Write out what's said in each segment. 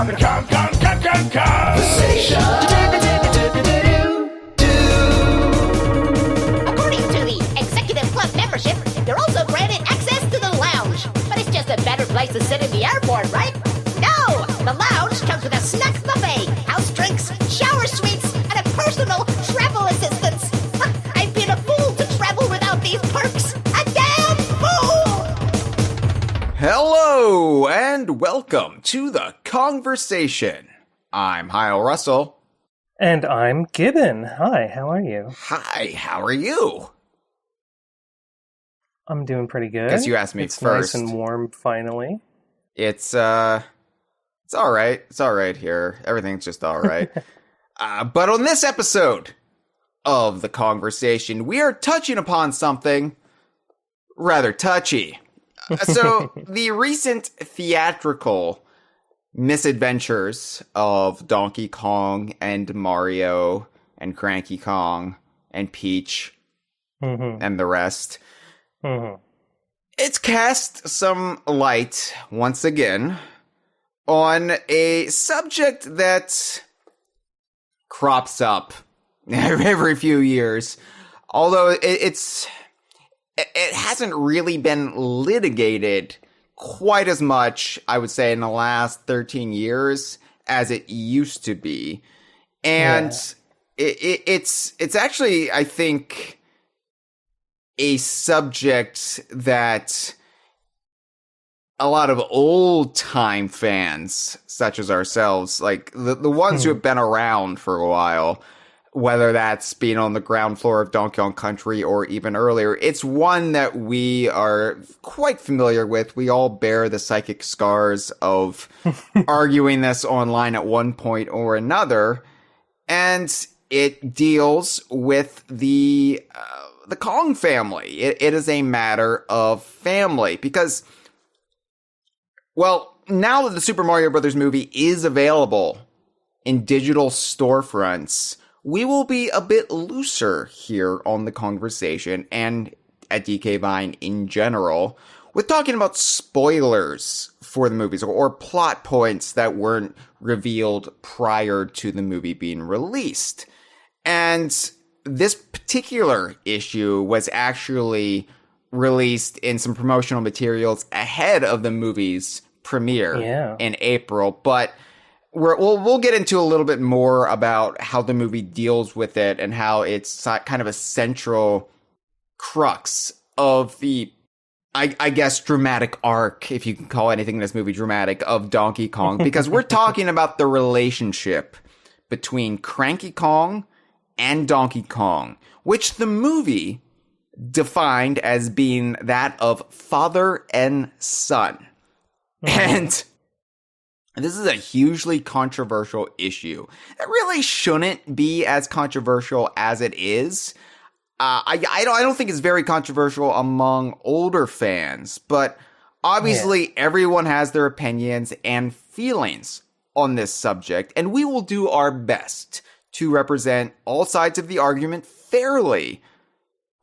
Conversation. According to the Executive Club membership, you're also granted access to the lounge. But it's just a better place to sit in the airport, right? No! The lounge comes with a snack buffet, house drinks, shower suites, and a personal travel assistance. I've been a fool to travel without these perks. A damn fool! Hello, and welcome to the Kongversation. I'm Hyle Russell. And I'm Gibbon. Hi, how are you? Hi, how are you? I'm doing pretty good. Guess you asked me it's first. Nice and warm, finally. It's all right. It's all right here. Everything's just all right. But on this episode of the Kongversation, we are touching upon something rather touchy. So, the recent theatrical misadventures of Donkey Kong and Mario and Cranky Kong and Peach and the rest. It's cast some light, once again, on a subject that crops up every few years. Although it hasn't really been litigated quite as much, I would say, in the last 13 years as it used to be. And it's actually, I think, a subject that a lot of old-time fans, such as ourselves, like the ones who have been around for a while, whether that's being on the ground floor of Donkey Kong Country or even earlier, it's one that we are quite familiar with. We all bear the psychic scars of arguing this online at one point or another. And it deals with the Kong family. It is a matter of family because, well, now that the Super Mario Bros. Movie is available in digital storefronts, we will be a bit looser here on the Kongversation and at DK Vine in general with talking about spoilers for the movies or plot points that weren't revealed prior to the movie being released. And this particular issue was actually released in some promotional materials ahead of the movie's premiere in April, but we'll get into a little bit more about how the movie deals with it and how it's kind of a central crux of the, I guess, dramatic arc, if you can call anything in this movie dramatic, of Donkey Kong. Because we're talking about the relationship between Cranky Kong and Donkey Kong, which the movie defined as being that of father and son. And this is a hugely controversial issue that really shouldn't be as controversial as it is. I don't think it's very controversial among older fans, but obviously everyone has their opinions and feelings on this subject, and we will do our best to represent all sides of the argument fairly.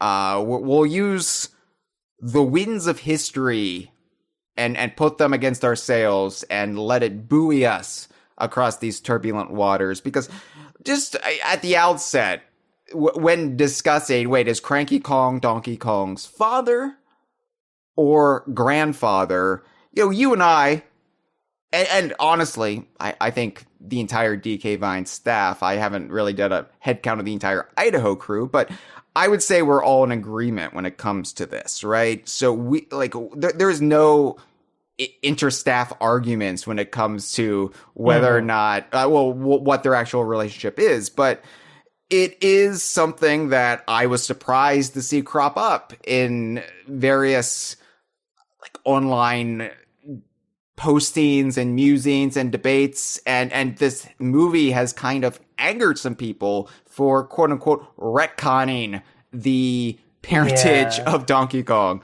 We'll use the winds of history and put them against our sails and let it buoy us across these turbulent waters. Because just at the outset, when discussing, wait, is Cranky Kong Donkey Kong's father or grandfather? You know, you and I, and honestly, I think the entire DK Vine staff, I haven't really done a head count of the entire Idaho crew, but I would say we're all in agreement when it comes to this, right? So we there's no interstaff arguments when it comes to whether or not, what their actual relationship is. But it is something that I was surprised to see crop up in various online postings and musings and debates. And this movie has kind of angered some people for quote unquote retconning the parentage of Donkey Kong.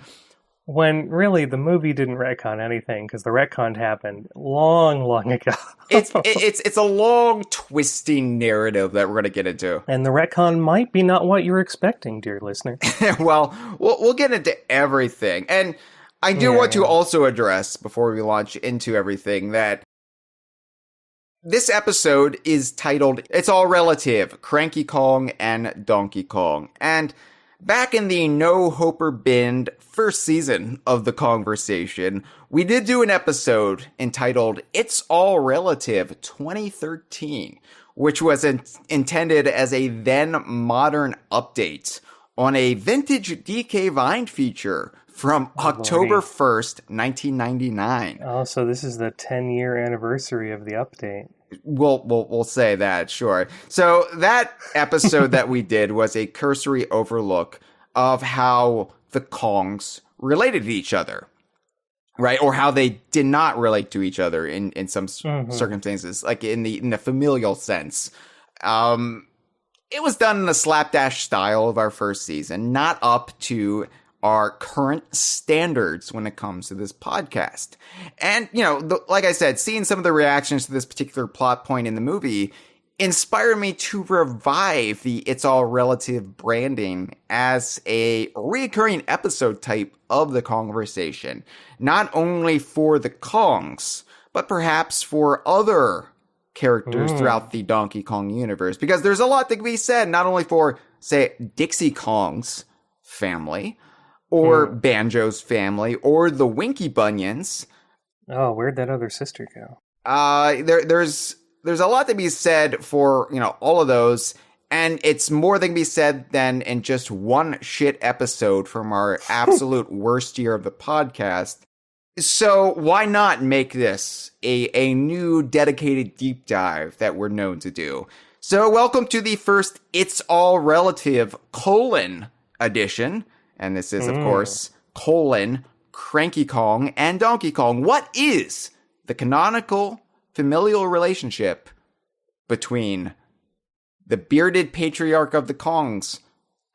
When really the movie didn't retcon anything because the retcon happened long ago. It's a long twisting narrative that we're going to get into. And the retcon might be not what you're expecting, dear listener. Well, we'll get into everything. And I do want to also address, before we launch into everything, that This episode is titled, It's All Relative, Cranky Kong and Donkey Kong. And back in the No Hoper Binned first season of The Kongversation, we did do an episode entitled It's All Relative 2013, which was intended as a then modern update on a vintage DK Vine feature from October 1st, 1999. Oh, so this is the 10-year anniversary of the update. We'll say that, sure. So that episode that we did was a cursory overlook of how the Kongs related to each other, right? Or how they did not relate to each other in some circumstances, like in the familial sense. It was done in the slapdash style of our first season, not up to our current standards when it comes to this podcast. And, like I said, seeing some of the reactions to this particular plot point in the movie inspired me to revive the It's All Relative branding as a recurring episode type of the Kongversation, not only for the Kongs, but perhaps for other characters throughout the Donkey Kong universe, because there's a lot that can be said, not only for, say, Dixie Kong's family, or Banjo's family, or the Winky Bunions. Oh, where'd that other sister go? There's a lot to be said for, all of those, and it's more than can be said than in just one shit episode from our absolute worst year of the podcast. So why not make this a new dedicated deep dive that we're known to do? So welcome to the first It's All Relative : edition. And this is, of course, Cranky Kong and Donkey Kong. What is the canonical familial relationship between the bearded patriarch of the Kongs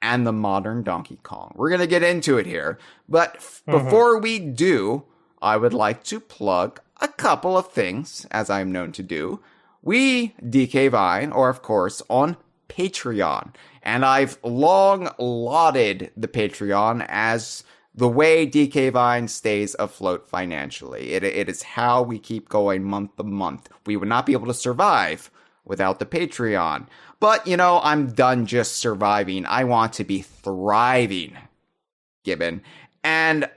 and the modern Donkey Kong? We're going to get into it here. But before we do, I would like to plug a couple of things, as I'm known to do. We, DK Vine, are, of course, on Patreon. And I've long lauded the Patreon as the way DK Vine stays afloat financially. It is how we keep going month to month. We would not be able to survive without the Patreon. But, I'm done just surviving. I want to be thriving, Gibbon. And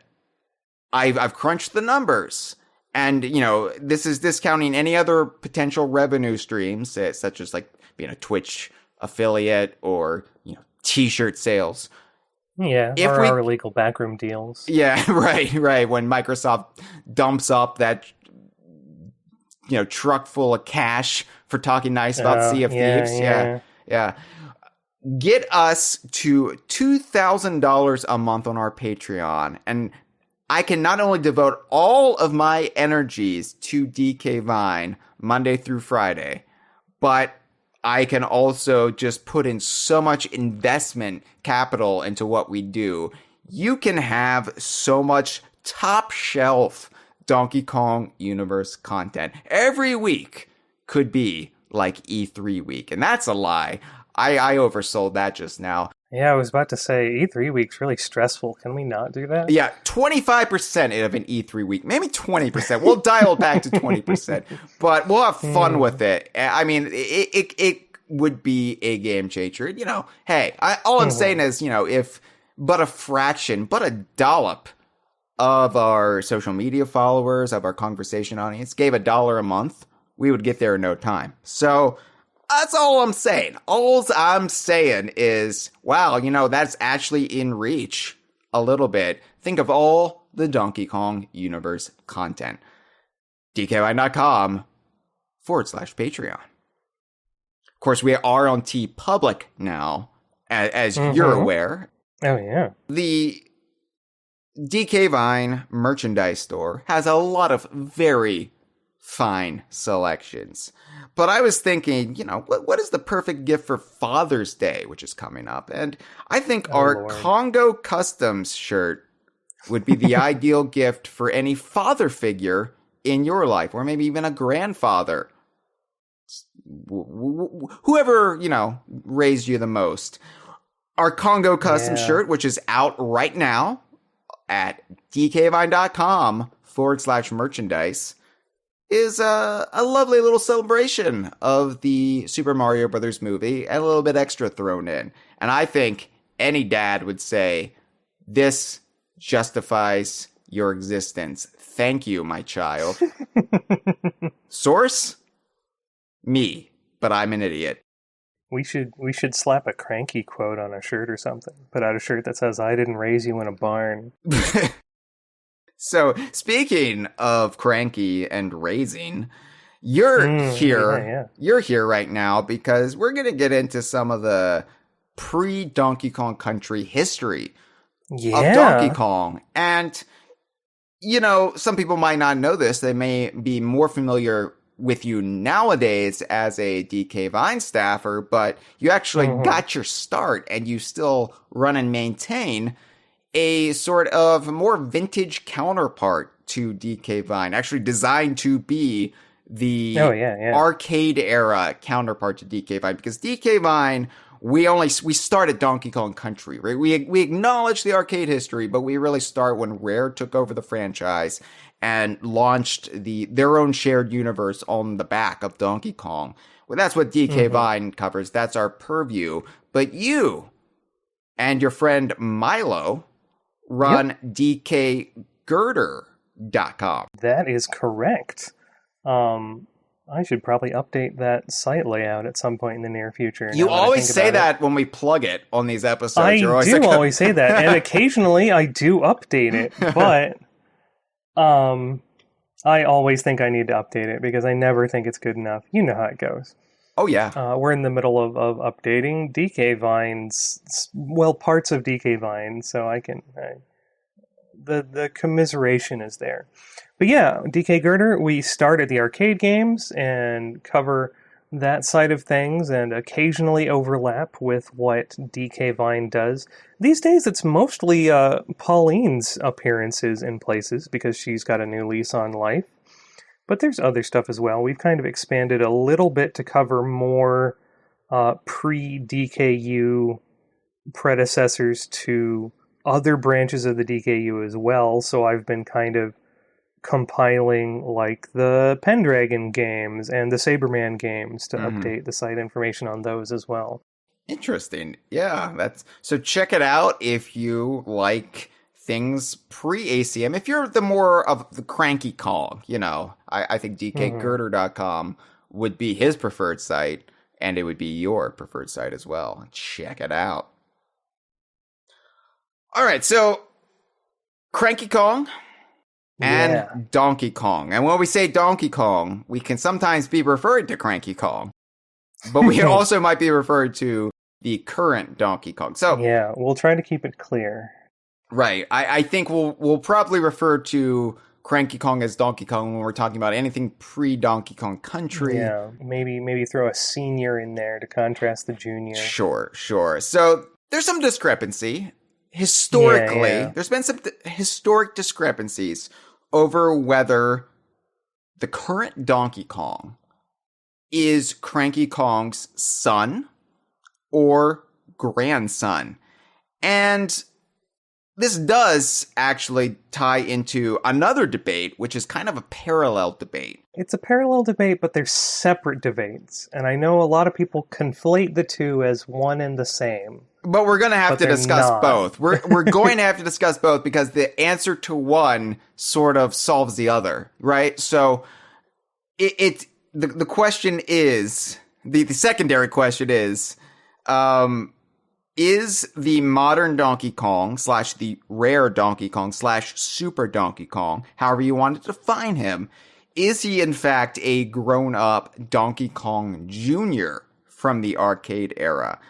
I've crunched the numbers. And, this is discounting any other potential revenue streams, such as like being a Twitch affiliate or, t-shirt sales. Yeah, if our illegal backroom deals. Yeah, right. When Microsoft dumps up that, truck full of cash for talking nice about Sea of Thieves. Yeah. Get us to $2,000 a month on our Patreon, and I can not only devote all of my energies to DK Vine Monday through Friday, but I can also just put in so much investment capital into what we do. You can have so much top shelf Donkey Kong universe content. Every week could be like E3 week, and that's a lie. I oversold that just now. Yeah, I was about to say E3 week's really stressful. Can we not do that? Yeah, 25% of an E3 week, maybe 20%. We'll dial it back to 20%, but we'll have fun with it. I mean, it would be a game changer. Hey, all I'm saying is, if but a fraction, but a dollop of our social media followers, of our Kongversation audience gave $1 a month, we would get there in no time. So that's all I'm saying. All I'm saying is, wow, that's actually in reach a little bit. Think of all the Donkey Kong universe content. DKVine.com/Patreon. Of course, we are on TeePublic now, as you're aware. Oh, yeah. The DK Vine merchandise store has a lot of very fine selections. But I was thinking, what is the perfect gift for Father's Day, which is coming up? And I think our Lord. Congo Customs shirt would be the ideal gift for any father figure in your life, or maybe even a grandfather. Whoever, raised you the most. Our Congo Custom shirt, which is out right now at dkvine.com/merchandise, is a lovely little celebration of the Super Mario Brothers movie and a little bit extra thrown in. And I think any dad would say, this justifies your existence. Thank you, my child. Source? Me, but I'm an idiot. We should slap a Cranky quote on a shirt or something. Put out a shirt that says, I didn't raise you in a barn. So, speaking of Cranky and raising, you're here. Yeah. You're here right now because we're going to get into some of the pre-Donkey Kong Country history of Donkey Kong. And, you know, some people might not know this. They may be more familiar with you nowadays as a DK Vine staffer, but you actually got your start and you still run and maintain a sort of more vintage counterpart to DK Vine, actually designed to be the arcade era counterpart to DK Vine, because DK Vine, we started Donkey Kong Country, right? We acknowledge the arcade history, but we really start when Rare took over the franchise and launched their own shared universe on the back of Donkey Kong. Well, that's what DK Vine covers. That's our purview. But you and your friend Milo run DKGirder.com. That is correct. I should probably update that site layout at some point in the near future. You always say that when we plug it on these episodes. I do always say that, and occasionally I do update it, but I always think I need to update it because I never think it's good enough. You know how it goes. Oh, yeah. We're in the middle of updating DK Vine's, parts of DK Vine, so the commiseration is there. But yeah, DK Girder, we start at the arcade games and cover that side of things and occasionally overlap with what DK Vine does. These days it's mostly Pauline's appearances in places because she's got a new lease on life. But there's other stuff as well. We've kind of expanded a little bit to cover more pre-DKU predecessors to other branches of the DKU as well. So I've been kind of compiling like the Pendragon games and the Saberman games to update the site information on those as well. Interesting. Yeah, so check it out if you like things pre-ACM. If you're the more of the Cranky Kong, you know, I think DKGirder.com would be his preferred site, and it would be your preferred site as well. Check it out. All right, so Cranky Kong and Donkey Kong. And when we say Donkey Kong, we can sometimes be referred to Cranky Kong, but we also might be referred to the current Donkey Kong. So yeah, we'll try to keep it clear. Right. I think we'll probably refer to Cranky Kong as Donkey Kong when we're talking about anything pre-Donkey Kong Country. Yeah, maybe throw a senior in there to contrast the junior. Sure. So there's some discrepancy. Historically, there's been some historic discrepancies over whether the current Donkey Kong is Cranky Kong's son or grandson. And this does actually tie into another debate, which is kind of a parallel debate. It's a parallel debate, but they're separate debates. And I know a lot of people conflate the two as one and the same. But we're going to have to discuss both. We're going to have to discuss both because the answer to one sort of solves the other, right? So the question is, the secondary question is the modern Donkey Kong / the rare Donkey Kong / Super Donkey Kong, however you want to define him, is he in fact a grown-up Donkey Kong Jr. from the arcade era?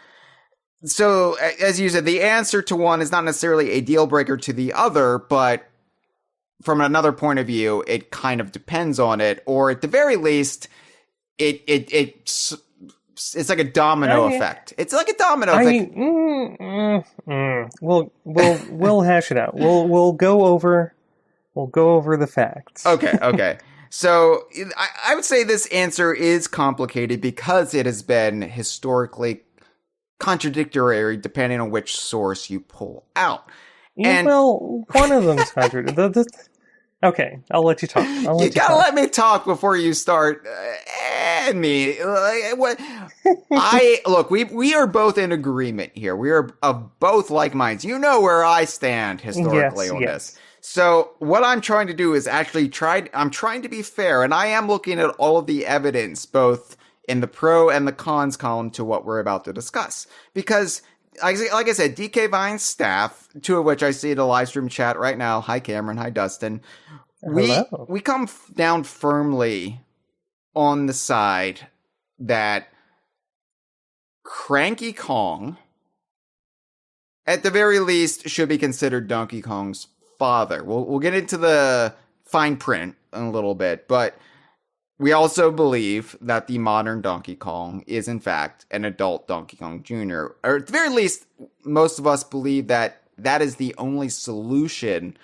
So, as you said, the answer to one is not necessarily a deal breaker to the other, but from another point of view, it kind of depends on it, or at the very least, it's like a domino effect. It's like a domino effect. We'll hash it out. We'll go over the facts. Okay. So I would say this answer is complicated because it has been historically contradictory depending on which source you pull out. And well, one of them's contradictory. Okay, I'll let you talk. You gotta let me talk before you start and me. What? Look. We are both in agreement here. We are of both like minds. You know where I stand historically on this. So what I'm trying to do is actually I'm trying to be fair, and I am looking at all of the evidence, both in the pro and the cons column, to what we're about to discuss. Because, like I said, DK Vine's staff, two of which I see in the live stream chat right now. Hi, Cameron. Hi, Dustin. We come down firmly on the side that Cranky Kong, at the very least, should be considered Donkey Kong's father. We'll get into the fine print in a little bit, but we also believe that the modern Donkey Kong is, in fact, an adult Donkey Kong Jr. Or at the very least, most of us believe that that is the only solution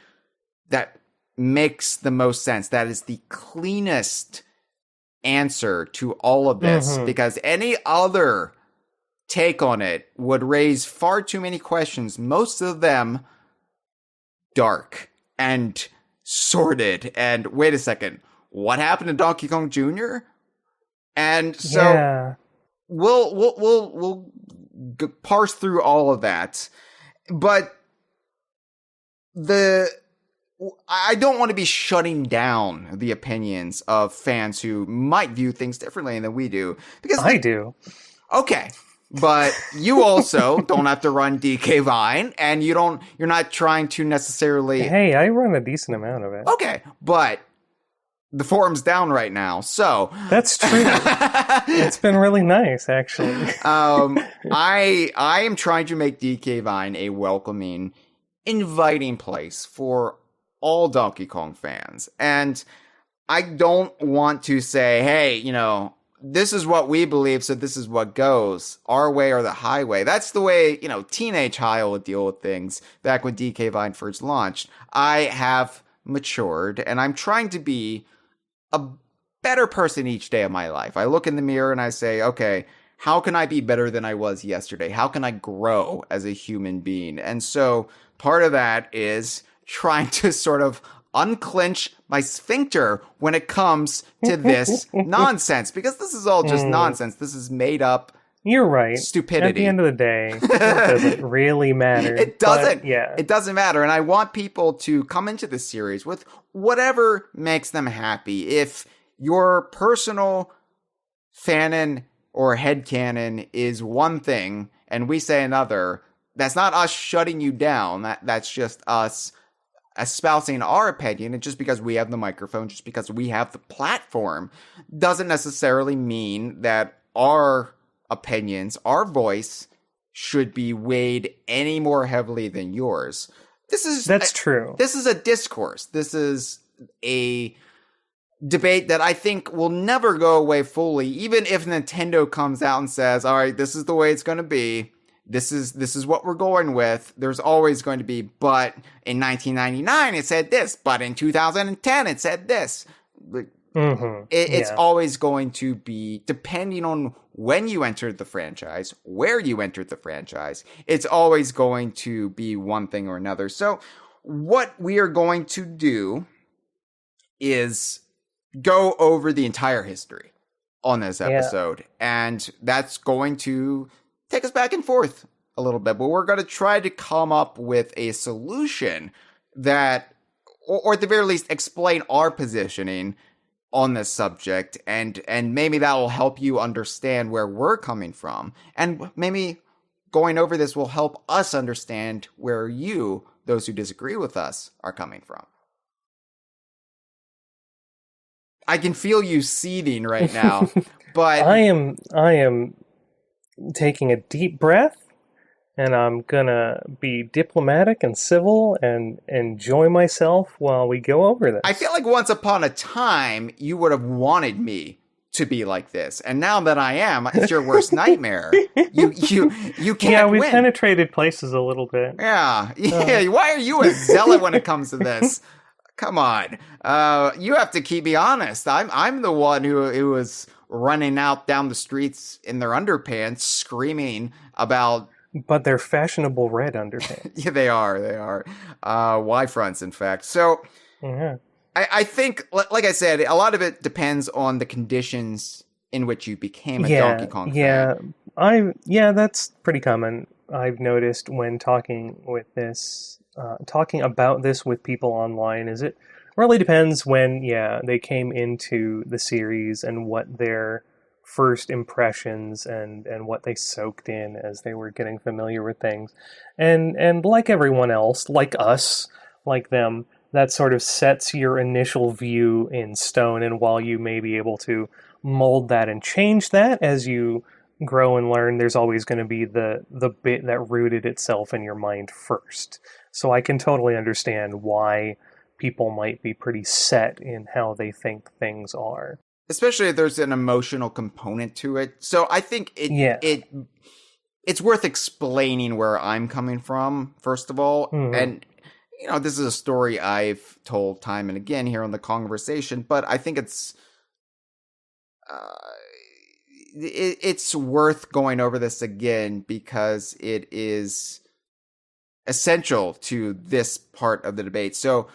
that makes the most sense. That is the cleanest answer to all of this, because any other take on it would raise far too many questions, most of them dark and sordid. And wait a second, what happened to Donkey Kong Jr.? And so we'll parse through all of that, but I don't want to be shutting down the opinions of fans who might view things differently than we do, because I do. Okay. But you also don't have to run DK Vine, and you're not trying to necessarily... Hey, I run a decent amount of it. Okay, but the forum's down right now, so... That's true. It's been really nice, actually. I am trying to make DK Vine a welcoming, inviting place for all Donkey Kong fans. And I don't want to say, hey, this is what we believe, so this is what goes. Our way or the highway. That's the way, teenage Hyle would deal with things back when DK Vine first launched. I have matured, and I'm trying to be a better person each day of my life. I look in the mirror and I say, okay, how can I be better than I was yesterday? How can I grow as a human being? And so part of that is trying to sort of unclench my sphincter when it comes to this nonsense, because this is all just nonsense. This is made up. You're right. Stupidity. At the end of the day, it doesn't really matter. It doesn't. Yeah. It doesn't matter. And I want people to come into this series with whatever makes them happy. If your personal fanon or headcanon is one thing and we say another, that's not us shutting you down. That's just us espousing our opinion. And just because we have the microphone, just because we have the platform, doesn't necessarily mean that our opinions, our voice, should be weighed any more heavily than yours. That's true. This is a discourse. This is a debate that I think will never go away fully, even if Nintendo comes out and says, all right, this is the way it's going to be. This is what we're going with. There's always going to be, but in 1999 it said this, but in 2010 it said this. It's always going to be, depending on when you entered the franchise, where you entered the franchise, it's always going to be one thing or another. So what we are going to do is go over the entire history on this episode. And that's going to take us back and forth a little bit, but we're going to try to come up with a solution that, or at the very least, explain our positioning on this subject, and maybe that will help you understand where we're coming from, and maybe going over this will help us understand where you, those who disagree with us, are coming from. I can feel you seething right now, but I am taking a deep breath, and I'm gonna be diplomatic and civil and enjoy myself while we go over this. I feel like once upon a time you would have wanted me to be like this, and now that I am, it's your worst nightmare. You can't. Yeah, we've win. penetrated places a little bit. Yeah. Why are you a zealot when it comes to this? Come on, you have to keep me honest. I'm the one who was running out down the streets in their underpants, screaming about. But they're fashionable red underpants. Yeah, they are. Y fronts, in fact. So, I think, like I said, a lot of it depends on the conditions in which you became a Donkey Kong fan. That's pretty common. I've noticed when talking about this with people online, is it really depends when, they came into the series and what their first impressions and what they soaked in as they were getting familiar with things. And like everyone else, like us, like them, that sort of sets your initial view in stone, and while you may be able to mold that and change that as you grow and learn, there's always going to be the bit that rooted itself in your mind first. So I can totally understand why people might be pretty set in how they think things are. Especially if there's an emotional component to it. So I think it's worth explaining where I'm coming from, first of all. Mm-hmm. And, this is a story I've told time and again here on the Kongversation, but I think it's worth going over this again because it is essential to this part of the debate. So,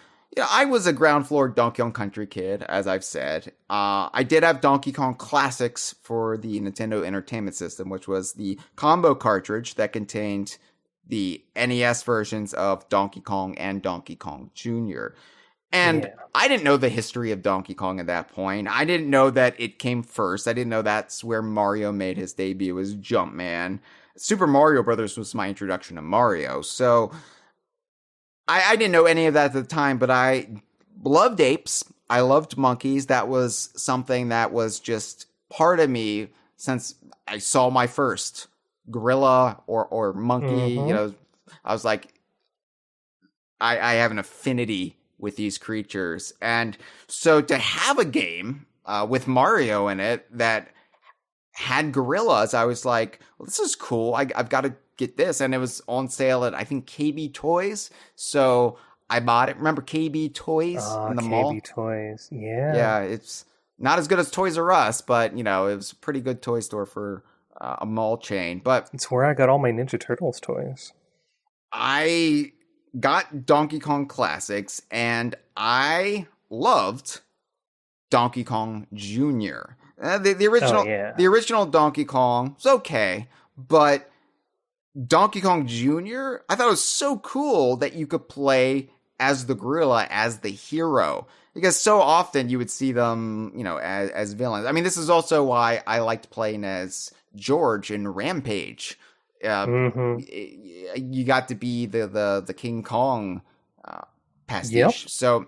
I was a ground floor Donkey Kong Country kid, as I've said. I did have Donkey Kong Classics for the Nintendo Entertainment System, which was the combo cartridge that contained the NES versions of Donkey Kong and Donkey Kong Jr. And I didn't know the history of Donkey Kong at that point. I didn't know that it came first. I didn't know that's where Mario made his debut as Jumpman. Super Mario Brothers was my introduction to Mario. So I didn't know any of that at the time, but I loved apes. I loved monkeys. That was something that was just part of me since I saw my first gorilla or monkey. Mm-hmm. I was like, I have an affinity with these creatures. And so to have a game with Mario in it that had gorillas, I was like, well, this is cool. I've got to get this. And it was on sale at, I think, KB Toys. So I bought it. Remember KB Toys in the mall? KB Toys, yeah. Yeah, it's not as good as Toys R Us, but, it was a pretty good toy store for a mall chain. But it's where I got all my Ninja Turtles toys. I got Donkey Kong Classics, and I loved Donkey Kong Jr. The original Donkey Kong was okay, but Donkey Kong Jr., I thought it was so cool that you could play as the gorilla, as the hero, because so often you would see them, as villains. I mean, this is also why I liked playing as George in Rampage. You got to be the King Kong pastiche. Yep. So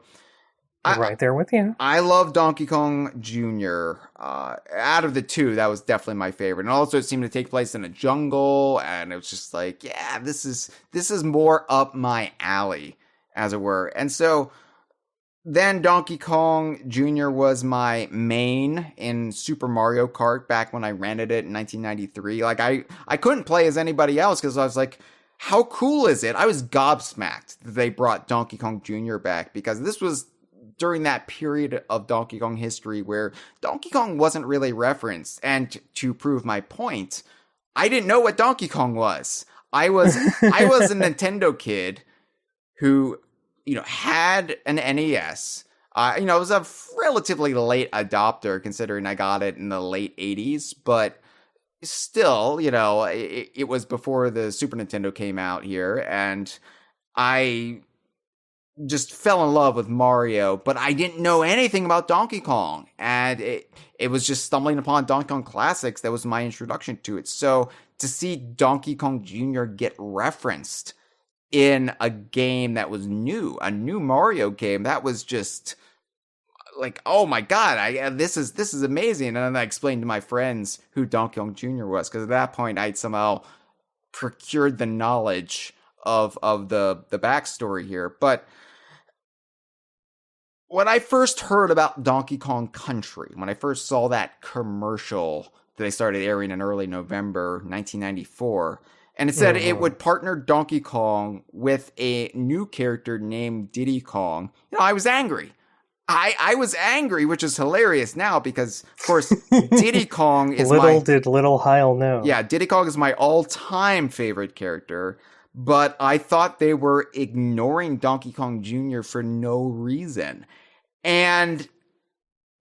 right there with you. I love Donkey Kong Jr. Out of the two, that was definitely my favorite. And also it seemed to take place in a jungle, and it was just like, yeah, this is more up my alley, as it were. And so then Donkey Kong Jr. was my main in Super Mario Kart back when I rented it in 1993. Like, I couldn't play as anybody else because I was like, how cool is it? I was gobsmacked that they brought Donkey Kong Jr. back, because this was during that period of Donkey Kong history where Donkey Kong wasn't really referenced. And to prove my point, I didn't know what Donkey Kong was. I was a Nintendo kid who, had an NES. I was a relatively late adopter considering I got it in the late 80s, but still, it was before the Super Nintendo came out here, and I just fell in love with Mario, but I didn't know anything about Donkey Kong, and it was just stumbling upon Donkey Kong Classics that was my introduction to it. So to see Donkey Kong Jr. get referenced in a game that was new, a new Mario game, that was just like, oh my god, this is amazing. And then I explained to my friends who Donkey Kong Jr. was, because at that point I'd somehow procured the knowledge of the backstory here. But when I first heard about Donkey Kong Country, when I first saw that commercial that they started airing in early November 1994, and it said it would partner Donkey Kong with a new character named Diddy Kong, I was angry. I was angry, which is hilarious now because, of course, Diddy Kong is Little did little Hyle know. Yeah, Diddy Kong is my all-time favorite character, but I thought they were ignoring Donkey Kong Jr. for no reason. And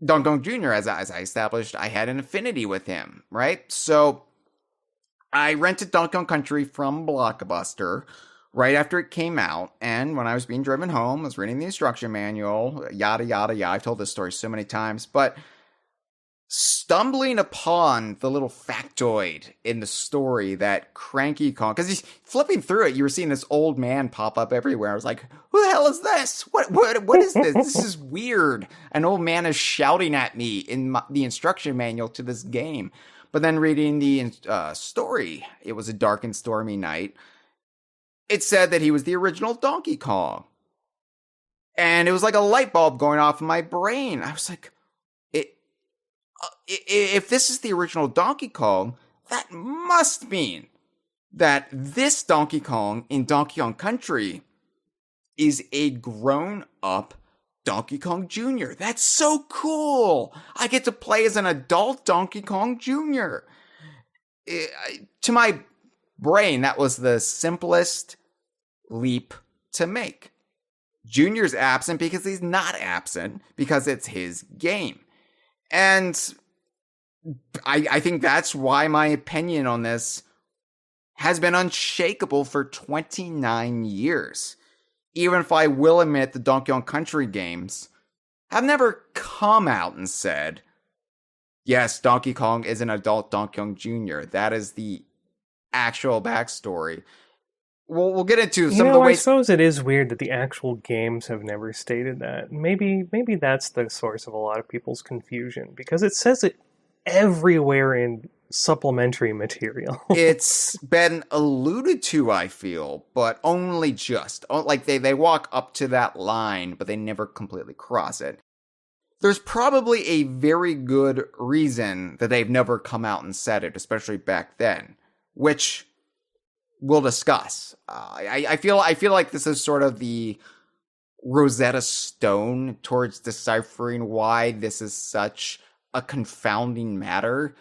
Donkey Kong Jr., as I established, I had an affinity with him, right? So I rented Donkey Kong Country from Blockbuster right after it came out, and when I was being driven home, I was reading the instruction manual, yada, yada, yada. I've told this story so many times, but stumbling upon the little factoid in the story that Cranky Kong, because he's flipping through it, you were seeing this old man pop up everywhere. I was like, who the hell is this? What is this? This is weird. An old man is shouting at me in the instruction manual to this game. But then reading the story, it was a dark and stormy night. It said that he was the original Donkey Kong. And it was like a light bulb going off in my brain. I was like, if this is the original Donkey Kong, that must mean that this Donkey Kong in Donkey Kong Country is a grown-up Donkey Kong Jr. That's so cool! I get to play as an adult Donkey Kong Jr. To my brain, that was the simplest leap to make. Junior's absent because he's not absent, because it's his game. And I think that's why my opinion on this has been unshakable for 29 years. Even if I will admit the Donkey Kong Country games have never come out and said, yes, Donkey Kong is an adult Donkey Kong Jr. That is the actual backstory. We'll get into some of the ways. I suppose it is weird that the actual games have never stated that. Maybe that's the source of a lot of people's confusion, because it says it everywhere in supplementary material. It's been alluded to, I feel, but only just. Like, they walk up to that line, but they never completely cross it. There's probably a very good reason that they've never come out and said it, especially back then, which we'll discuss. I feel like this is sort of the Rosetta Stone towards deciphering why this is such a confounding matter.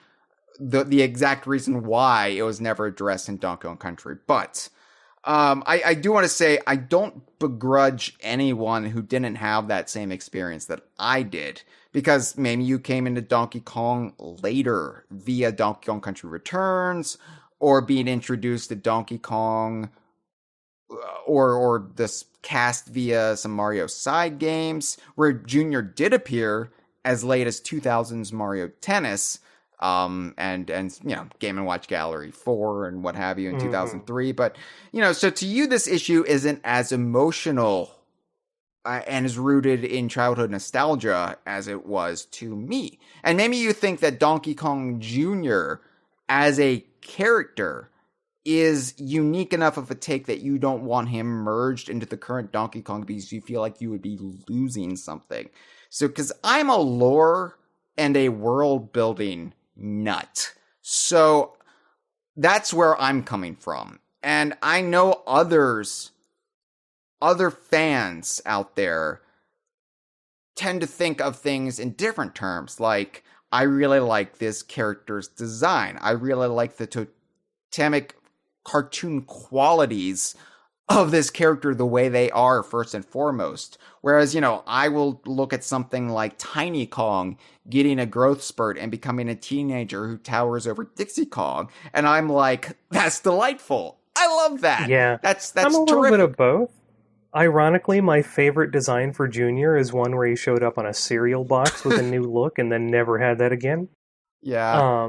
The exact reason why it was never addressed in Donkey Kong Country. But I do want to say I don't begrudge anyone who didn't have that same experience that I did, because maybe you came into Donkey Kong later via Donkey Kong Country Returns, or being introduced to Donkey Kong, or this cast via some Mario side games, where Junior did appear as late as 2000's Mario Tennis, and Game & Watch Gallery 4 and what have you in 2003. But, so to you, this issue isn't as emotional and is rooted in childhood nostalgia as it was to me. And maybe you think that Donkey Kong Jr. as a character is unique enough of a take that you don't want him merged into the current Donkey Kong because you feel like you would be losing something. So, because I'm a lore and a world building nut. So that's where I'm coming from. And I know other fans out there tend to think of things in different terms. Like, I really like this character's design. I really like the totemic cartoon qualities of this character the way they are, first and foremost. Whereas, I will look at something like Tiny Kong getting a growth spurt and becoming a teenager who towers over Dixie Kong, and I'm like, that's delightful. I love that. Yeah. That's I'm a terrific. little bit of both. Ironically, my favorite design for Junior is one where he showed up on a cereal box with a new look and then never had that again. Yeah.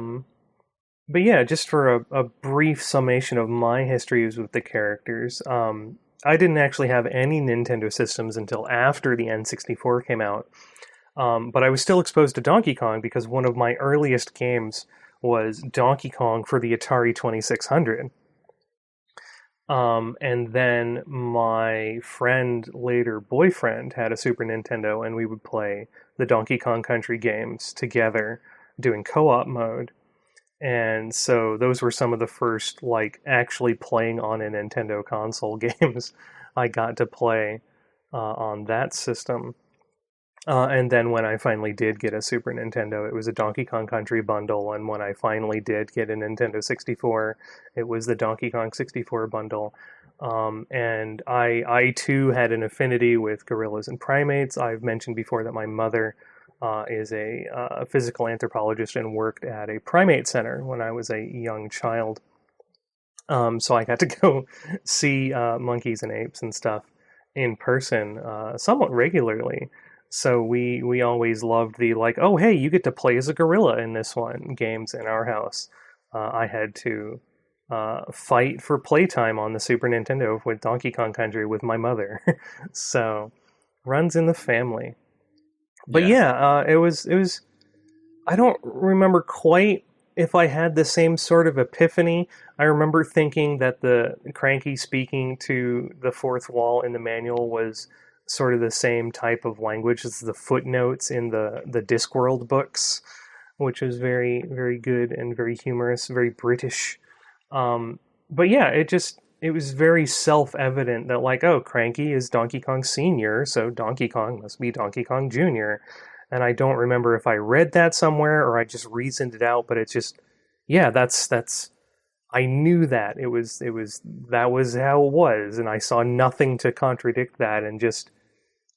But yeah, just for a brief summation of my histories with the characters, I didn't actually have any Nintendo systems until after the N64 came out. But I was still exposed to Donkey Kong because one of my earliest games was Donkey Kong for the Atari 2600. And then my friend, later boyfriend, had a Super Nintendo, and we would play the Donkey Kong Country games together, doing co-op mode. And so those were some of the first, actually playing on a Nintendo console games I got to play on that system. And then when I finally did get a Super Nintendo, it was a Donkey Kong Country bundle. And when I finally did get a Nintendo 64, it was the Donkey Kong 64 bundle. And I too had an affinity with gorillas and primates. I've mentioned before that my mother is a physical anthropologist and worked at a primate center when I was a young child. So I got to go see monkeys and apes and stuff in person somewhat regularly. So we always loved the like, oh hey, you get to play as a gorilla in this one games in our house. I had to fight for playtime on the Super Nintendo with Donkey Kong Country with my mother. So runs in the family. But yeah, it was. I don't remember quite if I had the same sort of epiphany. I remember thinking that the Cranky speaking to the fourth wall in the manual was sort of the same type of language as the footnotes in the Discworld books, which was very, very good and very humorous, very British. But yeah, it was very self-evident that like, oh, Cranky is Donkey Kong Sr., so Donkey Kong must be Donkey Kong Jr. And I don't remember if I read that somewhere or I just reasoned it out, but it's just, yeah, that's I knew that that was how it was, and I saw nothing to contradict that. And just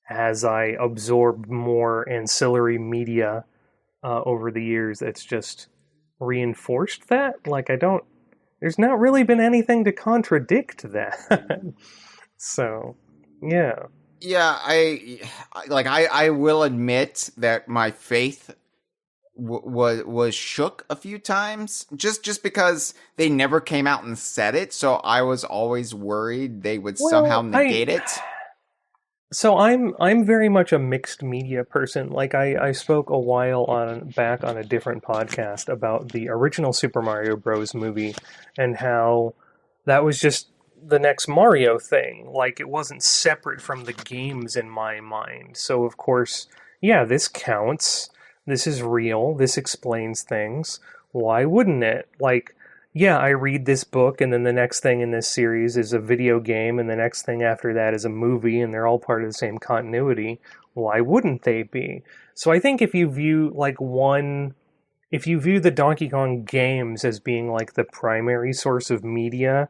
as I absorbed more ancillary media over the years, it's just reinforced that. Like there's not really been anything to contradict that. So, yeah. Yeah, I will admit that my faith was shook a few times just because they never came out and said it, so I was always worried they would somehow negate it. So I'm very much a mixed media person. Like I spoke a while back on a different podcast about the original Super Mario Bros. Movie and how that was just the next Mario thing. Like it wasn't separate from the games in my mind. So of course, yeah, this counts. This is real. This explains things. Why wouldn't it? Like, yeah, I read this book, and then the next thing in this series is a video game, and the next thing after that is a movie, and they're all part of the same continuity. Why wouldn't they be? So I think if you view the Donkey Kong games as being like the primary source of media,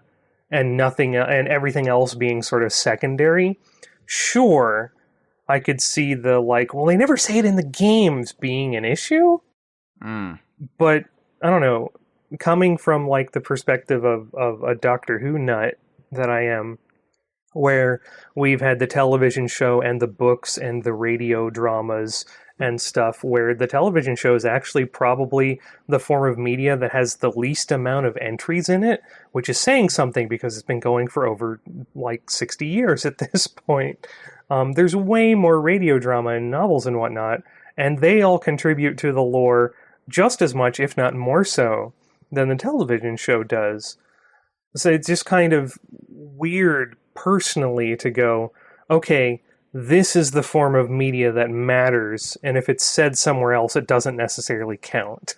and everything else being sort of secondary, sure, I could see the like, well, they never say it in the games being an issue. But I don't know. Coming from like the perspective of a Doctor Who nut that I am, where we've had the television show and the books and the radio dramas and stuff, where the television show is actually probably the form of media that has the least amount of entries in it, which is saying something because it's been going for over like 60 years at this point. There's way more radio drama and novels and whatnot, and they all contribute to the lore just as much, if not more so, than the television show does. So it's just kind of weird personally to go, okay, this is the form of media that matters, and if it's said somewhere else, it doesn't necessarily count.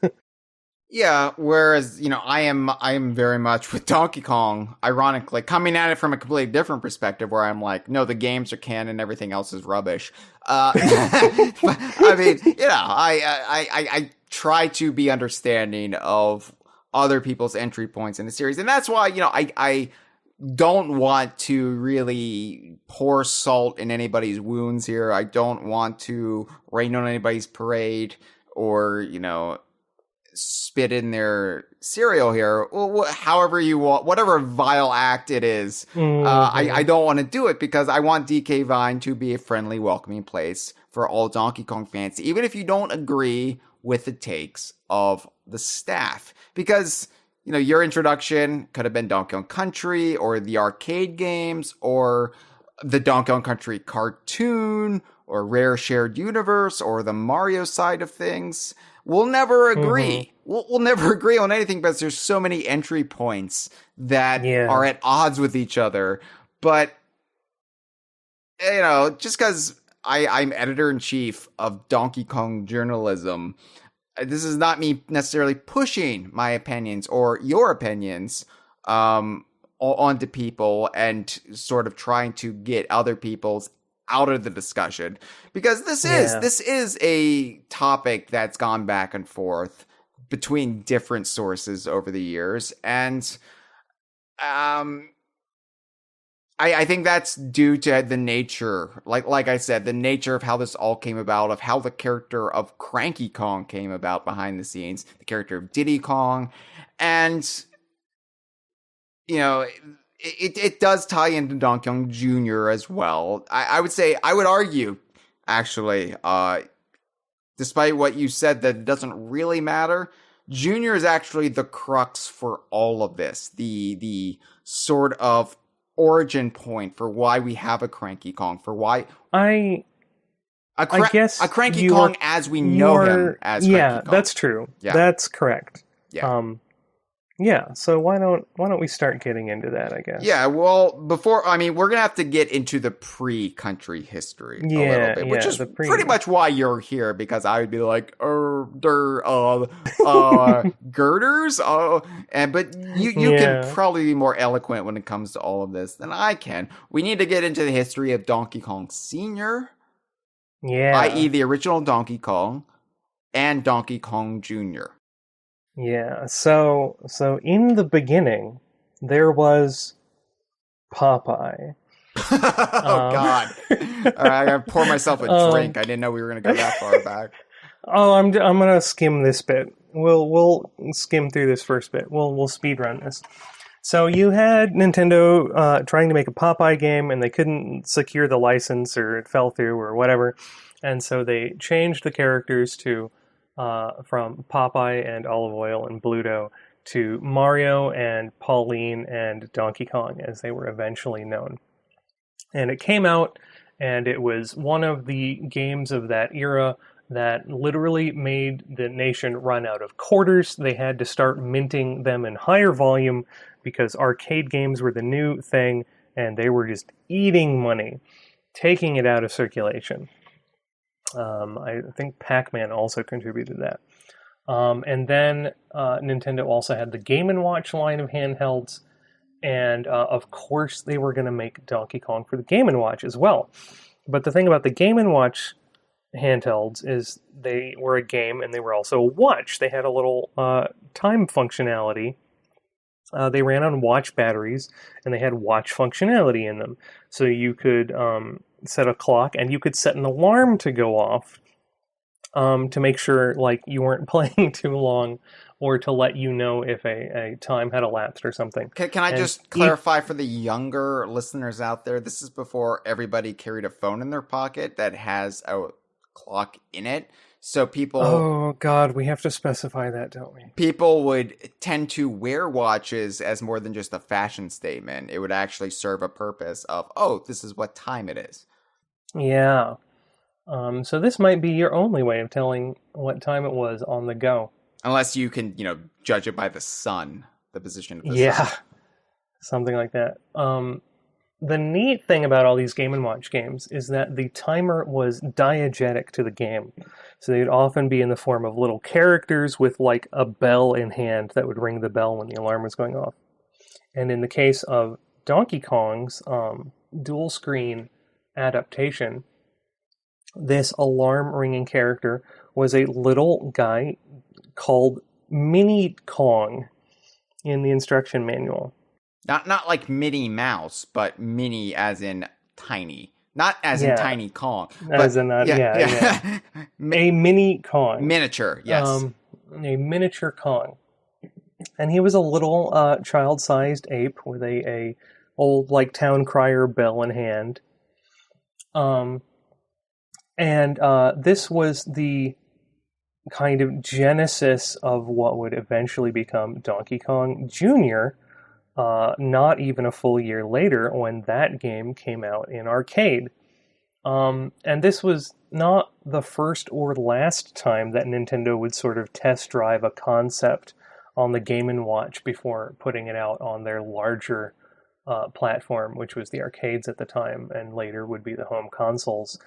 Yeah, whereas, I am very much with Donkey Kong, ironically, coming at it from a completely different perspective where I'm like, no, the games are canon, everything else is rubbish. I mean, I try to be understanding of other people's entry points in the series, and that's why, I don't want to really pour salt in anybody's wounds here. I don't want to rain on anybody's parade or, spit in their cereal here. However you want, whatever vile act it is, I don't want to do it because I want DK Vine to be a friendly, welcoming place for all Donkey Kong fans, even if you don't agree with the takes of the staff. Because, your introduction could have been Donkey Kong Country or the arcade games or the Donkey Kong Country cartoon or Rare Shared Universe or the Mario side of things. We'll never agree. We'll never agree on anything because there's so many entry points that are at odds with each other. But, just because I'm editor-in-chief of Donkey Kong journalism, this is not me necessarily pushing my opinions or your opinions onto people and sort of trying to get other people's out of the discussion, because this is a topic that's gone back and forth between different sources over the years, and I think that's due to the nature, like I said, the nature of how this all came about, of how the character of Cranky Kong came about behind the scenes, the character of Diddy Kong, and, you know, it does tie into Donkey Kong Jr. as well. I would argue, actually, despite what you said, that it doesn't really matter. Junior is actually the crux for all of this, the sort of origin point for why we have a Cranky Kong, for why I guess a Cranky Kong as we know him as Cranky Kong. Yeah, that's true. Yeah. That's correct. Yeah. Yeah, so why don't we start getting into that, I guess? Yeah, well, we're going to have to get into the pre-country history a little bit, which is pretty much why you're here, because I would be like, girders? But you can probably be more eloquent when it comes to all of this than I can. We need to get into the history of Donkey Kong Sr., i.e. the original Donkey Kong, and Donkey Kong Jr. Yeah, so in the beginning, there was Popeye. God! All right, I gotta pour myself a drink. I didn't know we were gonna go that far back. Oh, I'm gonna skim this bit. We'll skim through this first bit. We'll speed run this. So you had Nintendo trying to make a Popeye game, and they couldn't secure the license, or it fell through, or whatever, and so they changed the characters to. From Popeye and Olive Oil and Bluto to Mario and Pauline and Donkey Kong, as they were eventually known. And it came out, and it was one of the games of that era that literally made the nation run out of quarters. They had to start minting them in higher volume because arcade games were the new thing, and they were just eating money, taking it out of circulation. I think Pac-Man also contributed to that. And then Nintendo also had the Game & Watch line of handhelds, and of course they were going to make Donkey Kong for the Game & Watch as well. But the thing about the Game & Watch handhelds is they were a game and they were also a watch. They had a little time functionality. They ran on watch batteries, and they had watch functionality in them. So you could set a clock, and you could set an alarm to go off to make sure you weren't playing too long, or to let you know if a time had elapsed or something. Can I just clarify for the younger listeners out there, this is before everybody carried a phone in their pocket that has a clock in it. So people... Oh, God, we have to specify that, don't we? People would tend to wear watches as more than just a fashion statement. It would actually serve a purpose of, this is what time it is. Yeah. So this might be your only way of telling what time it was on the go. Unless you can, judge it by the sun, the position of the sun. Yeah, something like that. The neat thing about all these Game & Watch games is that the timer was diegetic to the game. So they'd often be in the form of little characters with a bell in hand that would ring the bell when the alarm was going off. And in the case of Donkey Kong's dual screen adaptation, this alarm ringing character was a little guy called Mini Kong in the instruction manual. Not like Minnie Mouse, but mini as in tiny. Not as in Tiny Kong. As in that, yeah. A Mini Kong. Miniature, yes. A miniature Kong. And he was a little child-sized ape with a old town crier bell in hand. And this was the kind of genesis of what would eventually become Donkey Kong Jr., not even a full year later when that game came out in arcade. And this was not the first or last time that Nintendo would sort of test drive a concept on the Game & Watch before putting it out on their larger platform, which was the arcades at the time, and later would be the home consoles.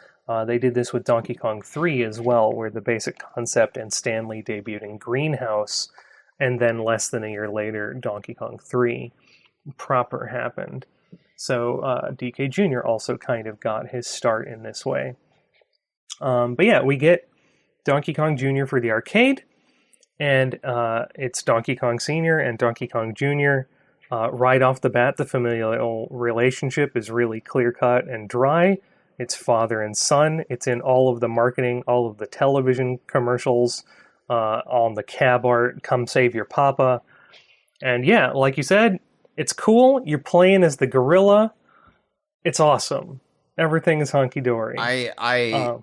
They did this with Donkey Kong 3 as well, where the basic concept and Stanley debuted in Greenhouse, and then less than a year later, Donkey Kong 3 proper happened. So DK Jr. also kind of got his start in this way. But yeah, we get Donkey Kong Jr. for the arcade, and it's Donkey Kong Sr. and Donkey Kong Jr. Right off the bat, the familial relationship is really clear-cut and dry. It's father and son. It's in all of the marketing, all of the television commercials, on the cab art, come save your papa. And yeah, like you said, it's cool. You're playing as the gorilla. It's awesome. Everything is hunky-dory. I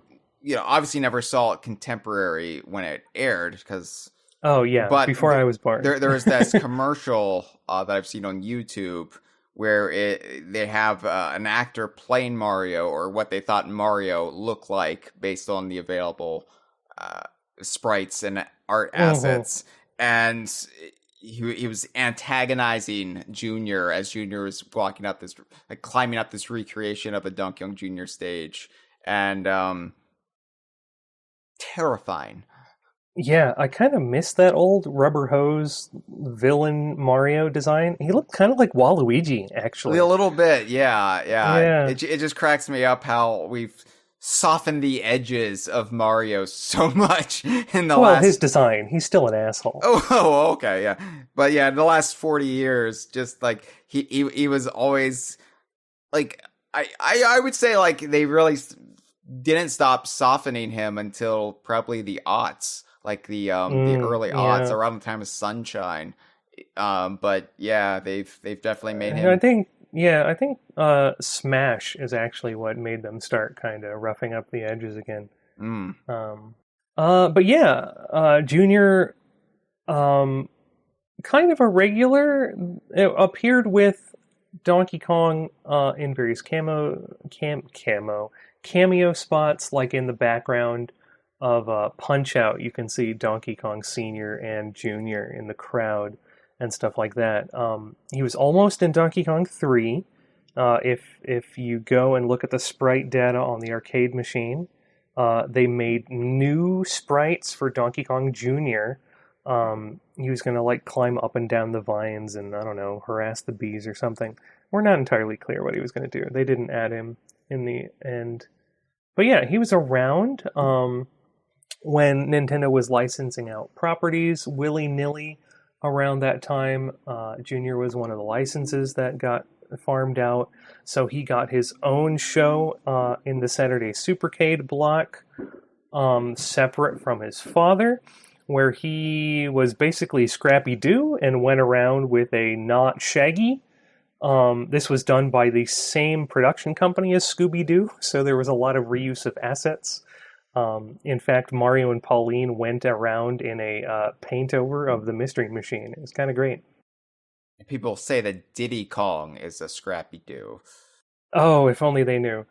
obviously never saw it contemporary when it aired, because... Oh, yeah, but before I was born. There is this commercial that I've seen on YouTube where they have an actor playing Mario, or what they thought Mario looked like based on the available sprites and art assets. And he was antagonizing Junior as Junior was walking up this, climbing up this recreation of a Donkey Kong Jr. stage. And terrifying. Yeah, I kind of miss that old rubber hose villain Mario design. He looked kind of like Waluigi, actually. A little bit, yeah. It just cracks me up how we've softened the edges of Mario so much in the last... Well, his design. He's still an asshole. Oh, okay, yeah. But yeah, in the last 40 years, just like, he was always... Like, I would say, like, they really didn't stop softening him until probably the aughts. Like the early aughts, around the time of Sunshine. But yeah, they've definitely made him... I think Smash is actually what made them start kind of roughing up the edges again. But yeah, Junior, kind of a regular, appeared with Donkey Kong in various cameo spots, like in the background of Punch-Out. You can see Donkey Kong Sr. and Jr. in the crowd and stuff like that. He was almost in Donkey Kong 3. If you go and look at the sprite data on the arcade machine, they made new sprites for Donkey Kong Jr. He was going to like climb up and down the vines and, I don't know, harass the bees or something. We're not entirely clear what he was going to do. They didn't add him in the end. But yeah, he was around when Nintendo was licensing out properties willy-nilly around that time. Junior was one of the licenses that got farmed out, so he got his own show in the Saturday Supercade block, separate from his father, where he was basically Scrappy-Doo and went around with a not Shaggy. This was done by the same production company as Scooby-Doo, so there was a lot of reuse of assets. In fact, Mario and Pauline went around in a paint-over of the Mystery Machine. It was kind of great. People say that Diddy Kong is a Scrappy-Doo. Oh, if only they knew.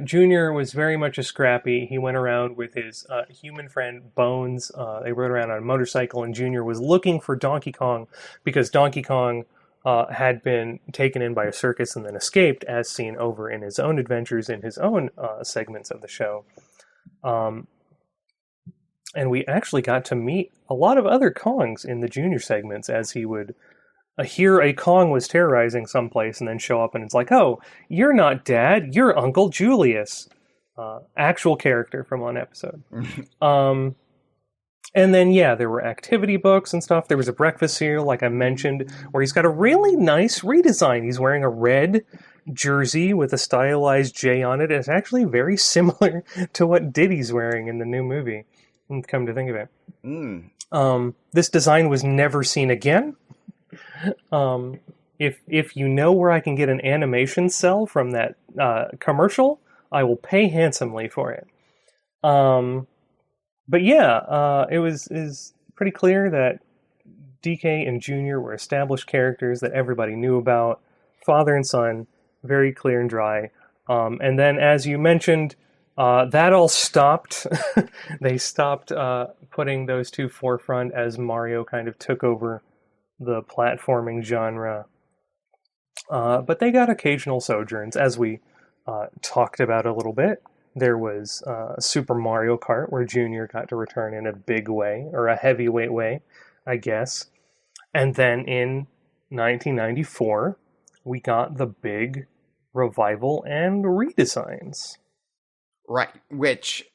Junior was very much a Scrappy. He went around with his human friend Bones. They rode around on a motorcycle, and Junior was looking for Donkey Kong because Donkey Kong had been taken in by a circus and then escaped, as seen over in his own adventures in his own segments of the show. And we actually got to meet a lot of other Kongs in the Junior segments, as he would hear a Kong was terrorizing someplace and then show up and it's like, oh, you're not Dad, you're Uncle Julius. Actual character from one episode. And then, yeah, there were activity books and stuff. There was a breakfast cereal, like I mentioned, where he's got a really nice redesign. He's wearing a red jersey with a stylized J on it. It's actually very similar to what Diddy's wearing in the new movie, come to think of it. This design was never seen again. If you know where I can get an animation cell from that commercial, I will pay handsomely for it. But yeah, it is pretty clear that DK and Junior were established characters that everybody knew about. Father and son, very clear and dry. And then, as you mentioned, that all stopped. They stopped putting those two forefront as Mario kind of took over the platforming genre. But they got occasional sojourns, as we talked about a little bit. There was Super Mario Kart, where Junior got to return in a big way, or a heavyweight way, I guess. And then in 1994, we got the big revival and redesigns. Right, which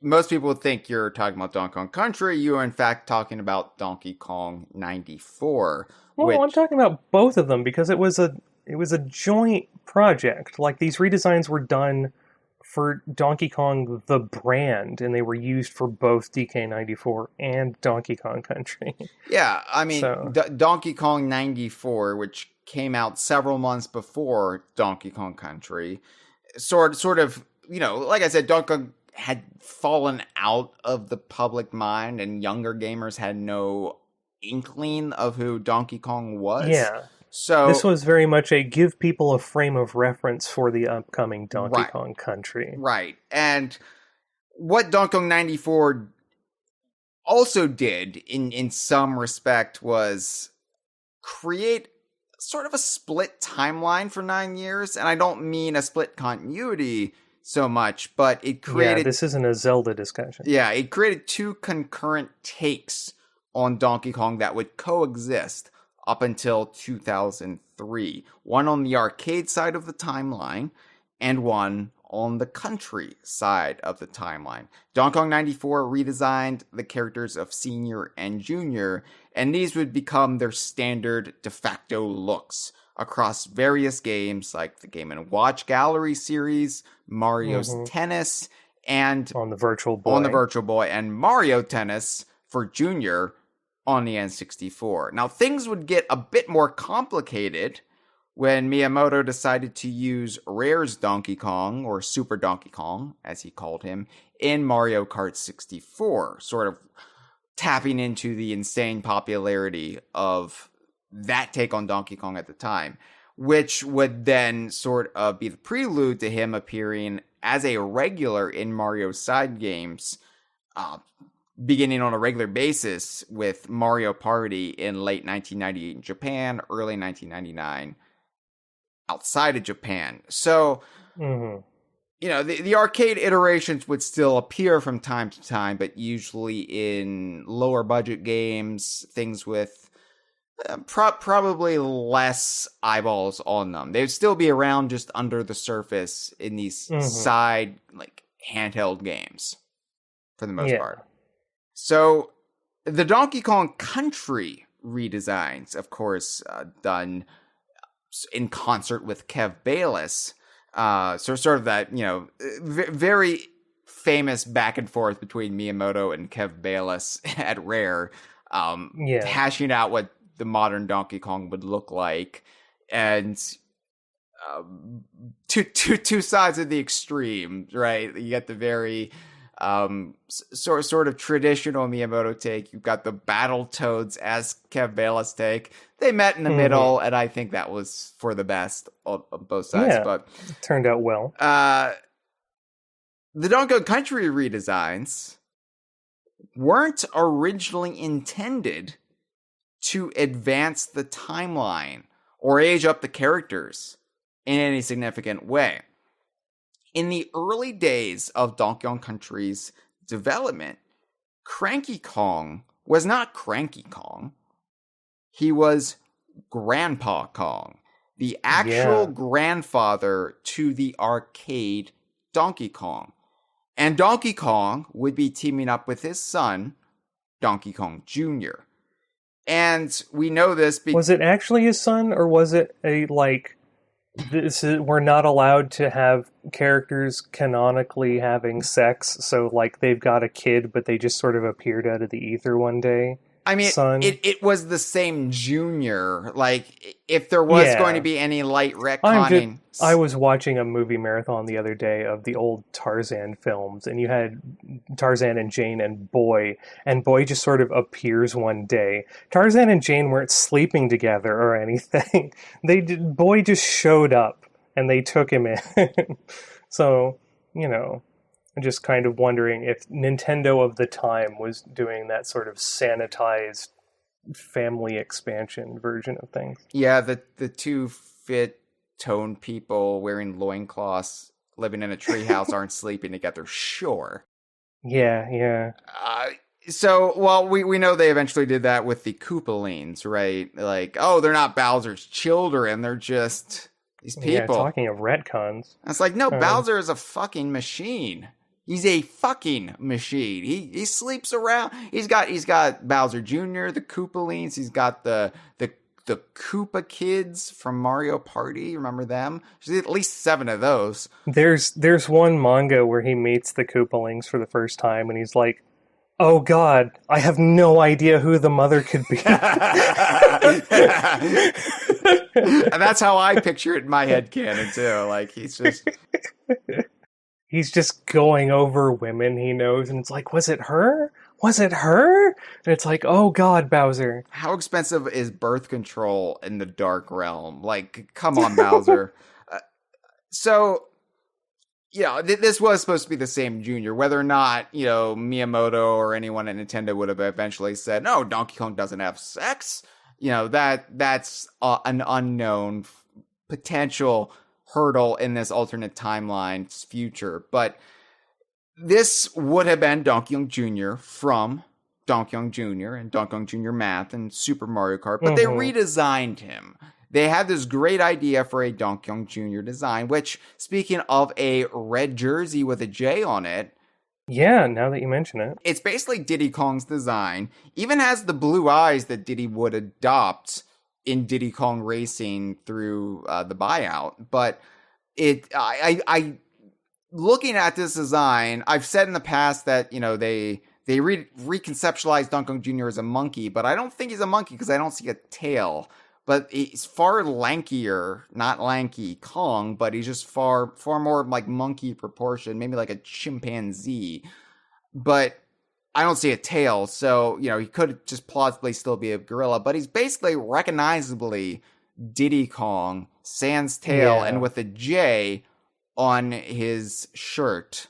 most people would think you're talking about Donkey Kong Country. You are, in fact, talking about Donkey Kong 94. Well, I'm talking about both of them because it was a joint project. Like, these redesigns were done for Donkey Kong the brand, and they were used for both DK94 and Donkey Kong Country. Yeah, I mean, Donkey Kong 94, which came out several months before Donkey Kong Country, sort of, like I said, Donkey Kong had fallen out of the public mind, and younger gamers had no inkling of who Donkey Kong was. Yeah. So this was very much a give people a frame of reference for the upcoming Donkey Kong Country. Right. And what Donkey Kong 94 also did in some respect was create sort of a split timeline for 9 years. And I don't mean a split continuity so much, but it created... Yeah, this isn't a Zelda discussion. Yeah, it created two concurrent takes on Donkey Kong that would coexist up until 2003. One on the arcade side of the timeline, and one on the country side of the timeline. Donkey Kong 94 redesigned the characters of Senior and Junior, and these would become their standard de facto looks across various games like the Game & Watch Gallery series, Mario's Tennis, and on the Virtual Boy. And Mario Tennis for Junior on the N64. Now, things would get a bit more complicated when Miyamoto decided to use Rare's Donkey Kong, or Super Donkey Kong, as he called him, in Mario Kart 64, sort of tapping into the insane popularity of that take on Donkey Kong at the time, which would then sort of be the prelude to him appearing as a regular in Mario's side games, beginning on a regular basis with Mario Party in late 1998 in Japan, early 1999 outside of Japan. So, the arcade iterations would still appear from time to time, but usually in lower budget games, things with probably less eyeballs on them. They'd still be around just under the surface in these side, like, handheld games for the most part. So, the Donkey Kong Country redesigns, of course, done in concert with Kev Bayless. So sort of that, very famous back and forth between Miyamoto and Kev Bayless at Rare, hashing out what the modern Donkey Kong would look like. And two sides of the extreme, right? You get the very... sort of traditional Miyamoto take. You've got the Battletoads as Kev Bayless take. They met in the middle, and I think that was for the best on both sides. Yeah, but it turned out well. The Donkey Kong Country redesigns weren't originally intended to advance the timeline or age up the characters in any significant way. In the early days of Donkey Kong Country's development, Cranky Kong was not Cranky Kong. He was Grandpa Kong, the actual grandfather to the arcade Donkey Kong. And Donkey Kong would be teaming up with his son, Donkey Kong Jr. And we know this because... Was it actually his son, or was it we're not allowed to have characters canonically having sex, so they've got a kid, but they just sort of appeared out of the ether one day? I mean, son? It was the same Junior. If there was going to be any light retconning... I was watching a movie marathon the other day of the old Tarzan films, and you had Tarzan and Jane and Boy just sort of appears one day. Tarzan and Jane weren't sleeping together or anything. Boy just showed up, and they took him in. So, I'm just kind of wondering if Nintendo of the time was doing that sort of sanitized family expansion version of things. Yeah, the two fit tone people wearing loincloths living in a treehouse aren't sleeping together, sure. Yeah. So, we know they eventually did that with the Koopalings, right? They're not Bowser's children, they're just these people. Yeah, talking of retcons. It's no, Bowser is a fucking machine. He's a fucking machine. He sleeps around. He's got Bowser Jr., the Koopalings. He's got the Koopa kids from Mario Party. Remember them? There's at least 7 of those. There's one manga where he meets the Koopalings for the first time, and he's like, "Oh God, I have no idea who the mother could be." And that's how I picture it in my head canon too. Like he's just going over women he knows, and it's like, was it her? Was it her? And it's like, oh God, Bowser. How expensive is birth control in the Dark Realm? Like, come on, Bowser. So, this was supposed to be the same Junior. Whether or not, Miyamoto or anyone at Nintendo would have eventually said, no, Donkey Kong doesn't have sex. That's an unknown potential hurdle in this alternate timeline's future. But this would have been Donkey Kong Jr. from Donkey Kong Jr. and Donkey Kong Jr. Math and Super Mario Kart, but they redesigned him. They had this great idea for a Donkey Kong Jr. design, which, speaking of a red jersey with a J on it, yeah, now that you mention it, it's basically Diddy Kong's design. Even has the blue eyes that Diddy would adopt in Diddy Kong Racing through the buyout. But I looking at this design, I've said in the past that, they reconceptualized Donkey Kong Jr. as a monkey, but I don't think he's a monkey because I don't see a tail. But he's far lankier, not lanky Kong, but he's just far more like monkey proportion, maybe like a chimpanzee. But I don't see a tail, so, he could just plausibly still be a gorilla, but he's basically recognizably Diddy Kong, sans tail, and with a J on his shirt.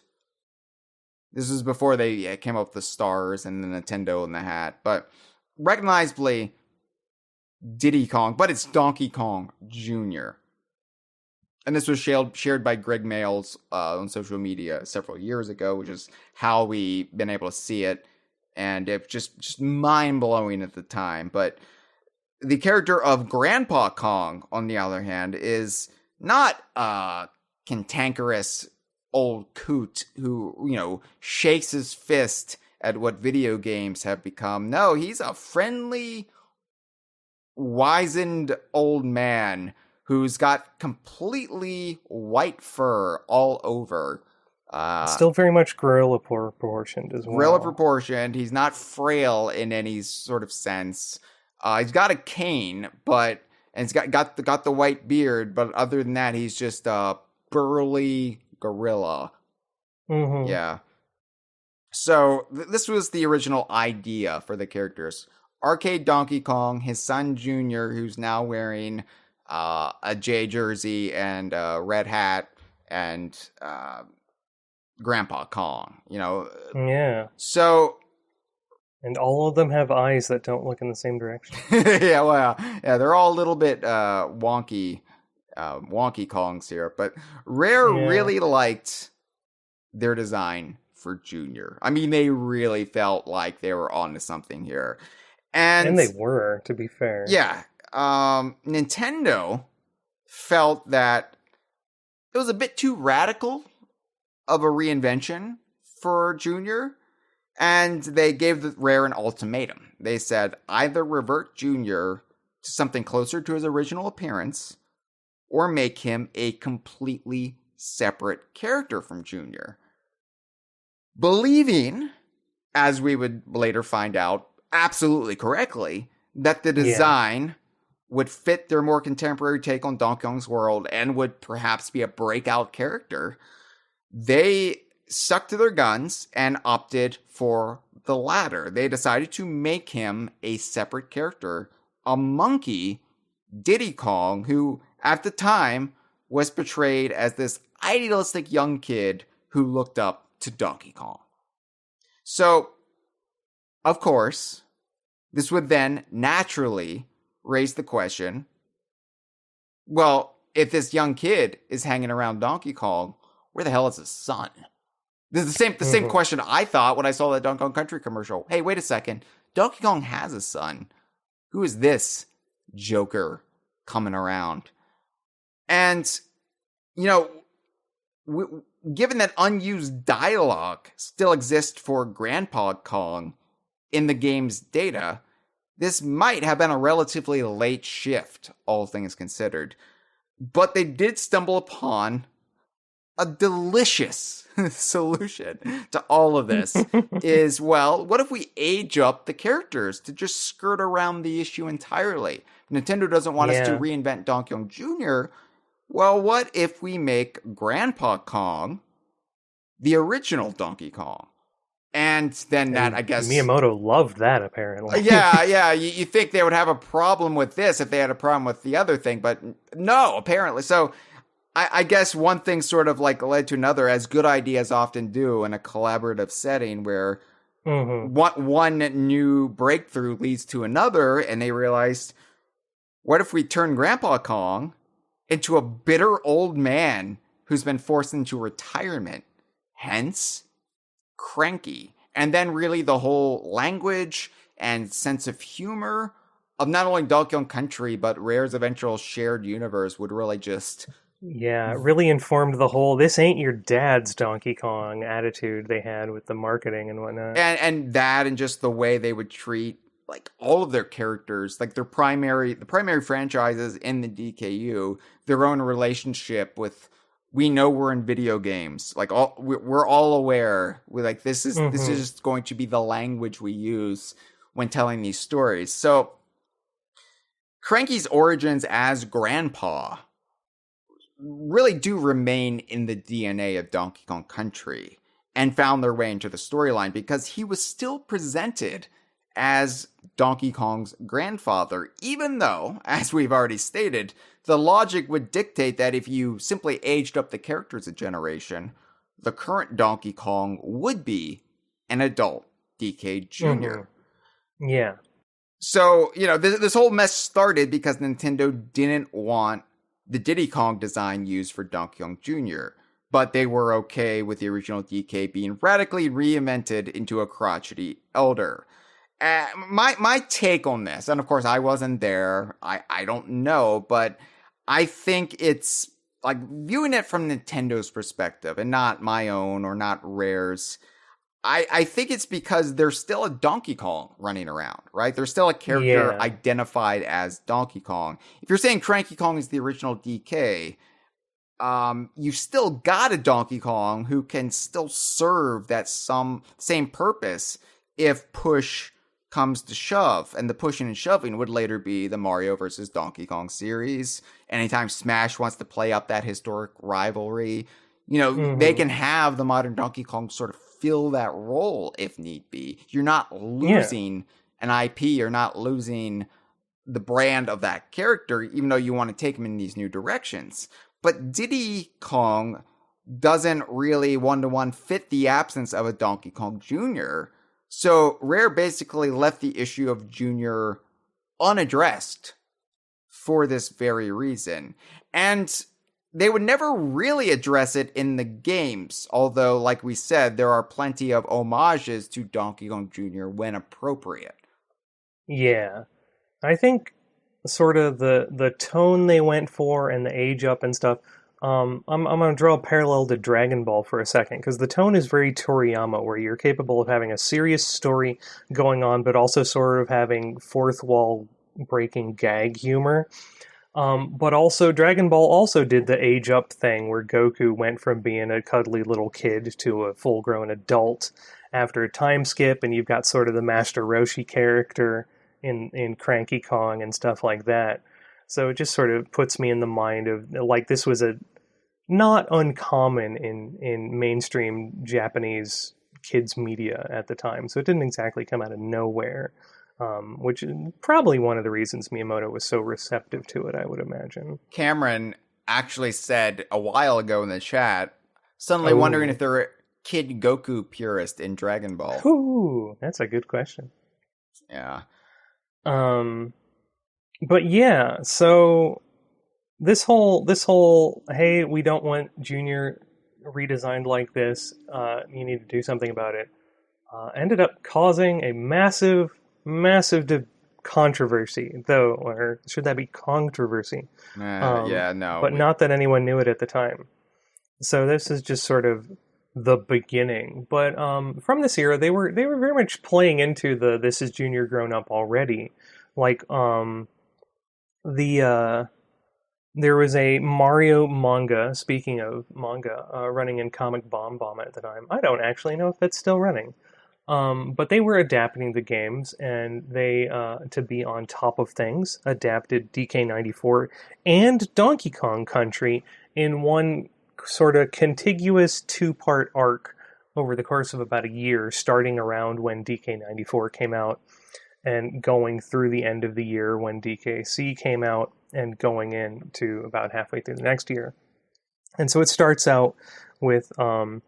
This was before they came up with the stars and the Nintendo in the hat, but recognizably Diddy Kong, but it's Donkey Kong Jr. And this was shared by Greg Mails on social media several years ago, which is how we've been able to see it, and it's just mind-blowing at the time. But the character of Grandpa Kong, on the other hand, is not cantankerous old coot who, shakes his fist at what video games have become. No, he's a friendly, wizened old man who's got completely white fur all over. Still very much gorilla proportioned as well. Gorilla proportioned. He's not frail in any sort of sense. He's got a cane, and he's got the white beard, but other than that, he's just a burly gorilla. Mm-hmm. Yeah. So this was the original idea for the characters. Arcade Donkey Kong, his son Junior, who's now wearing a J jersey and a red hat, and Grandpa Kong, Yeah. So... And all of them have eyes that don't look in the same direction. Yeah, they're all a little bit wonky Kongs here, but Rare really liked their design for Junior. I mean, they really felt like they were onto something here. And they were, to be fair. Yeah. Nintendo felt that it was a bit too radical of a reinvention for Junior, and they gave the Rare an ultimatum. They said either revert Junior to something closer to his original appearance, or make him a completely separate character from Junior. Believing, as we would later find out, absolutely correctly, that the design would fit their more contemporary take on Donkey Kong's world and would perhaps be a breakout character, they stuck to their guns and opted for the latter. They decided to make him a separate character, a monkey, Diddy Kong, who at the time was portrayed as this idealistic young kid who looked up to Donkey Kong. So, of course, this would then naturally raise the question, well, if this young kid is hanging around Donkey Kong, where the hell is his son? This is the same question I thought when I saw that Donkey Kong Country commercial. Hey, wait a second. Donkey Kong has a son. Who is this joker coming around? And, given that unused dialogue still exists for Grandpa Kong in the game's data, this might have been a relatively late shift, all things considered. But they did stumble upon a delicious solution to all of this is, well, what if we age up the characters to just skirt around the issue entirely? Nintendo doesn't want us to reinvent Donkey Kong Jr. Well, what if we make Grandpa Kong the original Donkey Kong? And then that, I guess... Miyamoto loved that, apparently. Yeah. You think they would have a problem with this if they had a problem with the other thing, but no, apparently. So I guess one thing sort of like led to another, as good ideas often do in a collaborative setting where one new breakthrough leads to another, and they realized, what if we turn Grandpa Kong into a bitter old man who's been forced into retirement? Hence, Cranky. And then really the whole language and sense of humor of not only Donkey Kong Country, but Rare's eventual shared universe would really just... Yeah, it really informed the whole, this ain't your dad's Donkey Kong attitude they had with the marketing and whatnot. And that, and just the way they would treat like all of their characters, like the primary franchises in the DKU, their own relationship with, we know we're in video games. Like we're all aware. We're like, this is just going to be the language we use when telling these stories. So Cranky's origins as Grandpa really do remain in the DNA of Donkey Kong Country and found their way into the storyline because he was still presented as Donkey Kong's grandfather, even though, as we've already stated, the logic would dictate that if you simply aged up the characters a generation, the current Donkey Kong would be an adult DK Jr. Yeah. So, this whole mess started because Nintendo didn't want the Diddy Kong design used for Donkey Kong Jr., but they were okay with the original DK being radically reinvented into a crotchety elder. My take on this, and of course I wasn't there, I don't know, but I think it's like viewing it from Nintendo's perspective and not my own or not Rare's. I think it's because there's still a Donkey Kong running around, right? There's still a character identified as Donkey Kong. If you're saying Cranky Kong is the original DK, you've still got a Donkey Kong who can still serve that same purpose if push comes to shove. And the pushing and shoving would later be the Mario versus Donkey Kong series. Anytime Smash wants to play up that historic rivalry, they can have the modern Donkey Kong sort of fill that role if need be. You're not losing an IP, you're not losing the brand of that character, even though you want to take him in these new directions. But Diddy Kong doesn't really one-to-one fit the absence of a Donkey Kong Jr., so Rare basically left the issue of Jr. unaddressed for this very reason. And they would never really address it in the games, although, like we said, there are plenty of homages to Donkey Kong Jr. when appropriate. Yeah. I think sort of the tone they went for and the age up and stuff, I'm going to draw a parallel to Dragon Ball for a second, because the tone is very Toriyama, where you're capable of having a serious story going on, but also sort of having fourth wall breaking gag humor. But also Dragon Ball also did the age up thing where Goku went from being a cuddly little kid to a full grown adult after a time skip, and you've got sort of the Master Roshi character in Cranky Kong and stuff like that. So it just sort of puts me in the mind of, like, this was a not uncommon in mainstream Japanese kids media at the time. So it didn't exactly come out of nowhere. Which is probably one of the reasons Miyamoto was so receptive to it, I would imagine. Cameron actually said a while ago in the chat, suddenly wondering if there are Kid Goku purist in Dragon Ball. Ooh, that's a good question. Yeah. But yeah, so this whole hey, we don't want Junior redesigned like this, you need to do something about it, ended up causing a massive controversy, though, or should that be controversy? No. But not that anyone knew it at the time. So this is just sort of the beginning. But from this era, they were very much playing into the this is Junior grown up already. Like the there was a Mario manga. Speaking of manga, running in Comic Bomb at the time. I don't actually know if that's still running. But they were adapting the games, and they, to be on top of things, adapted DK94 and Donkey Kong Country in one sort of contiguous two-part arc over the course of about a year, starting around when DK94 came out and going through the end of the year when DKC came out and going into about halfway through the next year. And so it starts out with a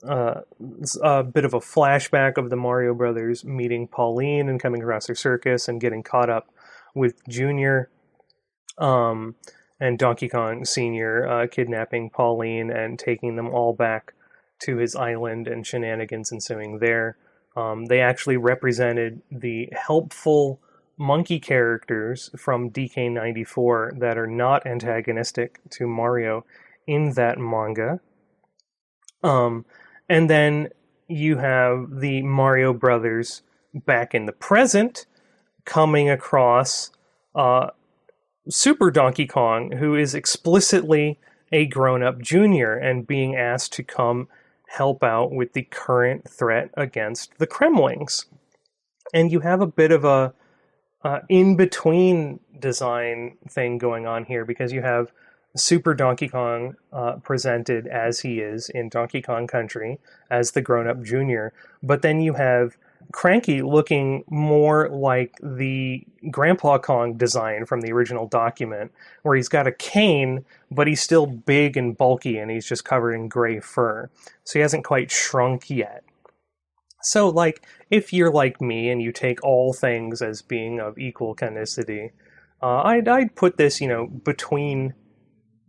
bit of a flashback of the Mario Brothers meeting Pauline and coming across their circus and getting caught up with Junior, and Donkey Kong Sr. Kidnapping Pauline and taking them all back to his island and shenanigans ensuing there. They actually represented the helpful monkey characters from DK94 that are not antagonistic to Mario in that manga. And then you have the Mario Brothers back in the present coming across Super Donkey Kong, who is explicitly a grown-up junior and being asked to come help out with the current threat against the Kremlings. And you have a bit of a in-between design thing going on here, because you have Super Donkey Kong presented as he is in Donkey Kong Country as the grown-up junior, but then you have Cranky looking more like the Grandpa Kong design from the original document, where he's got a cane, but he's still big and bulky, and he's just covered in gray fur. So he hasn't quite shrunk yet. So, like, if you're like me and you take all things as being of equal canonicity, I'd put this, between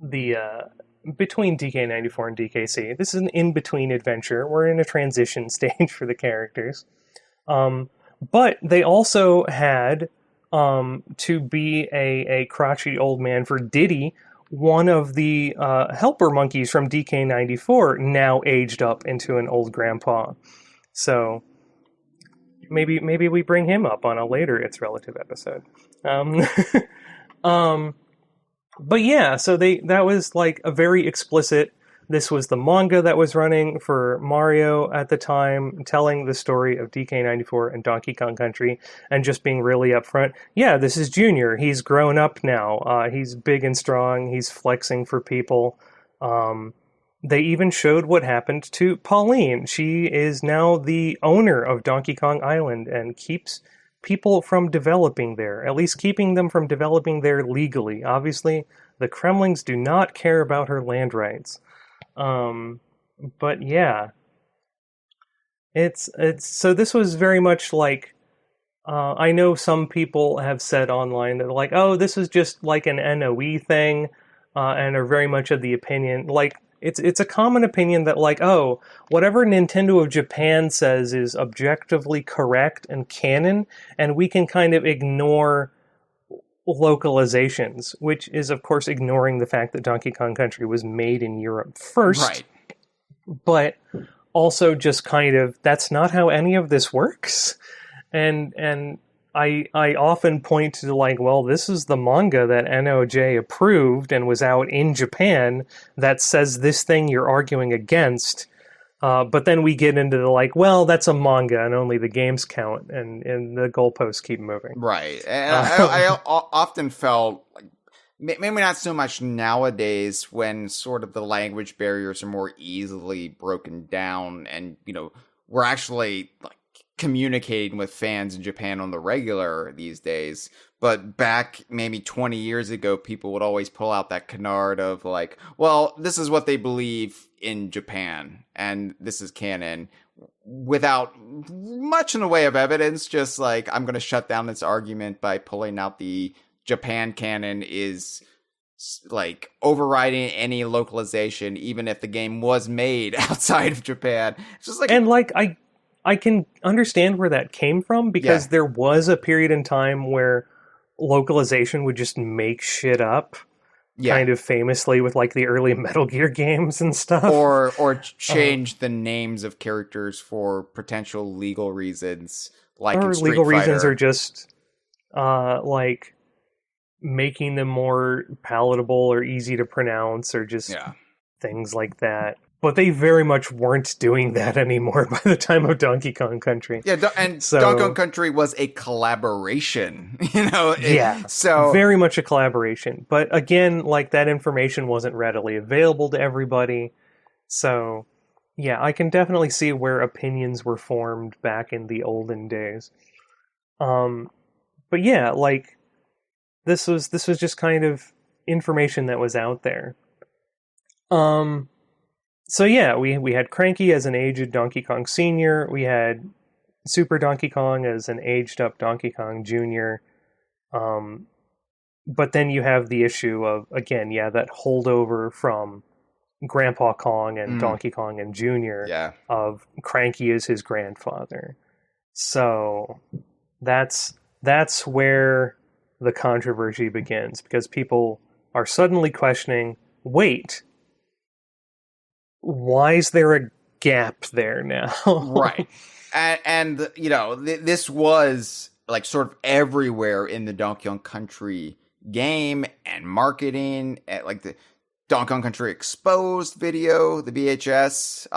DK94 and DKC. This is an in-between adventure. We're in a transition stage for the characters. But they also had, to be a crotchety old man for Diddy, one of the helper monkeys from DK94 now aged up into an old grandpa. So maybe we bring him up on a later It's Relative episode. But yeah, so that was like a very explicit. This was the manga that was running for Mario at the time, telling the story of DK94 and Donkey Kong Country, and just being really upfront. Yeah, this is Junior. He's grown up now. He's big and strong. He's flexing for people. They even showed what happened to Pauline. She is now the owner of Donkey Kong Island and keeps people from developing there, at least keeping them from developing there legally. Obviously, the Kremlings do not care about her land rights. But yeah, it's so this was very much like, I know some people have said online that like, oh, this is just like an NOE thing, and are very much of the opinion, like, it's a common opinion that like, oh, whatever Nintendo of Japan says is objectively correct and canon, and we can kind of ignore localizations, which is of course ignoring the fact that Donkey Kong Country was made in Europe first. Right. But also just kind of, that's not how any of this works. And I often point to like, well, this is the manga that NOJ approved and was out in Japan that says this thing you're arguing against. But then we get into the like, well, that's a manga and only the games count, and the goalposts keep moving. Right. And I often felt, like, maybe not so much nowadays when sort of the language barriers are more easily broken down and, we're actually like communicating with fans in Japan on the regular these days. But back maybe 20 years ago, people would always pull out that canard of like, well, this is what they believe in Japan, and this is canon, without much in the way of evidence, just like, I'm going to shut down this argument by pulling out the Japan canon is like overriding any localization, even if the game was made outside of Japan. It's just like, and like, I can understand where that came from, because there was a period in time where localization would just make shit up. Yeah. kind of famously with like the early Metal Gear games and stuff. Or change the names of characters for potential legal reasons, like or in Street legal reasons, Fighter. or just like making them more palatable or easy to pronounce, or just things like that. But they very much weren't doing that anymore by the time of Donkey Kong Country. Yeah, Donkey Kong Country was a collaboration, so very much a collaboration. But again, like, that information wasn't readily available to everybody. So, yeah, I can definitely see where opinions were formed back in the olden days. But yeah, like, this was just kind of information that was out there. So yeah, we had Cranky as an aged Donkey Kong Sr., we had Super Donkey Kong as an aged up Donkey Kong Jr., but then you have the issue of, again, that holdover from Grandpa Kong and Donkey Kong and Jr. Of Cranky is his grandfather. So that's where the controversy begins, because people are suddenly questioning, wait, why is there a gap there now? Right. And this was like sort of everywhere in the Donkey Kong Country game and marketing, like the Donkey Kong Country Exposed video, the VHS.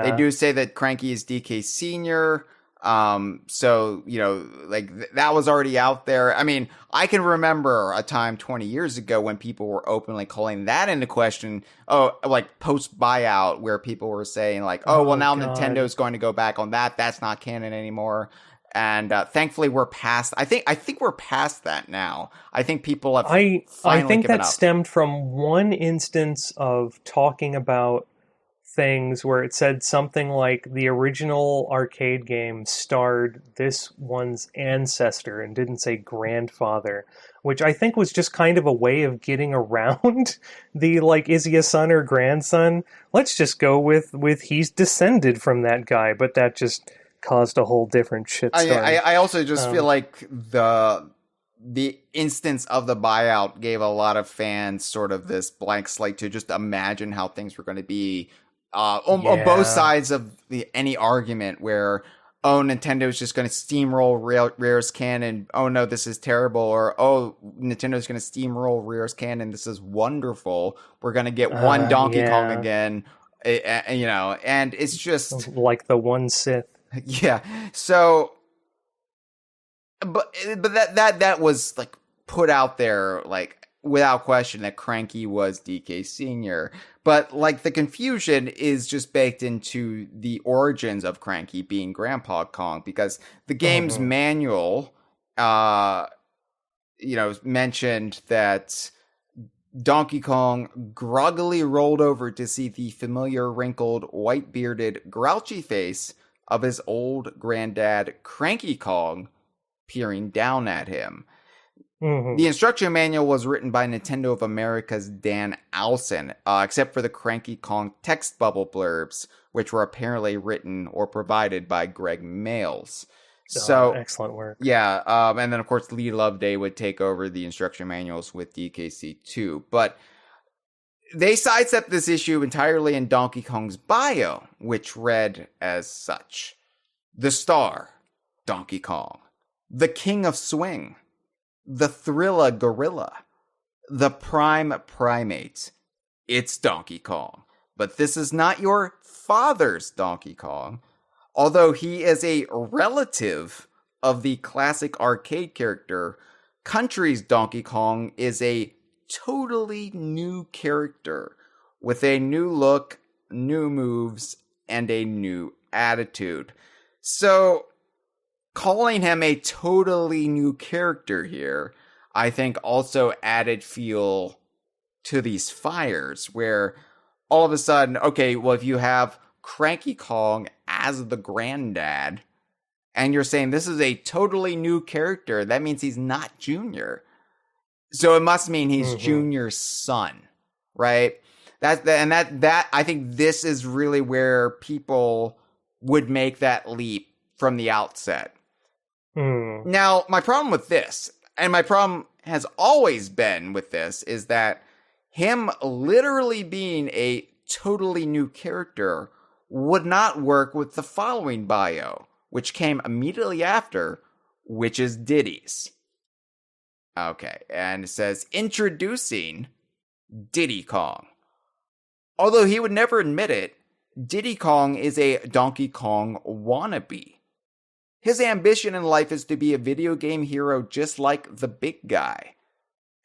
They do say that Cranky is DK Sr., so, that was already out there. I mean, I can remember a time 20 years ago when people were openly calling that into question. Oh, like post-buyout, where people were saying like, now God, Nintendo's going to go back on that. That's not canon anymore. And thankfully we're past, I think we're past that now. I think people have finally I think given that up. Stemmed from one instance of talking about things where it said something like the original arcade game starred this one's ancestor and didn't say grandfather, which I think was just kind of a way of getting around the, like, is he a son or grandson? Let's just go with he's descended from that guy, but that just caused a whole different shitstorm. I also just feel like the instance of the buyout gave a lot of fans sort of this blank slate to just imagine how things were going to be on both sides of any argument, where Nintendo's just going to steamroll Rare's canon, no, this is terrible, or Nintendo's going to steamroll Rare's canon, this is wonderful, we're going to get one Donkey Kong again, and it's just like the one Sith. Yeah. So, but that was like put out there, like, without question, that Cranky was DK Sr. But like the confusion is just baked into the origins of Cranky being Grandpa Kong, because the game's manual, mentioned that Donkey Kong groggily rolled over to see the familiar wrinkled, white-bearded, grouchy face of his old granddad, Cranky Kong, peering down at him. The instruction manual was written by Nintendo of America's Dan Alson, except for the Cranky Kong text bubble blurbs, which were apparently written or provided by Greg Mails. So excellent work. Yeah, and then of course Lee Loveday would take over the instruction manuals with DKC2. But they sidestepped this issue entirely in Donkey Kong's bio, which read as such: the star, Donkey Kong; the king of swing; the Thrilla Gorilla; the prime primate. It's Donkey Kong. But this is not your father's Donkey Kong. Although he is a relative of the classic arcade character, Country's Donkey Kong is a totally new character with a new look, new moves, and a new attitude. So, calling him a totally new character here, I think also added fuel to these fires, where all of a sudden, okay, well, if you have Cranky Kong as the granddad, and you're saying this is a totally new character, that means he's not Junior. So it must mean he's Junior's son, right? That I think this is really where people would make that leap from the outset. Now, my problem with this, and my problem has always been with this, is that him literally being a totally new character would not work with the following bio, which came immediately after, which is Diddy's. Okay, and it says, introducing Diddy Kong. Although he would never admit it, Diddy Kong is a Donkey Kong wannabe. His ambition in life is to be a video game hero just like the big guy.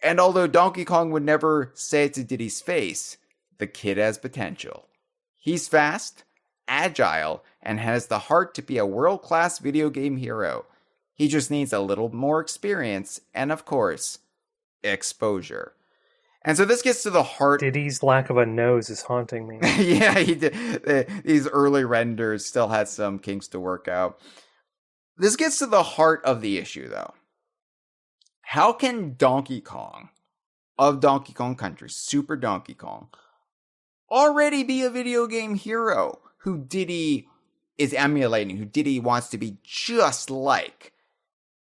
And although Donkey Kong would never say it to Diddy's face, the kid has potential. He's fast, agile, and has the heart to be a world-class video game hero. He just needs a little more experience and, of course, exposure. And so this gets to the heart... Diddy's lack of a nose is haunting me. Yeah, he did. These early renders still had some kinks to work out. This gets to the heart of the issue, though. How can Donkey Kong, of Donkey Kong Country, Super Donkey Kong, already be a video game hero who Diddy is emulating, who Diddy wants to be just like,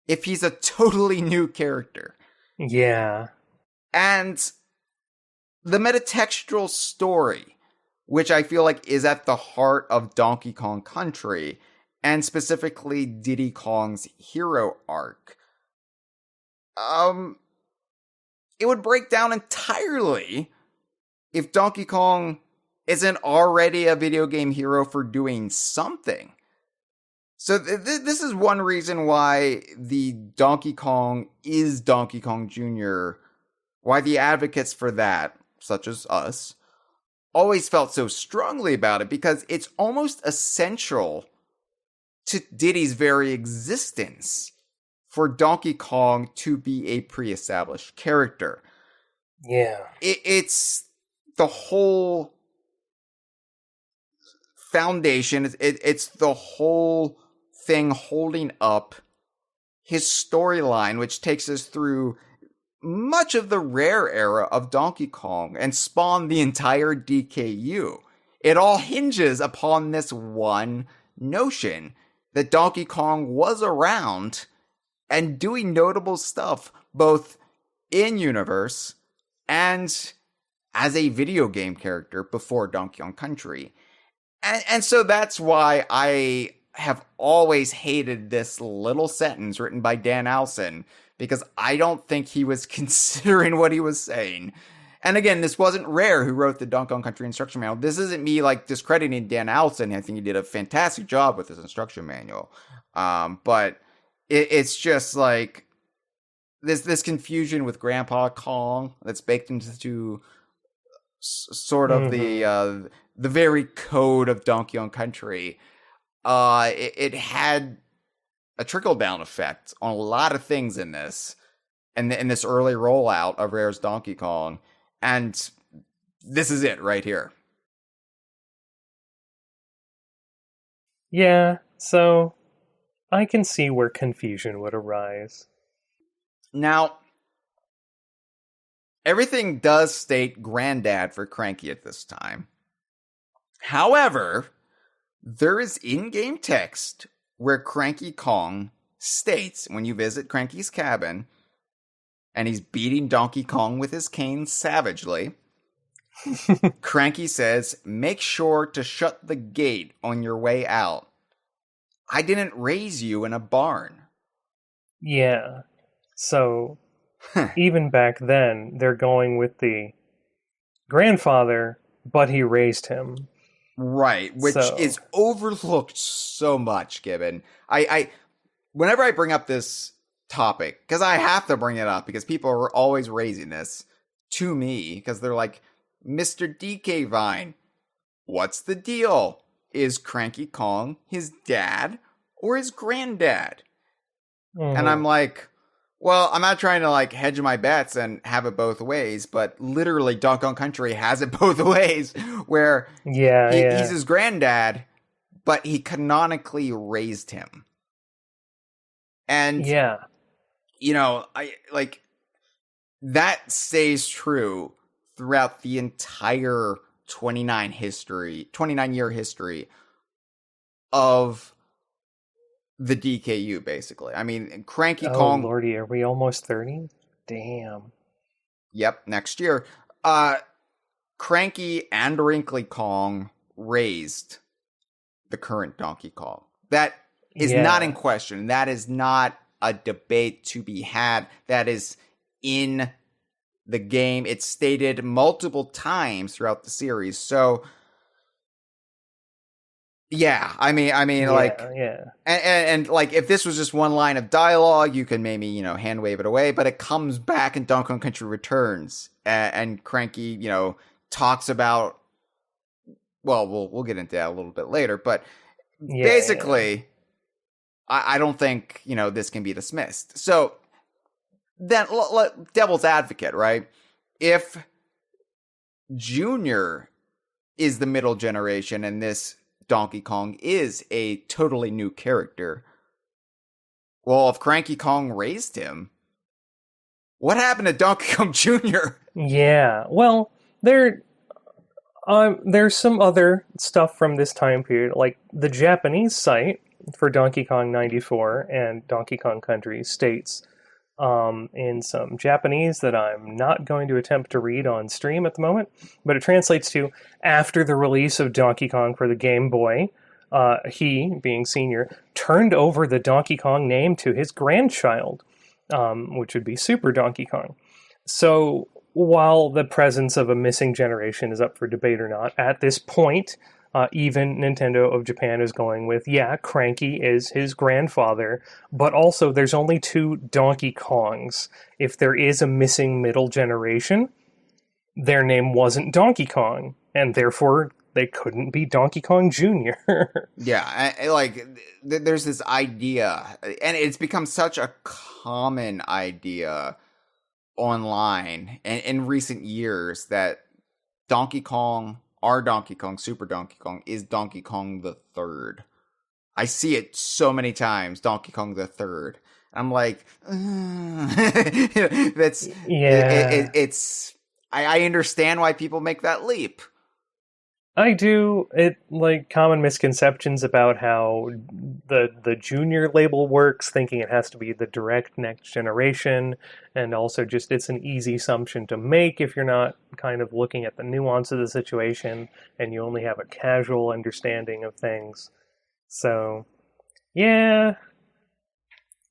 if he's a totally new character? Yeah. And the metatextual story, which I feel like is at the heart of Donkey Kong Country, and specifically Diddy Kong's hero arc, it would break down entirely if Donkey Kong isn't already a video game hero for doing something. So this is one reason why the Donkey Kong is Donkey Kong Jr., why the advocates for that, such as us, always felt so strongly about it, because it's almost essential to Diddy's very existence for Donkey Kong to be a pre-established character. Yeah. It's the whole foundation. It's the whole thing holding up his storyline, which takes us through much of the rare era of Donkey Kong and spawned the entire DKU. It all hinges upon this one notion that Donkey Kong was around and doing notable stuff, both in universe and as a video game character before Donkey Kong Country. And so that's why I have always hated this little sentence written by Dan Alson, because I don't think he was considering what he was saying. And again, this wasn't Rare who wrote the Donkey Kong Country instruction manual. This isn't me like discrediting Dan Alson. I think he did a fantastic job with his instruction manual. But it's just like this confusion with Grandpa Kong that's baked into sort of the very code of Donkey Kong Country. It had a trickle-down effect on a lot of things in this, and in this early rollout of Rare's Donkey Kong, and this is it right here. Yeah, so I can see where confusion would arise. Now, everything does state Granddad for Cranky at this time. However, there is in-game text where Cranky Kong states, when you visit Cranky's cabin, and he's beating Donkey Kong with his cane savagely, Cranky says, "Make sure to shut the gate on your way out. I didn't raise you in a barn." Yeah, so even back then, they're going with the grandfather, but he raised him. Right, which is overlooked so much, Gibbon. I whenever I bring up this topic, because I have to bring it up, because people are always raising this to me, because they're like, Mr. DK Vine, what's the deal? Is Cranky Kong his dad or his granddad? And I'm like, well, I'm not trying to like hedge my bets and have it both ways, but literally Donkey Kong Country has it both ways, where he's his granddad, but he canonically raised him. And you know, I like that stays true throughout the entire 29-year history of the DKU, basically. I mean, Cranky Kong... Oh, lordy, are we almost 30? Damn. Yep, next year. Cranky and Wrinkly Kong raised the current Donkey Kong. That is not in question. That is not a debate to be had. That is in the game. It's stated multiple times throughout the series. So, yeah, I mean, and like, if this was just one line of dialogue, you can maybe, hand wave it away, but it comes back in Donkey Kong Country Returns, and Cranky, talks about, well, we'll get into that a little bit later, but basically, I don't think, this can be dismissed. So, then, devil's advocate, right? If Junior is the middle generation and this Donkey Kong is a totally new character, well, if Cranky Kong raised him, what happened to Donkey Kong Jr.? Yeah, well, there's some other stuff from this time period, like the Japanese site for Donkey Kong 94 and Donkey Kong Country states in some Japanese that I'm not going to attempt to read on stream at the moment, but it translates to, after the release of Donkey Kong for the Game Boy, he, being senior, turned over the Donkey Kong name to his grandchild, which would be Super Donkey Kong. So, while the presence of a missing generation is up for debate or not, at this point, even Nintendo of Japan is going with, Cranky is his grandfather, but also there's only 2 Donkey Kongs. If there is a missing middle generation, their name wasn't Donkey Kong, and therefore they couldn't be Donkey Kong Jr. There's this idea, and it's become such a common idea online and in recent years, that Donkey Kong, our Donkey Kong, Super Donkey Kong, is Donkey Kong the Third. I see it so many times, Donkey Kong the Third. I'm like, that's it's. I understand why people make that leap. I do. It, like, common misconceptions about how the junior label works, thinking it has to be the direct next generation, and also just it's an easy assumption to make if you're not kind of looking at the nuance of the situation and you only have a casual understanding of things. So, yeah,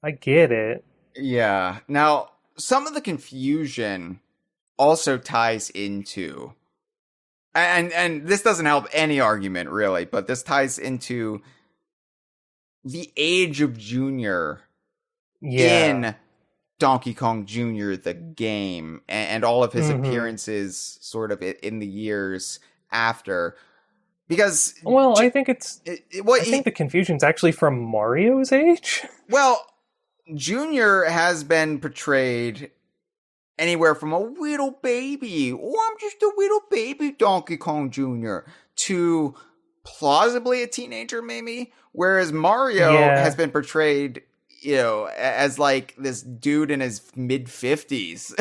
I get it. Yeah. Now, some of the confusion also ties into... And this doesn't help any argument, really, but this ties into the age of Junior in Donkey Kong Jr., the game, and all of his appearances sort of in the years after. Because... Well, I think I think the confusion's actually from Mario's age. Well, Junior has been portrayed... anywhere from a little baby, I'm just a little baby Donkey Kong Jr., to plausibly a teenager, maybe. Whereas Mario has been portrayed, as like this dude in his mid-50s,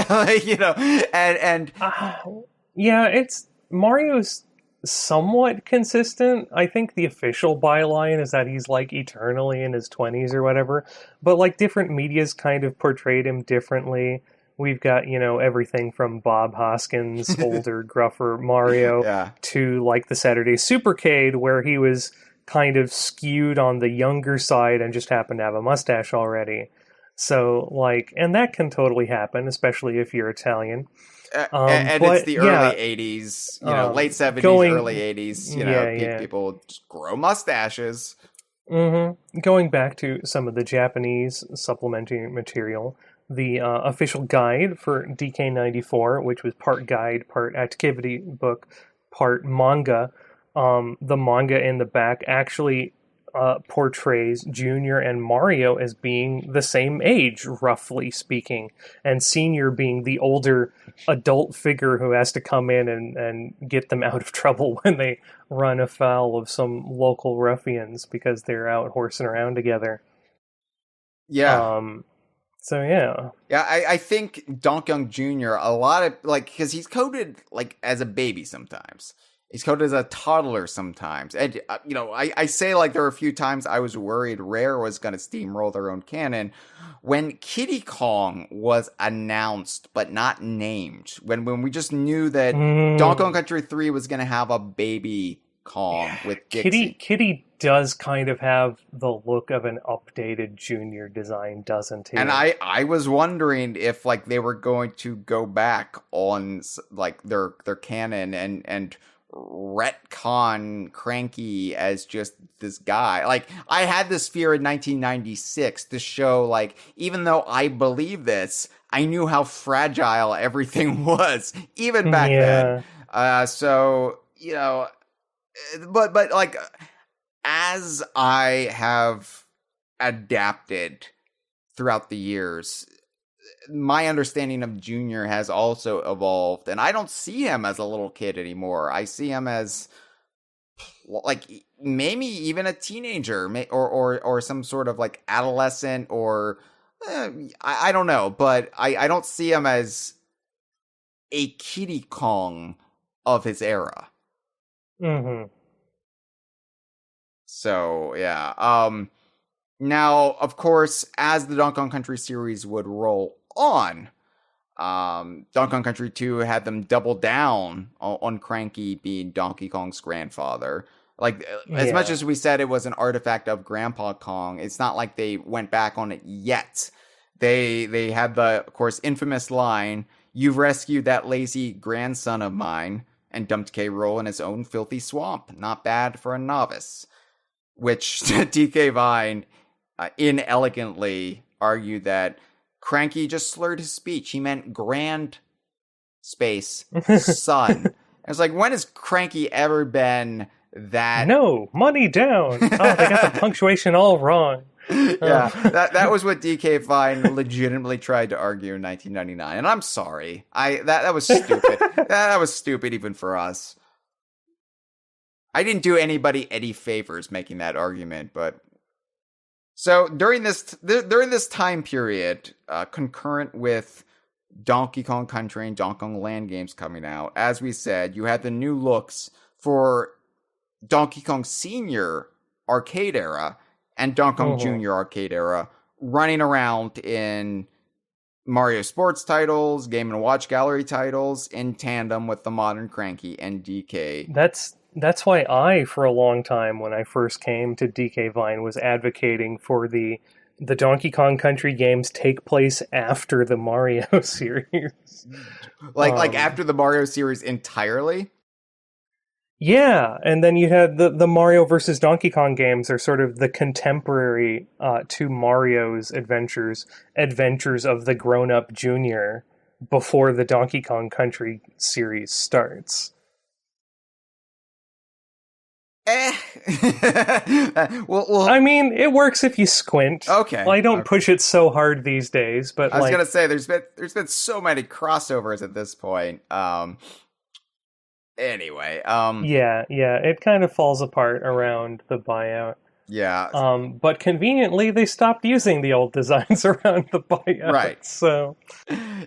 it's Mario's somewhat consistent. I think the official byline is that he's like eternally in his 20s or whatever, but like different media's kind of portrayed him differently. We've got, everything from Bob Hoskins, older, gruffer Mario, to like the Saturday Supercade, where he was kind of skewed on the younger side and just happened to have a mustache already. So, and that can totally happen, especially if you're Italian. It's the early 80s, late 70s, early 80s, people just grow mustaches. Mm-hmm. Going back to some of the Japanese supplementary material, the official guide for DK94, which was part guide, part activity book, part manga. The manga in the back actually portrays Junior and Mario as being the same age, roughly speaking, and Senior being the older adult figure who has to come in and get them out of trouble when they run afoul of some local ruffians because they're out horsing around together. Yeah. So, yeah. Yeah, I think Donkey Kong Jr., a lot of, because he's coded, as a baby sometimes. He's coded as a toddler sometimes. And, I say like there were a few times I was worried Rare was going to steamroll their own canon. When Kiddy Kong was announced but not named, when we just knew that Donkey Kong Country 3 was going to have a baby Kong with Dixie. Kitty does kind of have the look of an updated Junior design, doesn't he? And I was wondering if like they were going to go back on like their canon and retcon Cranky as just this guy. Like, I had this fear in 1996 to show, like, even though I believe this, I knew how fragile everything was, even back then. So, but like, as I have adapted throughout the years, my understanding of Junior has also evolved, and I don't see him as a little kid anymore. I see him as like maybe even a teenager, or some sort of like adolescent, or I don't know, but I don't see him as a Kiddy Kong of his era. Mm-hmm. So yeah. Now, of course, as the Donkey Kong Country series would roll on, Donkey Kong Country 2 had them double down on Cranky being Donkey Kong's grandfather. Like, as much as we said it was an artifact of Grandpa Kong, it's not like they went back on it yet. They had the, of course, infamous line, "You've rescued that lazy grandson of mine," and dumped K. Rool in his own filthy swamp. Not bad for a novice. Which DK Vine inelegantly argued that Cranky just slurred his speech. He meant grand space son. It's like, when has Cranky ever been that? No, money down. Oh, they got the punctuation all wrong. Yeah, that was what DK Vine legitimately tried to argue in 1999, and I'm sorry. That was stupid. That was stupid even for us. I didn't do anybody any favors making that argument, but so during this time period, concurrent with Donkey Kong Country and Donkey Kong Land games coming out, as we said, you had the new looks for Donkey Kong Senior arcade era and Donkey Kong Junior arcade era running around in Mario Sports titles, Game & Watch Gallery titles, in tandem with the modern Cranky and DK. That's why I, for a long time, when I first came to DK Vine, was advocating for the Donkey Kong Country games take place after the Mario series. Like after the Mario series entirely? Yeah, and then you had the Mario versus Donkey Kong games are sort of the contemporary to Mario's adventures of the grown-up Junior before the Donkey Kong Country series starts. Well, I mean, it works if you squint. Okay. Well, I don't push it so hard these days, but I was gonna say there's been so many crossovers at this point. Anyway. Yeah, it kind of falls apart around the buyout. Yeah. But conveniently, they stopped using the old designs around the buyout. Right. So.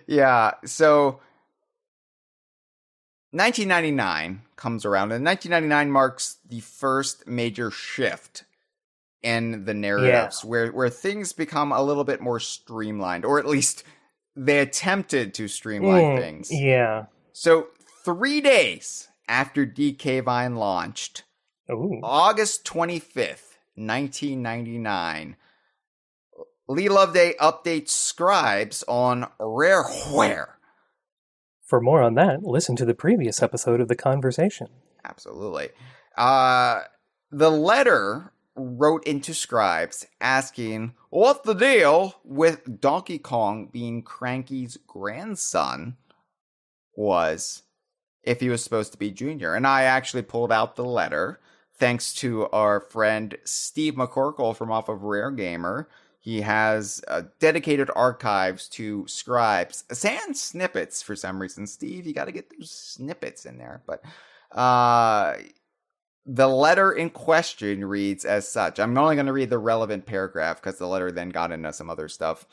Yeah. So 1999 comes around, and 1999 marks the first major shift in the narratives, where things become a little bit more streamlined, or at least they attempted to streamline things. Yeah. So 3 days after DK Vine launched, August 25th, 1999, Lee Loveday updates Scribes on Rareware. For more on that, listen to the previous episode of The Conversation. Absolutely. The letter wrote into Scribes asking what the deal with Donkey Kong being Cranky's grandson was, if he was supposed to be Junior. And I actually pulled out the letter, thanks to our friend Steve McCorkle from off of Rare Gamer. He has dedicated archives to Scribes and snippets for some reason. Steve, you got to get those snippets in there. But the letter in question reads as such. I'm only going to read the relevant paragraph because the letter then got into some other stuff.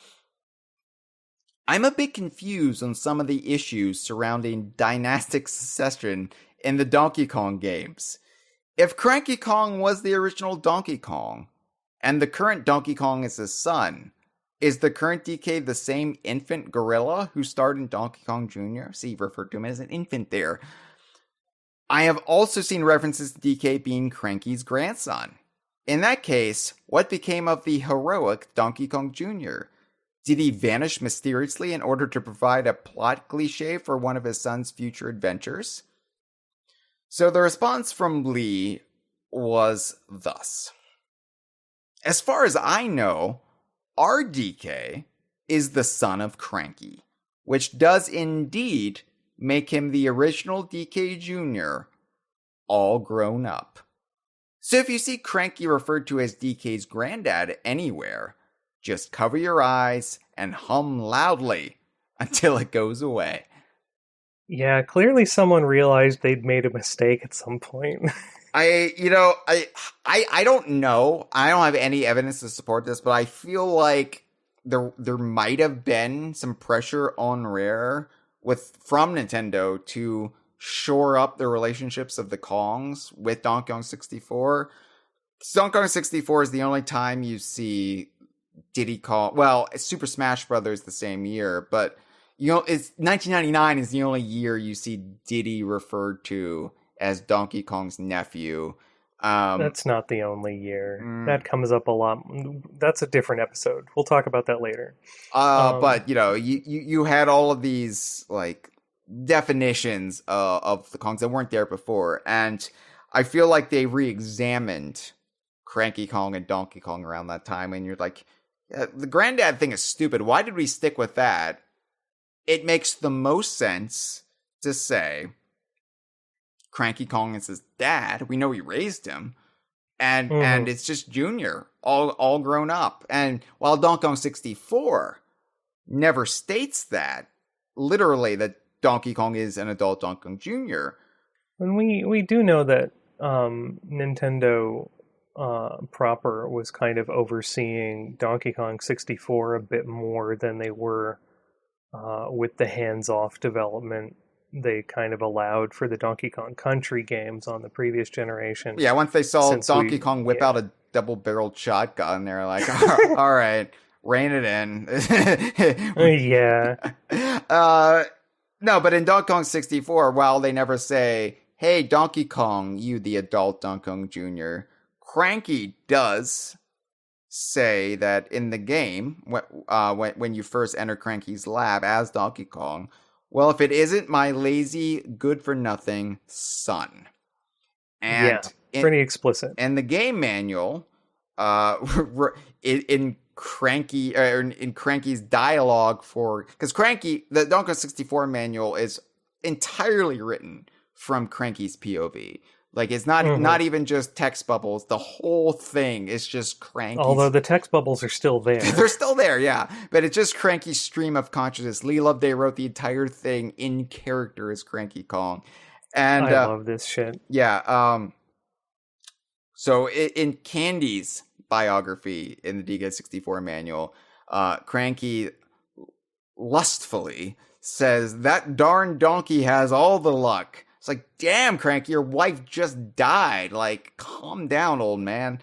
I'm a bit confused on some of the issues surrounding dynastic succession in the Donkey Kong games. If Cranky Kong was the original Donkey Kong, and the current Donkey Kong is his son, is the current DK the same infant gorilla who starred in Donkey Kong Jr.? See, you referred to him as an infant there. I have also seen references to DK being Cranky's grandson. In that case, what became of the heroic Donkey Kong Jr.? Did he vanish mysteriously in order to provide a plot cliche for one of his son's future adventures? So the response from Lee was thus. As far as I know, our DK is the son of Cranky, which does indeed make him the original DK Jr., all grown up. So if you see Cranky referred to as DK's granddad anywhere, just cover your eyes and hum loudly until it goes away. Yeah, clearly someone realized they'd made a mistake at some point. I don't know. I don't have any evidence to support this, but I feel like there might have been some pressure on Rare from Nintendo to shore up the relationships of the Kongs with Donkey Kong 64. Donkey Kong 64 is the only time you see Diddy Kong. Well, Super Smash Brothers the same year, but it's 1999 is the only year you see Diddy referred to as Donkey Kong's nephew. That's not the only year. That comes up a lot. That's a different episode. We'll talk about that later. But you had all of these like definitions of the Kongs that weren't there before, and I feel like they re-examined Cranky Kong and Donkey Kong around that time, and you're like, yeah, the granddad thing is stupid. Why did we stick with that? It makes the most sense to say Cranky Kong is his dad. We know he raised him. And it's just Junior, all grown up. And while Donkey Kong 64 never states that, literally, that Donkey Kong is an adult Donkey Kong Jr. And we do know that Nintendo proper was kind of overseeing Donkey Kong 64 a bit more than they were with the hands-off development they kind of allowed for the Donkey Kong Country games on the previous generation. Yeah, once they saw Donkey Kong whip out a double-barreled shotgun, they're like, all right, rein it in. Yeah. No, but in Donkey Kong 64, while they never say, hey, Donkey Kong, you the adult Donkey Kong Jr., Cranky does say that in the game, when you first enter Cranky's lab as Donkey Kong, well, if it isn't my lazy, good-for-nothing son. And pretty explicit. And the game manual, in Cranky's dialogue because Cranky, the Donkey Kong 64 manual is entirely written from Cranky's POV. Like, it's not even just text bubbles. The whole thing is just Cranky. Although the text bubbles are still there. They're still there, yeah. But it's just Cranky's stream of consciousness. Lee Loveday wrote the entire thing in character as Cranky Kong. And I love this shit. Yeah. So in Candy's biography in the DK64 manual, Cranky lustfully says, that darn donkey has all the luck. It's like, damn, Cranky, your wife just died. Like, calm down, old man.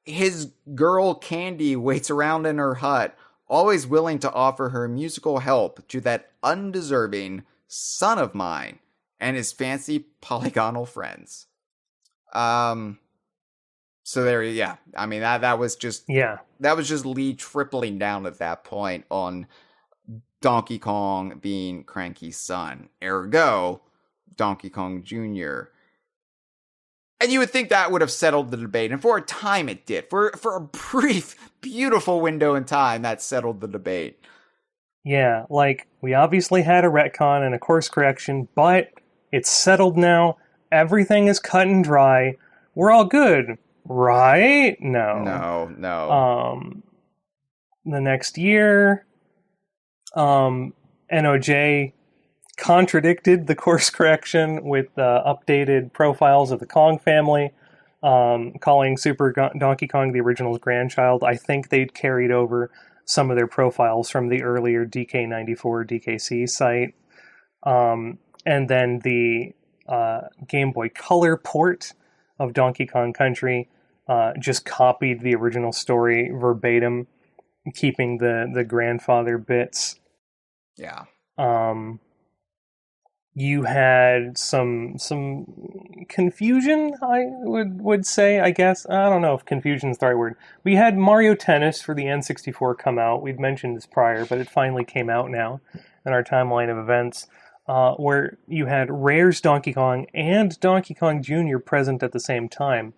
His girl Candy waits around in her hut, always willing to offer her musical help to that undeserving son of mine and his fancy polygonal friends. So there, yeah. I mean, that was just Lee tripling down at that point on Donkey Kong being Cranky's son. Ergo, Donkey Kong Jr. And you would think that would have settled the debate. And for a time it did. For a brief, beautiful window in time, that settled the debate. Yeah, like, we obviously had a retcon and a course correction, but it's settled now. Everything is cut and dry. We're all good, right? No. The next year, NOJ contradicted the course correction with updated profiles of the Kong family, calling Super Donkey Kong the original's grandchild. I think they'd carried over some of their profiles from the earlier DK94 DKC site. And then the Game Boy Color port of Donkey Kong Country, just copied the original story verbatim, keeping the grandfather bits. Yeah. You had some confusion, I would say, I guess. I don't know if confusion is the right word. We had Mario Tennis for the N64 come out. We'd mentioned this prior, but it finally came out now in our timeline of events, where you had Rare's Donkey Kong and Donkey Kong Jr. present at the same time.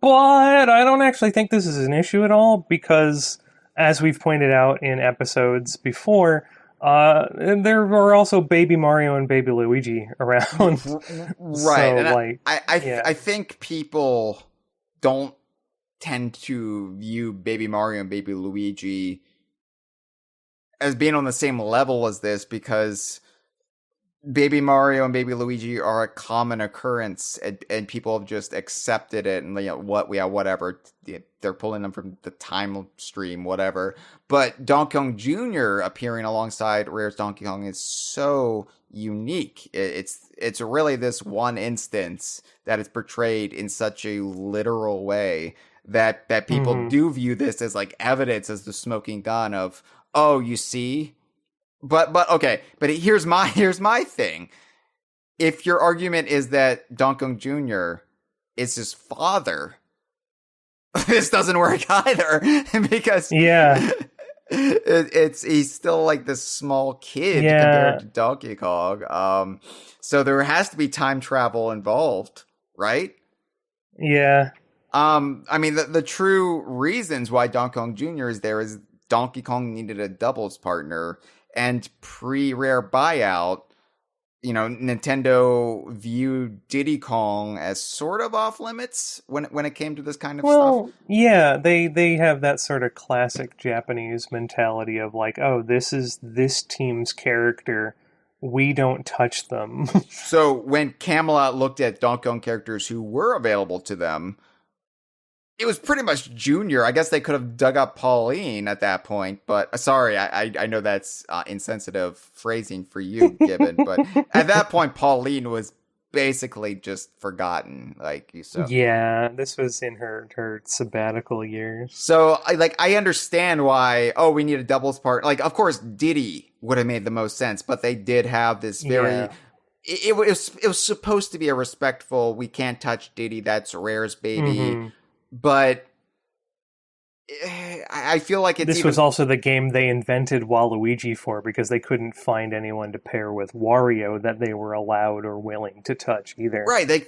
But I don't actually think this is an issue at all, because, as we've pointed out in episodes before, there were also Baby Mario and Baby Luigi around. Right. So, I think people don't tend to view Baby Mario and Baby Luigi as being on the same level as this, because Baby Mario and Baby Luigi are a common occurrence, and people have just accepted it, and whatever. They're pulling them from the time stream, whatever. But Donkey Kong Jr. appearing alongside Rare's Donkey Kong is so unique. It's really this one instance that is portrayed in such a literal way that people do view this as like evidence, as the smoking gun of, oh, you see. But okay, but here's my thing. If your argument is that Donkey Kong Jr. is his father, this doesn't work either, because he's still like this small kid compared to Donkey Kong. So there has to be time travel involved, right? Yeah. I mean, the true reasons why Donkey Kong Jr. is there is Donkey Kong needed a doubles partner. And pre-Rare buyout, Nintendo viewed Diddy Kong as sort of off limits when it came to this kind of stuff. Well, yeah, they have that sort of classic Japanese mentality of like, oh, this is this team's character, we don't touch them. So when Camelot looked at Donkey Kong characters who were available to them, it was pretty much Junior. I guess they could have dug up Pauline at that point, but sorry, I know that's insensitive phrasing for you, Gibbon, but at that point, Pauline was basically just forgotten. Yeah, this was in her sabbatical years. So I understand why. Oh, we need a doubles part. Like, of course, Diddy would have made the most sense, but they did have this very. Yeah. It was supposed to be a respectful. We can't touch Diddy. That's Rare's baby. Mm-hmm. But I feel like this was also the game they invented Waluigi for, because they couldn't find anyone to pair with Wario that they were allowed or willing to touch either. Right, they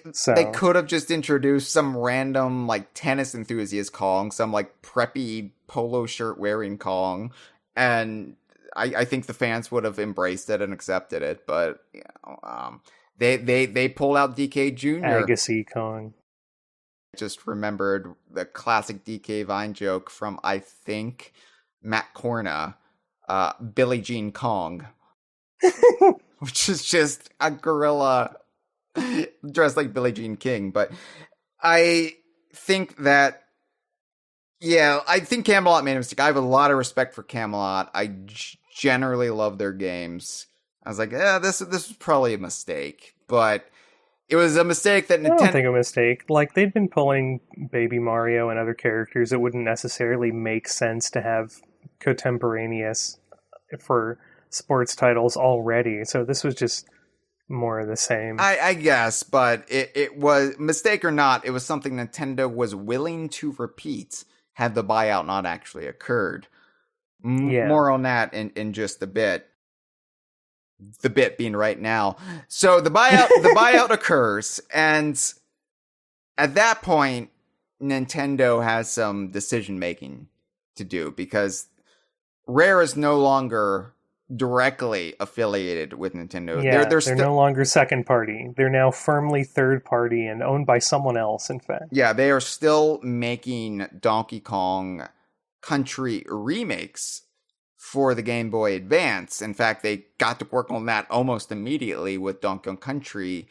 could have just introduced some random tennis enthusiast Kong, some preppy polo shirt wearing Kong, and I think the fans would have embraced it and accepted it. But they pulled out DK Jr. Agassi Kong. Just remembered the classic DK Vine joke from, I think, Matt Corna, Billie Jean Kong, which is just a gorilla dressed like Billie Jean King. But I think that, I think Camelot made a mistake. I have a lot of respect for Camelot. I generally love their games. I was like, this was probably a mistake, but it was a mistake that Nintendo... I don't think a mistake. They'd been pulling Baby Mario and other characters. It wouldn't necessarily make sense to have contemporaneous for sports titles already. So this was just more of the same. I guess, but it was, mistake or not, it was something Nintendo was willing to repeat had the buyout not actually occurred. More on that in just a bit. The bit being right now. So the buyout occurs, and at that point, Nintendo has some decision making to do, because Rare is no longer directly affiliated with Nintendo. Yeah, they're no longer second party. They're now firmly third party and owned by someone else, in fact. Yeah, they are still making Donkey Kong Country remakes for the Game Boy Advance. In fact, they got to work on that almost immediately with Donkey Kong Country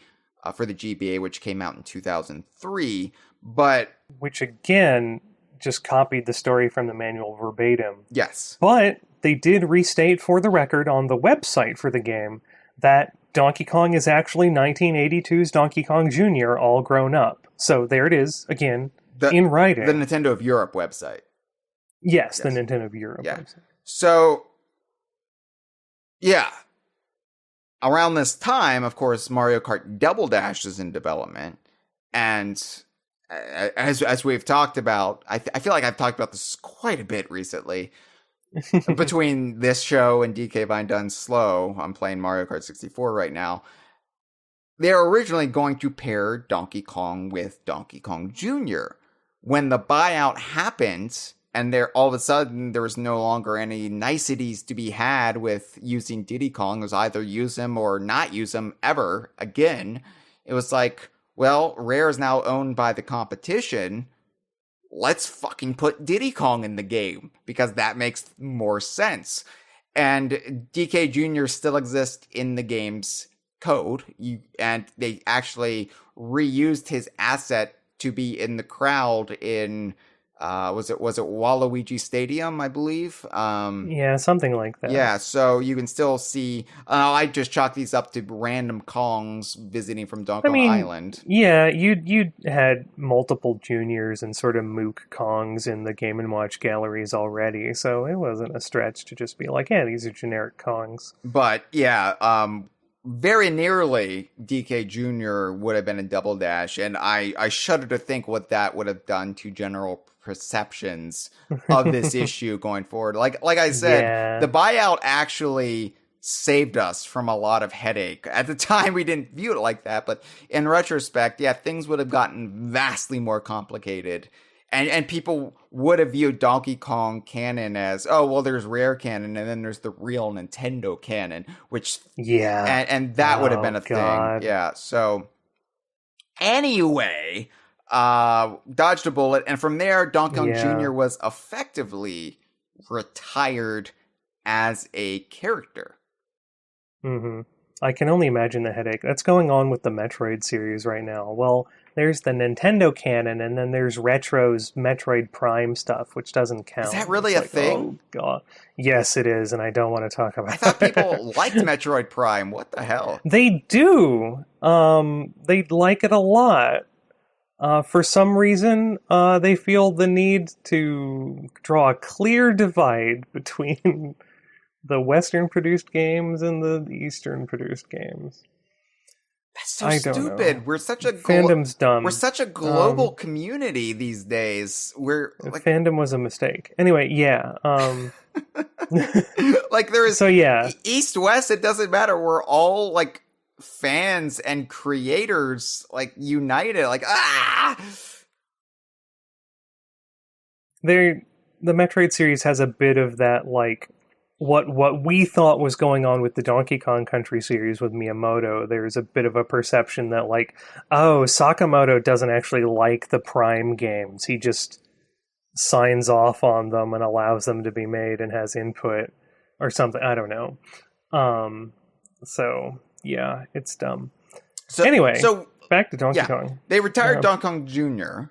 for the GBA, which came out in 2003. But which again just copied the story from the manual verbatim. Yes. But they did restate for the record on the website for the game that Donkey Kong is actually 1982's Donkey Kong Jr. all grown up. So there it is, again, in writing. The Nintendo of Europe website. Yes, the Nintendo of Europe website. So, yeah. Around this time, of course, Mario Kart Double Dash is in development. And as we've talked about, I feel like I've talked about this quite a bit recently. Between this show and DK Vine Done Slow, I'm playing Mario Kart 64 right now. They're originally going to pair Donkey Kong with Donkey Kong Jr. When the buyout happened, and all of a sudden there was no longer any niceties to be had with using Diddy Kong, it was either use him or not use him ever again. It was like, well, Rare is now owned by the competition. Let's fucking put Diddy Kong in the game, because that makes more sense. And DK Jr. still exists in the game's code, and they actually reused his asset to be in the crowd in was it Waluigi Stadium, I believe? Yeah, something like that. Yeah, so you can still see. I just chalk these up to random Kongs visiting from Donkey Kong Island. Yeah, you had multiple juniors and sort of mook Kongs in the Game & Watch galleries already, so it wasn't a stretch to just be like, yeah, these are generic Kongs. But yeah, very nearly DK Jr. would have been a Double Dash, and I shudder to think what that would have done to general perceptions of this issue going forward. Like I said, the buyout actually saved us from a lot of headache. At the time, we didn't view it like that, but in retrospect, yeah, things would have gotten vastly more complicated. And people would have viewed Donkey Kong canon as, oh, well, there's Rare canon, and then there's the real Nintendo canon, which... Yeah. And that would have been a thing. Yeah, so... Anyway, dodged a bullet, and from there, Donkey Kong Jr. was effectively retired as a character. Mm-hmm. I can only imagine the headache. That's going on with the Metroid series right now. Well, there's the Nintendo canon, and then there's Retro's Metroid Prime stuff, which doesn't count. Is that really a thing? Oh, God. Yes, it is, and I don't want to talk about it. I thought people liked Metroid Prime. What the hell? They do. They like it a lot. For some reason, they feel the need to draw a clear divide between the Western-produced games and the Eastern-produced games. That's so stupid. We're such a fandom's dumb. We're such a global community these days. Fandom was a mistake. Anyway, yeah. Like there is East West. It doesn't matter. We're all like fans and creators, like united. Like The Metroid series has a bit of that, like. What we thought was going on with the Donkey Kong Country series with Miyamoto, there's a bit of a perception that, like, oh, Sakamoto doesn't actually like the Prime games. He just signs off on them and allows them to be made and has input or something. I don't know. So, yeah, it's dumb. Anyway, back to Donkey Kong. They retired Donkey Kong Jr.,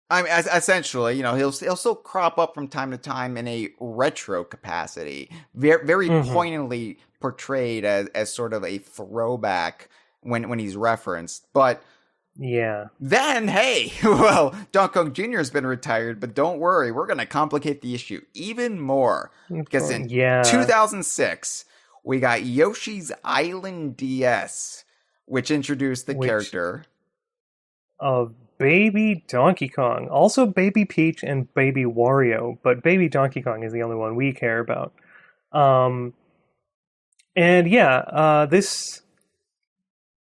I mean, essentially, he'll still crop up from time to time in a retro capacity, very poignantly portrayed as sort of a throwback when he's referenced. But then, hey, well, Donkey Kong Jr. has been retired, but don't worry, we're going to complicate the issue even more. Because in 2006, we got Yoshi's Island DS, which introduced the character of Baby Donkey Kong. Also Baby Peach and Baby Wario, but Baby Donkey Kong is the only one we care about. This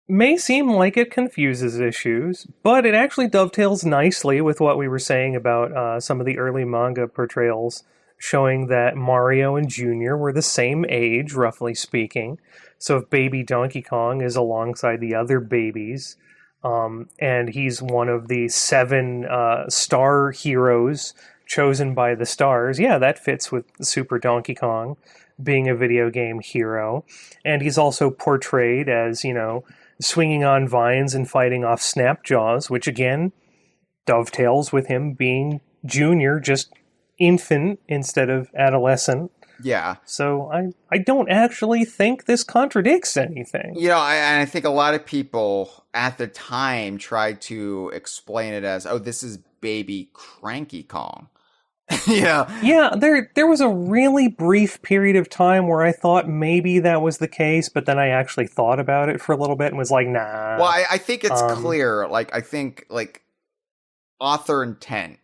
may seem like it confuses issues, but it actually dovetails nicely with what we were saying about some of the early manga portrayals, showing that Mario and Junior were the same age, roughly speaking. So if Baby Donkey Kong is alongside the other babies, and he's one of the 7 star heroes chosen by the stars. Yeah, that fits with Super Donkey Kong being a video game hero. And he's also portrayed as, swinging on vines and fighting off Snapjaws, which again dovetails with him being Junior, just infant instead of adolescent. Yeah. So I don't actually think this contradicts anything. You know, I think a lot of people at the time tried to explain it as, oh, this is baby Cranky Kong. Yeah, there was a really brief period of time where I thought maybe that was the case, but then I actually thought about it for a little bit and was like, nah. Well, I think it's clear. Like, I think, like, author intent,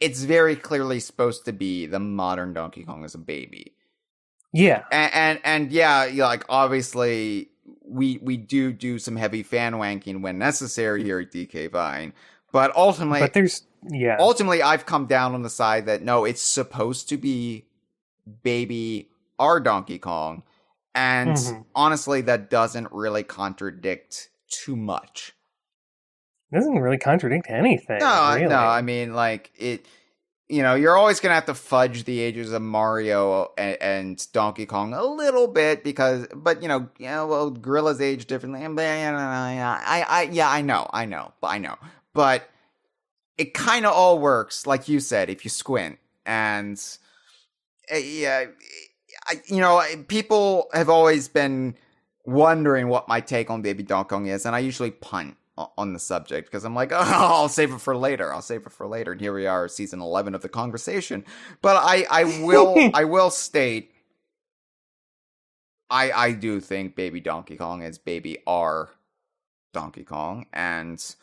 it's very clearly supposed to be the modern Donkey Kong as a baby. Yeah. And yeah, like, obviously, we do some heavy fan wanking when necessary here at DK Vine. But ultimately, I've come down on the side that no, it's supposed to be baby our Donkey Kong, and honestly, that doesn't really contradict too much. It doesn't really contradict anything. No, really. no, I mean, like it. You know, you're always gonna have to fudge the ages of Mario and Donkey Kong a little bit but well, gorillas age differently. I know. But it kind of all works, like you said, if you squint. And people have always been wondering what my take on Baby Donkey Kong is, and I usually punt on the subject because I'm like, oh, I'll save it for later. And here we are, season 11 of the Conversation. But I will state, I do think Baby Donkey Kong is baby R Donkey Kong, and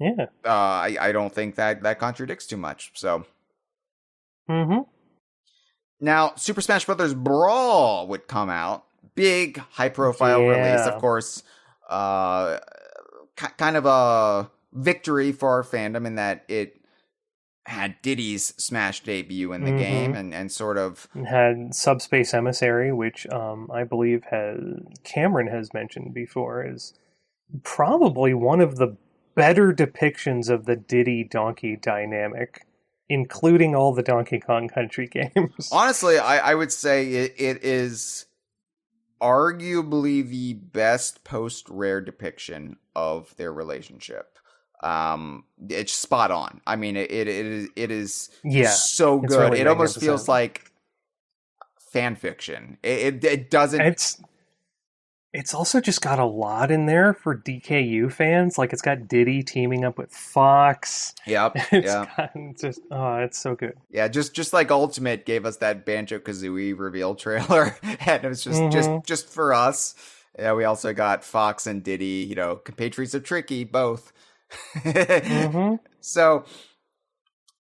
yeah, I don't think that contradicts too much. So, Now, Super Smash Bros. Brawl would come out, big high profile release, of course. Kind of a victory for our fandom in that it had Diddy's Smash debut in the game and sort of had Subspace Emissary, which I believe Cameron has mentioned before is probably one of the better depictions of the Diddy Donkey dynamic, including all the Donkey Kong Country games. Honestly, I would say it is arguably the best post-Rare depiction of their relationship. It's spot on. I mean, it is so good. Really, it almost feels like fan fiction. It doesn't. It's also just got a lot in there for DKU fans. Like, it's got Diddy teaming up with Fox. Yep. It's so good. Yeah, just like Ultimate gave us that Banjo-Kazooie reveal trailer, and it was just for us. Yeah, we also got Fox and Diddy, compatriots of Tricky, both. So,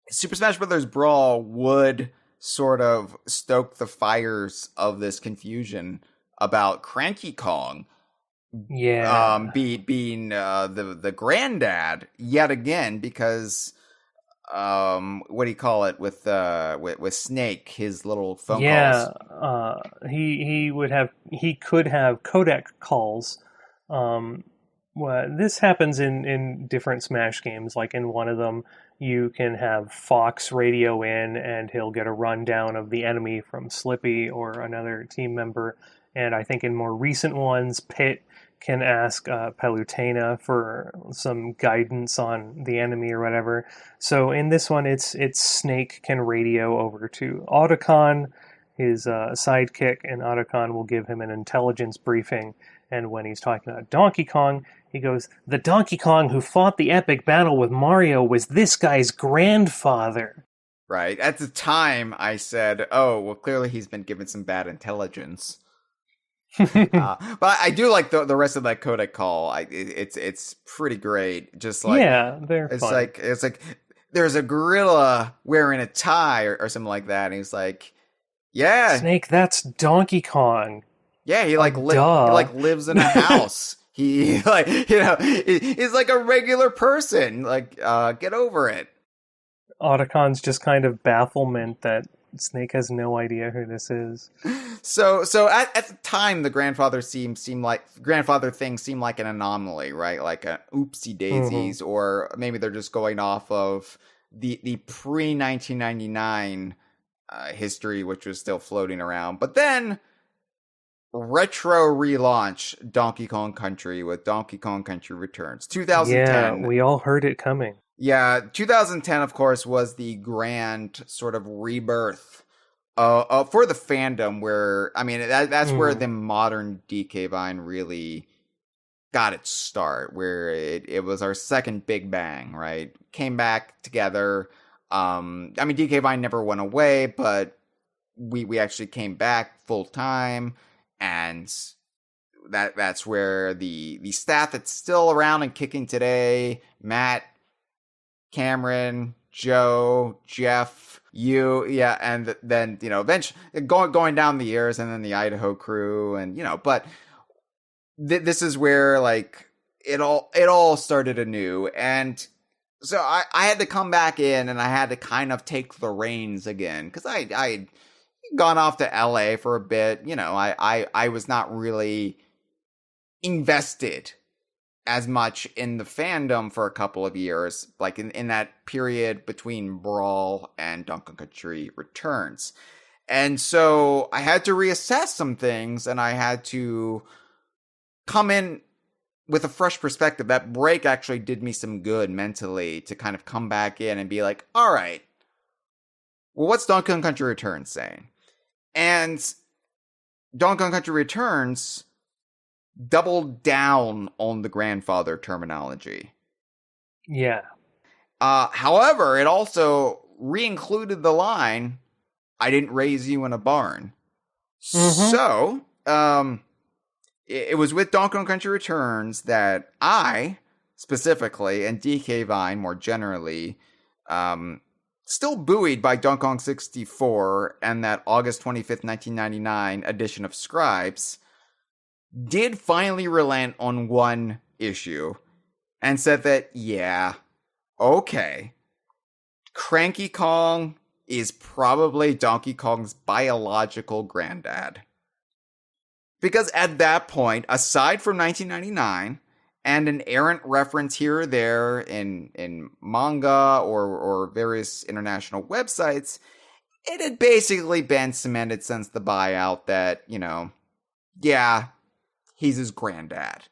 Super Smash Bros. Brawl would sort of stoke the fires of this confusion about Cranky Kong, being the granddad yet again, because what do you call it with Snake, his little phone calls. He could have codec calls. This happens in different Smash games. Like in one of them, you can have Fox radio in, and he'll get a rundown of the enemy from Slippy or another team member. And I think in more recent ones, Pit can ask Palutena for some guidance on the enemy or whatever. So in this one, it's Snake can radio over to Otacon, his sidekick, and Otacon will give him an intelligence briefing. And when he's talking about Donkey Kong, he goes, "The Donkey Kong who fought the epic battle with Mario was this guy's grandfather." Right. At the time, I said, oh, well, clearly he's been given some bad intelligence. But I do like the rest of that codec call. It's pretty great. Just like they're fun. It's like there's a gorilla wearing a tie or something like that, and he's like, "Yeah, Snake, that's Donkey Kong." Yeah, he lives in a house. He he's like a regular person. Like, get over it. Otacon's just kind of bafflement that Snake has no idea who this is. So at the time, the grandfather thing seemed like an anomaly, right? Like an oopsie daisies, or maybe they're just going off of the pre 1999 history, which was still floating around. But then retro relaunch Donkey Kong Country with Donkey Kong Country Returns 2010. Yeah, we all heard it coming. Yeah, 2010, of course, was the grand sort of rebirth for the fandom, where I mean that's where the modern DK Vine really got its start, where it was our second big bang, right? Came back together. I mean, DK Vine never went away, but we actually came back full time, and that's where the staff that's still around and kicking today, Matt, Cameron, Joe, Jeff, you, yeah, and then, you know, eventually going down the years, and then the Idaho crew, and, you know, but this is where, like, it all started anew, and so I had to come back in, and I had to kind of take the reins again, because I had gone off to LA for a bit, you know, I was not really invested as much in the fandom for a couple of years, like in that period between Brawl and Donkey Kong Country Returns. And so I had to reassess some things, and I had to come in with a fresh perspective. That break actually did me some good mentally, to kind of come back in and be like, all right, well, what's Donkey Kong Country Returns saying? And Donkey Kong Country Returns doubled down on the grandfather terminology. Yeah. However, it also re-included the line, "I didn't raise you in a barn." So, it was with Donkey Kong Country Returns that I, specifically, and DK Vine more generally, still buoyed by Donkey Kong 64 and that August 25th, 1999 edition of Scribes, did finally relent on one issue and said that, yeah, okay, Cranky Kong is probably Donkey Kong's biological granddad. Because at that point, aside from 1999 and an errant reference here or there in manga or various international websites, it had basically been cemented since the buyout that, you know, yeah, he's his granddad.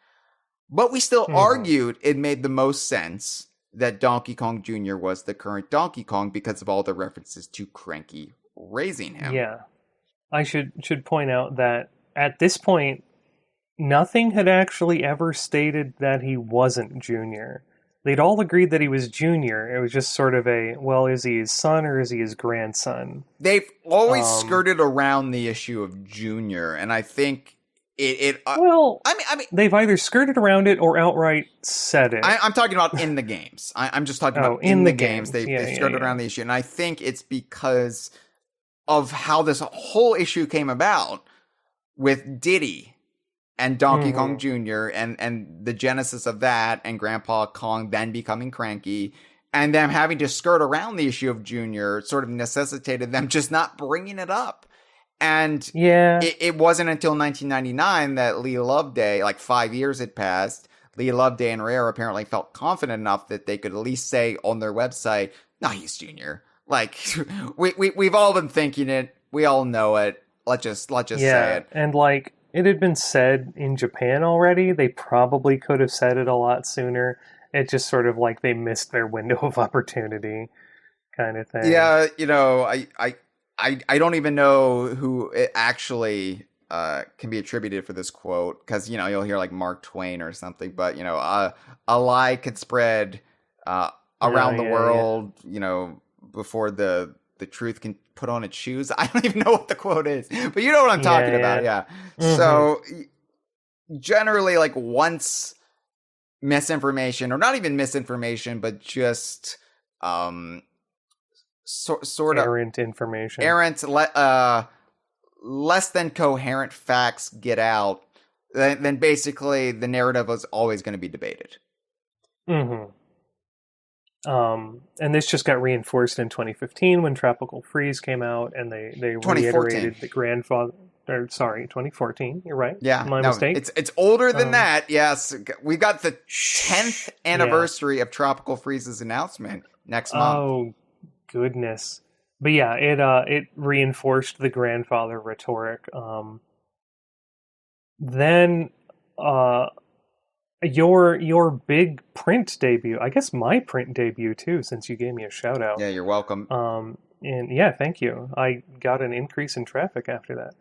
But we still argued it made the most sense that Donkey Kong Jr. was the current Donkey Kong because of all the references to Cranky raising him. Yeah. I should point out that at this point, nothing had actually ever stated that he wasn't Junior. They'd all agreed that he was Junior. It was just sort of a, well, is he his son or is he his grandson? They've always skirted around the issue of Junior, and I think well, I mean, they've either skirted around it or outright said it. I'm talking about in the games. I'm just talking about in the games. They've skirted around the issue, and I think it's because of how this whole issue came about with Diddy and Donkey Kong Jr. and the genesis of that, and Grandpa Kong then becoming Cranky, and them having to skirt around the issue of Junior sort of necessitated them just not bringing it up. And it wasn't until 1999 that Lee Loveday, like 5 years had passed, Lee Loveday and Rare apparently felt confident enough that they could at least say on their website, "No, he's Junior." Like, we've all been thinking it. We all know it. Let's just say it. And like, it had been said in Japan already. They probably could have said it a lot sooner. It just sort of like they missed their window of opportunity kind of thing. Yeah, you know, I don't even know who it actually can be attributed for this quote, because, you know, you'll hear like Mark Twain or something, but, you know, a lie could spread around the world, you know, before the truth can put on its shoes. I don't even know what the quote is, but you know what I'm talking about. Yeah. So generally, like, once misinformation, or not even misinformation, but just sort of errant information, less than coherent facts get out, then basically the narrative was always going to be debated. And this just got reinforced in 2015 when Tropical Freeze came out, and they reiterated the grandfather. Or, sorry, 2014. You're right. Yeah, my mistake. It's older than that. Yes, we got the 10th anniversary of Tropical Freeze's announcement next month. Oh goodness! But yeah, it reinforced the grandfather rhetoric. Then your big print debut, I guess my print debut too, since you gave me a shout out. Yeah, you're welcome. thank you. I got an increase in traffic after that.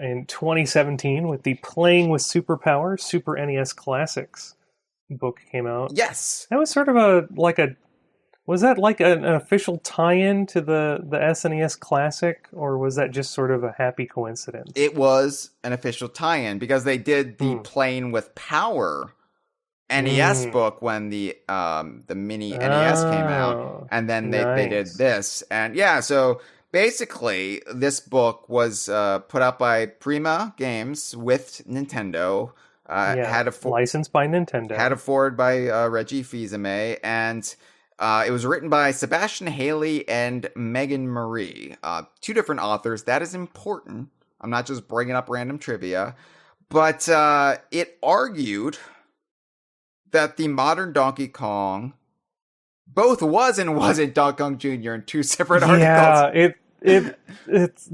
In 2017, with the Playing with Superpower Super NES Classics book came out. Yes. That was sort of was that like an official tie-in to the SNES Classic, or was that just sort of a happy coincidence? It was an official tie-in because they did the Playing with Power NES book when the mini NES came out, and then they did this. And yeah, so basically this book was put out by Prima Games with Nintendo. Licensed by Nintendo. Had a forward by Reggie Fils-Aimé, and it was written by Sebastian Haley and Megan Marie. Two different authors. That is important. I'm not just bringing up random trivia. But it argued that the modern Donkey Kong both was and wasn't Donkey Kong Jr. in two separate articles. Yeah, it's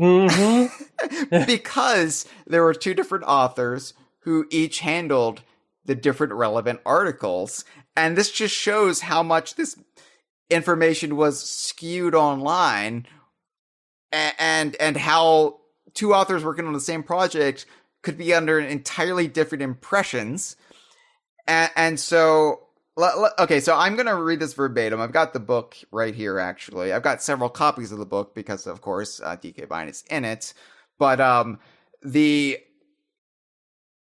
because there were two different authors who each handled the different relevant articles. And this just shows how much this information was skewed online, and how two authors working on the same project could be under entirely different impressions. And so, okay, so I'm going to read this verbatim. I've got the book right here, actually. I've got several copies of the book because, of course, DK Vine is in it. But the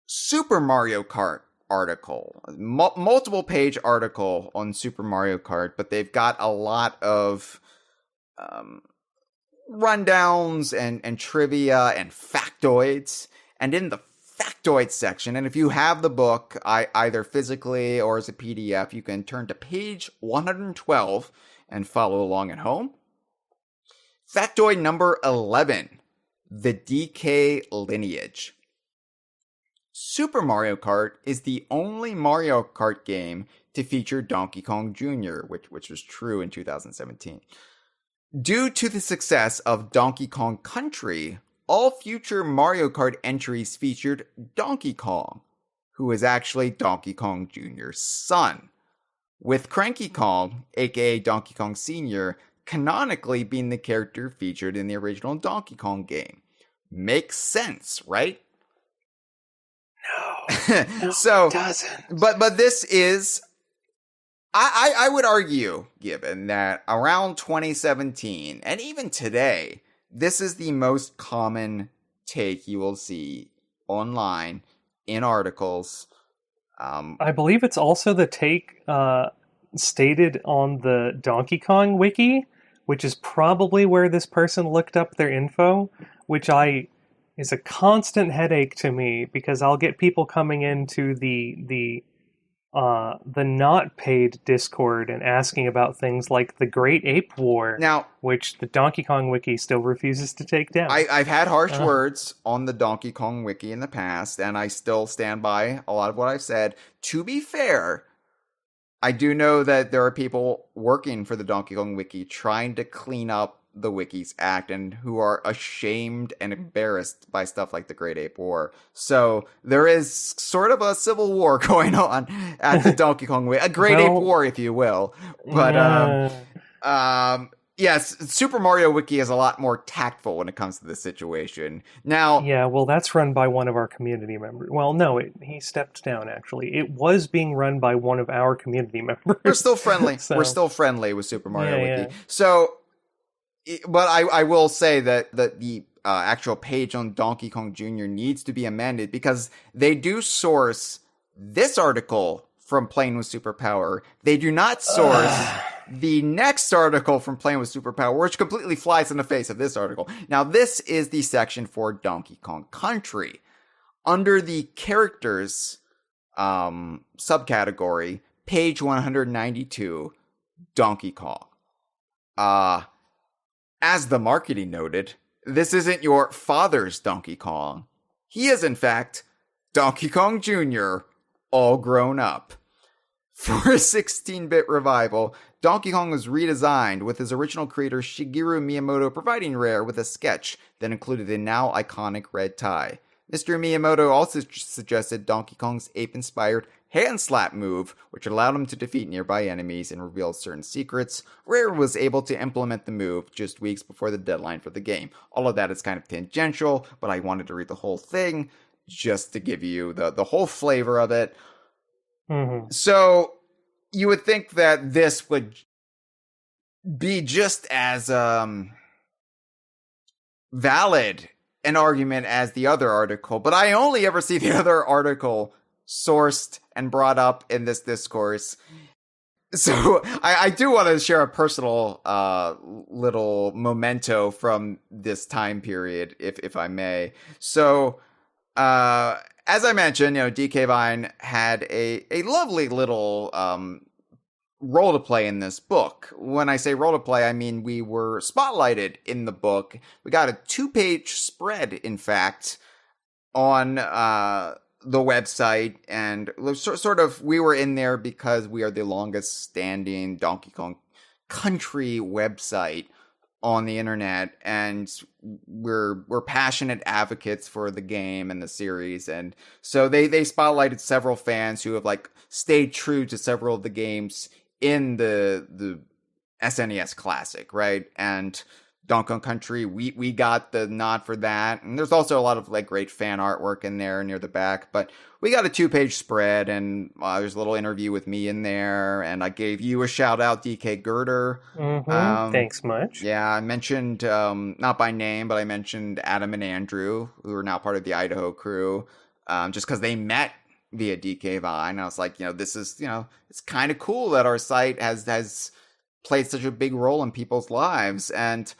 Super Mario Kart article, multiple page article on Super Mario Kart, but they've got a lot of rundowns and trivia and factoids. And in the factoid section, and if you have the book either physically or as a PDF, you can turn to page 112 and follow along at home. Factoid number 11, the DK lineage. Super Mario Kart is the only Mario Kart game to feature Donkey Kong Jr., which was true in 2017. Due to the success of Donkey Kong Country, all future Mario Kart entries featured Donkey Kong, who is actually Donkey Kong Jr.'s son, with Cranky Kong, aka Donkey Kong Sr., canonically being the character featured in the original Donkey Kong game. Makes sense, right? No, so, it doesn't. But this is, I would argue, Gibbon, that around 2017, and even today, this is the most common take you will see online in articles. I believe it's also the take stated on the Donkey Kong wiki, which is probably where this person looked up their info, which is a constant headache to me, because I'll get people coming into the not paid Discord and asking about things like the Great Ape War, now, which the Donkey Kong wiki still refuses to take down. I've had harsh words on the Donkey Kong wiki in the past, and I still stand by a lot of what I've said. To be fair, I do know that there are people working for the Donkey Kong wiki trying to clean up the wiki's act, and who are ashamed and embarrassed by stuff like the Great Ape War. So there is sort of a civil war going on at the Donkey Kong wiki, a Great Ape War, if you will. But yes, Super Mario Wiki is a lot more tactful when it comes to this situation. Now, yeah, well, that's run by one of our community members. Well, no, he stepped down, actually. It was being run by one of our community members. We're still friendly. So, we're still friendly with Super Mario Wiki. Yeah. So, but I will say that the actual page on Donkey Kong Jr. needs to be amended, because they do source this article from Playing with Superpower. They do not source the next article from Playing with Superpower, which completely flies in the face of this article. Now, this is the section for Donkey Kong Country. Under the characters subcategory, page 192, Donkey Kong. As the marketing noted, this isn't your father's Donkey Kong. He is, in fact, Donkey Kong Jr., all grown up. For a 16-bit revival, Donkey Kong was redesigned, with his original creator Shigeru Miyamoto providing Rare with a sketch that included a now iconic red tie. Mr. Miyamoto also suggested Donkey Kong's ape-inspired hand slap move, which allowed him to defeat nearby enemies and reveal certain secrets. Rare was able to implement the move just weeks before the deadline for the game. All of that is kind of tangential, but I wanted to read the whole thing just to give you the whole flavor of it. Mm-hmm. So you would think that this would be just as valid an argument as the other article, but I only ever see the other article sourced and brought up in this discourse. So I do want to share a personal little memento from this time period, if I may. So as I mentioned, DK Vine had a lovely little role to play in this book. When I say role to play, I mean we were spotlighted in the book. We got a 2-page spread, in fact, on the website, and sort of we were in there because we are the longest standing Donkey Kong Country website on the internet, and we're passionate advocates for the game and the series, and so they spotlighted several fans who have stayed true to several of the games in the SNES Classic, right? And Donkey Kong Country, we got the nod for that. And there's also a lot of great fan artwork in there near the back. But we got a 2-page spread, and there's a little interview with me in there. And I gave you a shout out, DK Girder. Mm-hmm. Thanks much. Yeah, I mentioned, not by name, but I mentioned Adam and Andrew, who are now part of the Idaho crew, just because they met via DK Vine. I was like, this is, it's kind of cool that our site has played such a big role in people's lives. And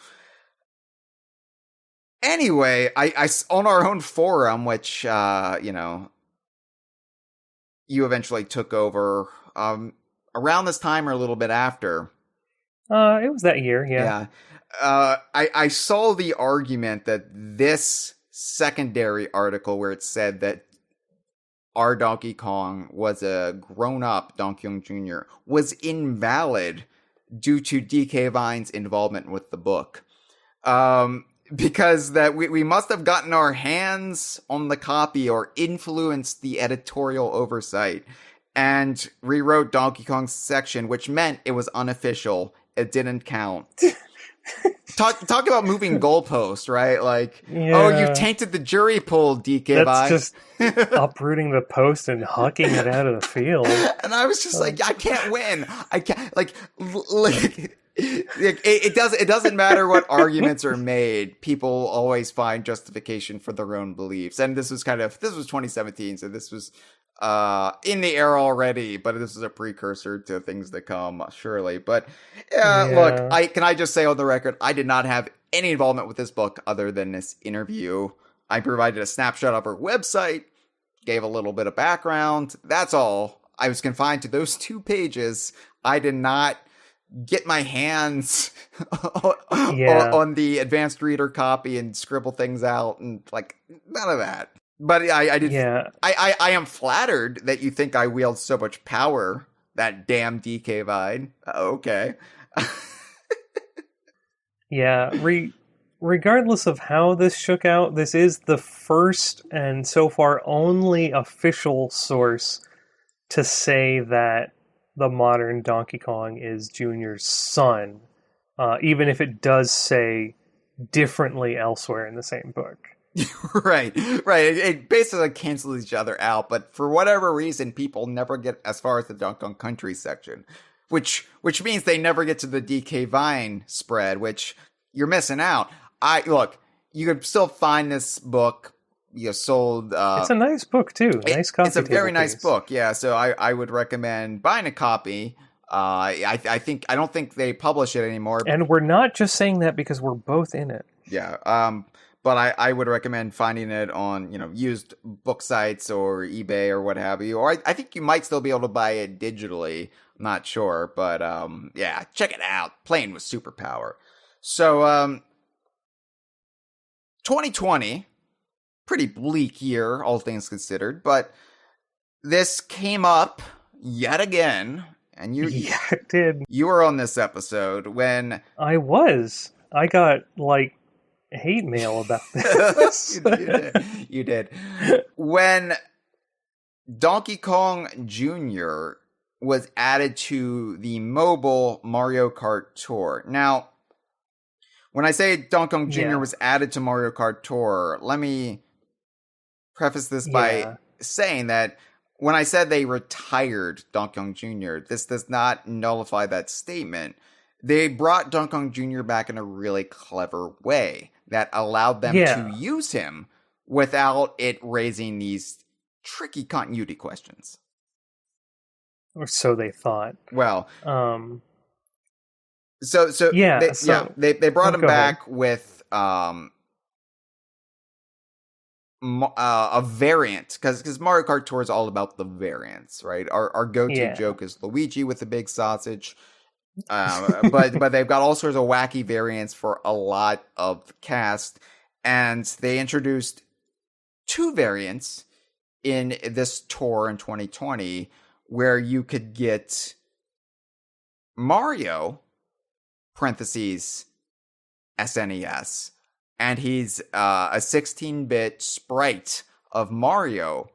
anyway, I on our own forum, which, you eventually took over, around this time or a little bit after. It was that year, yeah. I saw the argument that this secondary article where it said that our Donkey Kong was a grown-up Donkey Kong Jr. was invalid due to DK Vine's involvement with the book. Because that we must have gotten our hands on the copy or influenced the editorial oversight and rewrote Donkey Kong's section, which meant it was unofficial. It didn't count. Talk about moving goalposts, right? Oh, you tainted the jury pool, DK Vine. That's just uprooting the post and hucking it out of the field. And I was just I can't win. I can't, it doesn't matter what arguments are made. People always find justification for their own beliefs. And this was 2017, so this was in the era already, but this is a precursor to things that come, surely. But look, can I just say on the record, I did not have any involvement with this book other than this interview. I provided a snapshot of our website, gave a little bit of background. That's all. I was confined to those 2 pages. I did not get my hands on the advanced reader copy and scribble things out and none of that. But I did. Yeah. I am flattered that you think I wield so much power. That damn DK Vine. Okay. Yeah. Regardless of how this shook out, this is the first and so far only official source to say that the modern Donkey Kong is Junior's son, even if it does say differently elsewhere in the same book. Right. It basically cancels each other out, but for whatever reason, people never get as far as the Donkey Kong Country section, which means they never get to the DK Vine spread, which you're missing out. Look, you can still find this book, sold. It's a nice book too. Nice copy. It's a very nice book. Yeah. So I would recommend buying a copy. I don't think they publish it anymore. And we're not just saying that because we're both in it. Yeah. But I would recommend finding it on, used book sites or eBay or what have you. Or I think you might still be able to buy it digitally. I'm not sure. But, yeah, check it out. Playing with Superpower. So, 2020, pretty bleak year, all things considered. But this came up yet again. And yeah, it did. You were on this episode when... I was. I got, hate mail about this. You did. When Donkey Kong Jr. was added to the mobile Mario Kart Tour. Now, when I say Donkey Kong Jr. was added to Mario Kart Tour, let me preface this by saying that when I said they retired Donkey Kong Jr., this does not nullify that statement. They brought Donkey Kong Jr. back in a really clever way that allowed them to use him without it raising these tricky continuity questions. Or so they thought. Well, they brought him back with a variant, because Mario Kart Tour is all about the variants, right? Our go-to joke is Luigi with the big sausage, but they've got all sorts of wacky variants for a lot of the cast, and they introduced 2 variants in this tour in 2020 where you could get Mario parentheses SNES, and he's a 16-bit sprite of Mario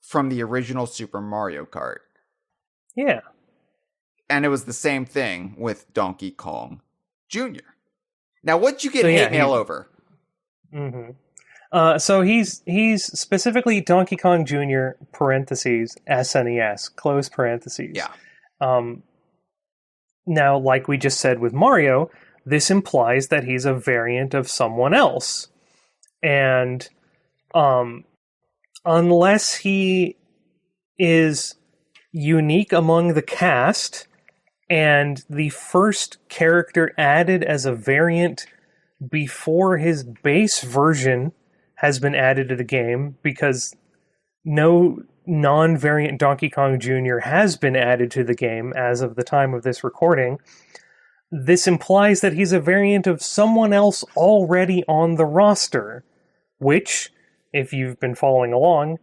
from the original Super Mario Kart. Yeah. And it was the same thing with Donkey Kong Jr. Now, what'd you get hate mail over? So he's specifically Donkey Kong Jr. parentheses SNES close parentheses. Yeah. Now, like we just said with Mario, this implies that he's a variant of someone else, and unless he is unique among the cast and the first character added as a variant before his base version has been added to the game, because no non-variant Donkey Kong Jr. has been added to the game as of the time of this recording, this implies that he's a variant of someone else already on the roster, which, if you've been following along,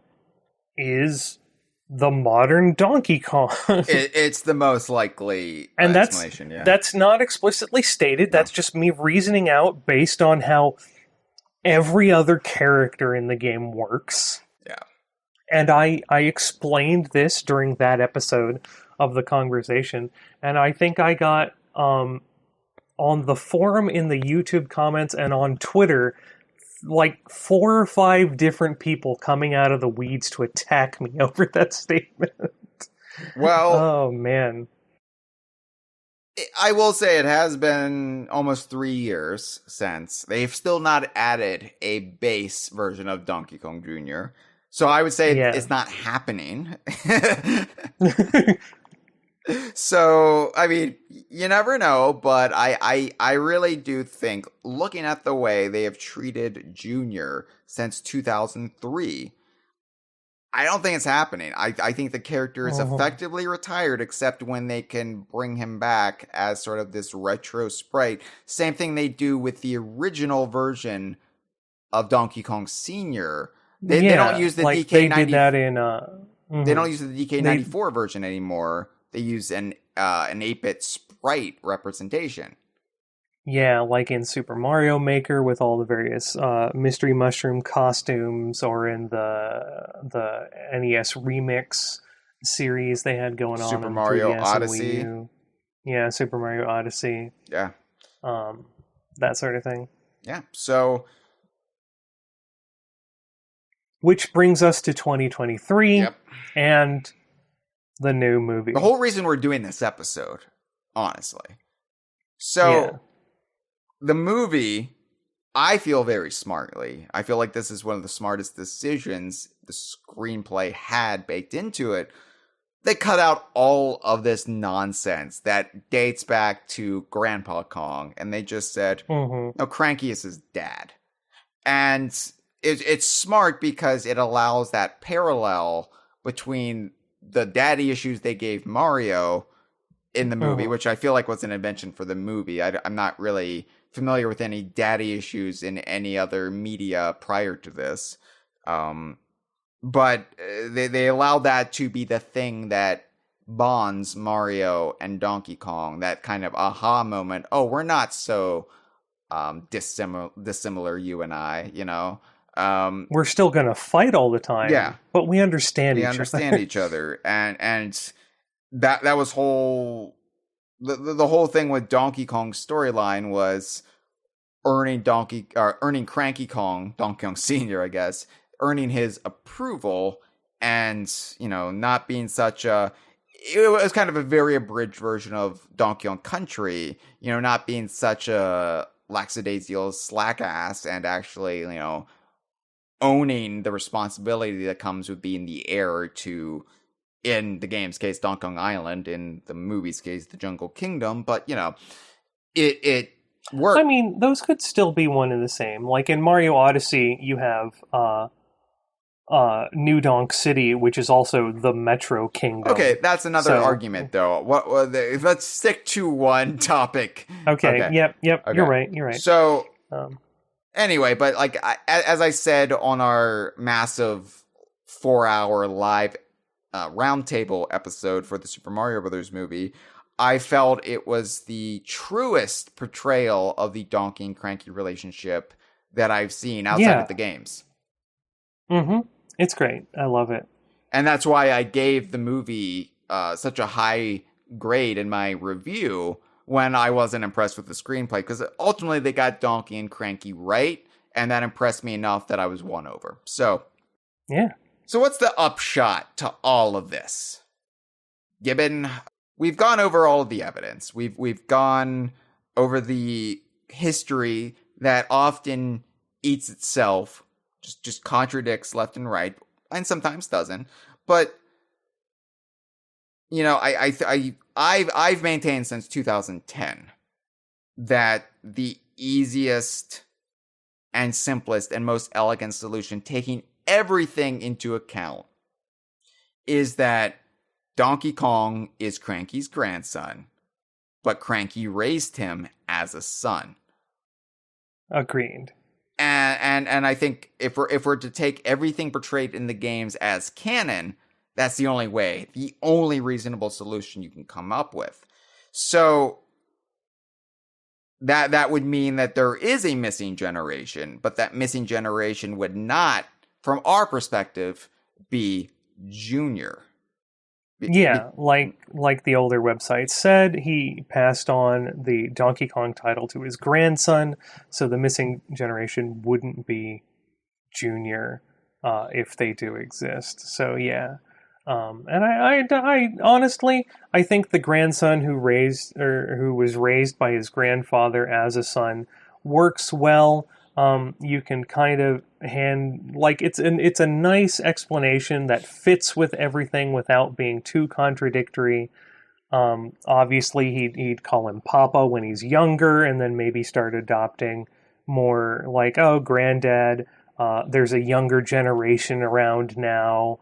is the modern Donkey Kong. It's the most likely explanation. That's not explicitly stated. That's just me reasoning out based on how every other character in the game works. Yeah. And I explained this during that episode of the Kongversation, and I think I got on the forum, in the YouTube comments, and on Twitter, like 4 or 5 different people coming out of the weeds to attack me over that statement. Well, oh man. I will say it has been almost 3 years since. They've still not added a base version of Donkey Kong Jr. So I would say it's not happening. So, I mean, you never know, but I really do think, looking at the way they have treated Junior since 2003, I don't think it's happening. I think the character is effectively retired, except when they can bring him back as sort of this retro sprite. Same thing they do with the original version of Donkey Kong Sr. They don't use the DK90. They did that in They don't use the DK94 version anymore. They use an 8-bit sprite representation. Yeah, like in Super Mario Maker with all the various Mystery Mushroom costumes, or in the NES Remix series they had going on. Super Mario Odyssey. Yeah, Super Mario Odyssey. Yeah. That sort of thing. Yeah, so... Which brings us to 2023 and the new movie. The whole reason we're doing this episode, honestly. So, the movie, I feel very smartly. I feel like this is one of the smartest decisions the screenplay had baked into it. They cut out all of this nonsense that dates back to Grandpa Kong, and they just said, no, Cranky is his dad. And it's smart because it allows that parallel between the daddy issues they gave Mario in the movie, which I feel like was an invention for the movie. I'm not really familiar with any daddy issues in any other media prior to this. But they allowed that to be the thing that bonds Mario and Donkey Kong, that kind of aha moment. Oh, we're not so dissimilar, you and I, We're still gonna fight all the time. Yeah. But we understand we each understand other. each other, and that was the whole thing with Donkey Kong's storyline was earning Cranky Kong, Donkey Kong Senior, I guess, earning his approval, and not being such a. It was kind of a very abridged version of Donkey Kong Country, not being such a lackadaisical slack ass, and actually, owning the responsibility that comes with being the heir to, in the game's case, Donkey Kong Island, in the movie's case, the Jungle Kingdom. But, it worked. I mean, those could still be one and the same. Like in Mario Odyssey, you have New Donk City, which is also the Metro Kingdom. Okay, that's another argument, though. Let's stick to one topic. Okay. Yep. Okay. You're right. So, anyway, but as I said on our massive 4-hour live roundtable episode for the Super Mario Brothers movie, I felt it was the truest portrayal of the Donkey and Cranky relationship that I've seen outside of the games. Mm-hmm. It's great. I love it. And that's why I gave the movie such a high grade in my review when I wasn't impressed with the screenplay, because ultimately they got Donkey and Cranky right, and that impressed me enough that I was won over. So, yeah. So what's the upshot to all of this? Gibbon, we've gone over all of the evidence. We've gone over the history that often eats itself, just contradicts left and right, and sometimes doesn't. But I've maintained since 2010 that the easiest and simplest and most elegant solution, taking everything into account, is that Donkey Kong is Cranky's grandson, but Cranky raised him as a son. Agreed. And I think if we're to take everything portrayed in the games as canon, that's the only way, the only reasonable solution you can come up with. So that would mean that there is a missing generation, but that missing generation would not, from our perspective, be Junior. Yeah, like the older website said, he passed on the Donkey Kong title to his grandson, so the missing generation wouldn't be Junior if they do exist. So yeah, and I honestly, I think the grandson who was raised by his grandfather as a son works well. You can kind of it's a nice explanation that fits with everything without being too contradictory. Obviously he'd call him Papa when he's younger, and then maybe start adopting more like, oh, granddad. There's a younger generation around now,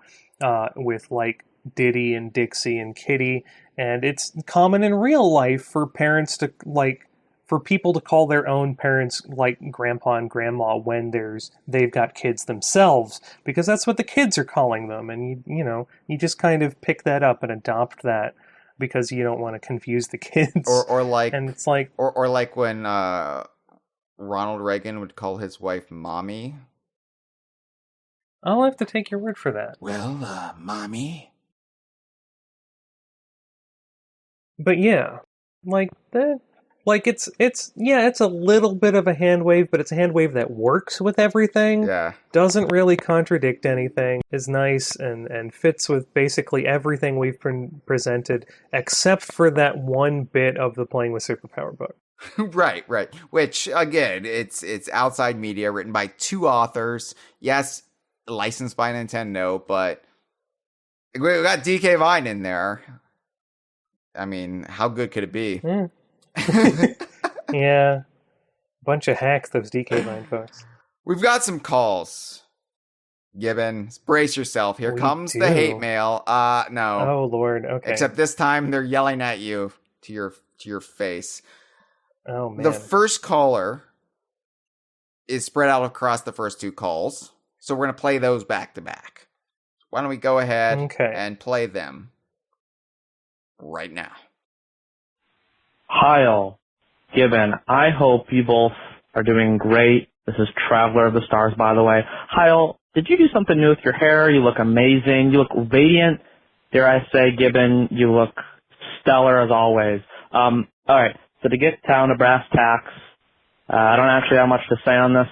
with like Diddy and Dixie and Kitty, and it's common in real life for parents to for people to call their own parents like grandpa and grandma when they've got kids themselves, because that's what the kids are calling them. And you just kind of pick that up and adopt that because you don't want to confuse the kids. Or like, and it's like, or like when Ronald Reagan would call his wife mommy. I'll have to take your word for that. Well, mommy. But yeah, like that. Like it's a little bit of a hand wave, but it's a hand wave that works with everything. Yeah. Doesn't really contradict anything. Is nice and fits with basically everything we've presented, except for that one bit of the Playing with Superpower book. Right. Which again, it's outside media written by 2 authors. Yes, licensed by Nintendo, but we got DK Vine in there. I mean, how good could it be? Mm. Yeah, bunch of hacks, those DK Vine folks. We've got some calls. Gibbon, brace yourself. Here comes the hate mail. No. Oh Lord. Okay. Except this time they're yelling at you to your face. Oh man. The first caller is spread out across the first 2 calls, so we're gonna play those back to back. Why don't we go ahead and play them right now? Hyle, Gibbon, I hope you both are doing great. This is Traveler of the Stars, by the way. Hyle, did you do something new with your hair? You look amazing. You look radiant. Dare I say, Gibbon, you look stellar as always. All right, so to get down to brass tacks, I don't actually have much to say on this.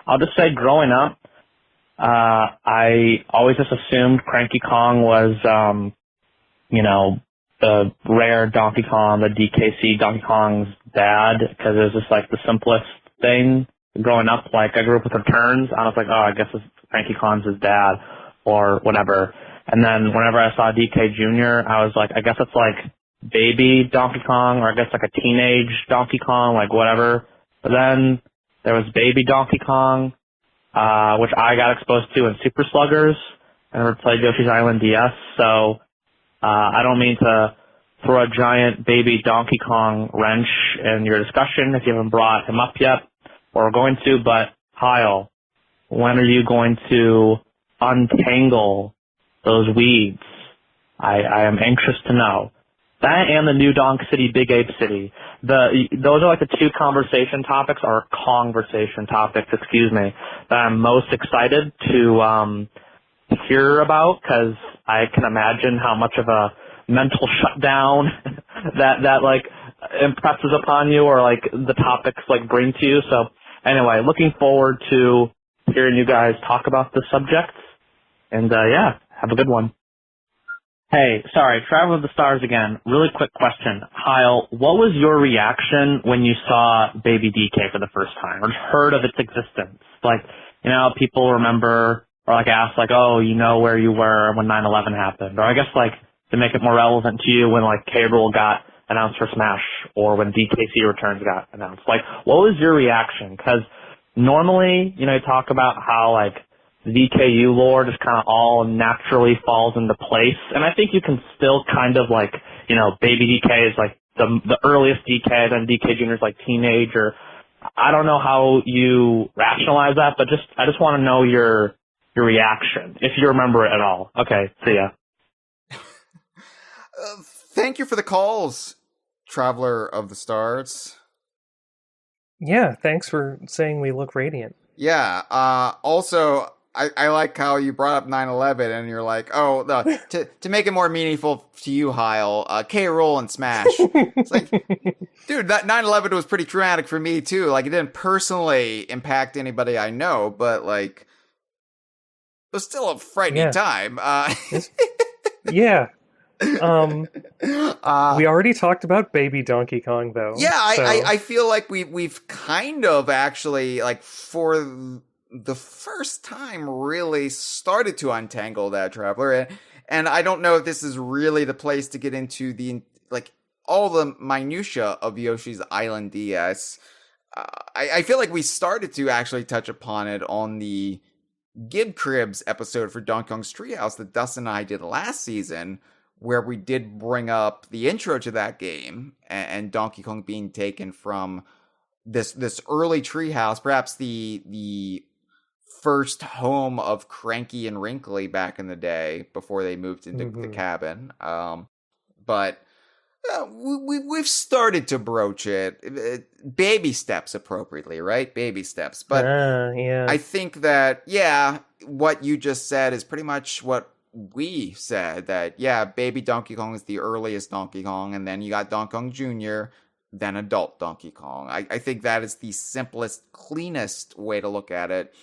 I'll just say growing up, I always just assumed Cranky Kong was, the rare Donkey Kong, the DKC Donkey Kong's dad, because it was just like the simplest thing. Growing up, like I grew up with Returns, I was like, oh, I guess Cranky Kong's his dad, or whatever. And then whenever I saw DK Jr., I was like, I guess it's like baby Donkey Kong, or I guess like a teenage Donkey Kong, like whatever. But then there was baby Donkey Kong, which I got exposed to in Super Sluggers. I never played Yoshi's Island DS, so I don't mean to throw a giant baby Donkey Kong wrench in your discussion if you haven't brought him up yet, or are going to, but Hyle, when are you going to untangle those weeds? I am anxious to know. That and the new Donk City, Big Ape City. Those are like the two conversation topics, or Kongversation topics, excuse me, that I'm most excited to hear about, because I can imagine how much of a mental shutdown that like impresses upon you, or like the topics like bring to you. So anyway, looking forward to hearing you guys talk about the subjects. And yeah, have a good one. Hey, sorry, Traveler of the Stars again. Really quick question. Hyle, what was your reaction when you saw Baby DK for the first time, or just heard of its existence? Like, people remember, or like ask, like, oh, you know where you were when 9/11 happened. Or I guess like to make it more relevant to you, when like K-Rool got announced for Smash, or when DKC Returns got announced. Like, what was your reaction? Because normally, you talk about how like VKU lore just kind of all naturally falls into place. And I think you can still kind of like, Baby DK is like the earliest DK, then DK Jr. is like teenage, or I don't know how you rationalize that, but I just want to know your reaction, if you remember it at all. Okay, see ya. Thank you for the calls, Traveler of the Stars. Yeah, thanks for saying we look radiant. Yeah, also, I like how you brought up 9/11, and you're like, oh, to make it more meaningful to you, Hyle, K-Rool and Smash. It's like, dude, that 9/11 was pretty traumatic for me, too. Like, it didn't personally impact anybody I know, but, like, it was still a frightening time. Yeah. We already talked about Baby Donkey Kong, though. Yeah, I feel like we've kind of actually, like, for the first time, really started to untangle that, Traveler. And I don't know if this is really the place to get into all the minutia of Yoshi's Island DS. I feel like we started to actually touch upon it on the Gib Cribs episode for Donkey Kong's Treehouse that Dustin and I did last season, where we did bring up the intro to that game and Donkey Kong being taken from this early treehouse, perhaps the first home of Cranky and Wrinkly back in the day before they moved into the cabin. But we've started to broach it. Baby steps appropriately, right? Baby steps. But yeah. I think that, what you just said is pretty much what we said, that, baby Donkey Kong is the earliest Donkey Kong, and then you got Donkey Kong Jr., then adult Donkey Kong. I think that is the simplest, cleanest way to look at it.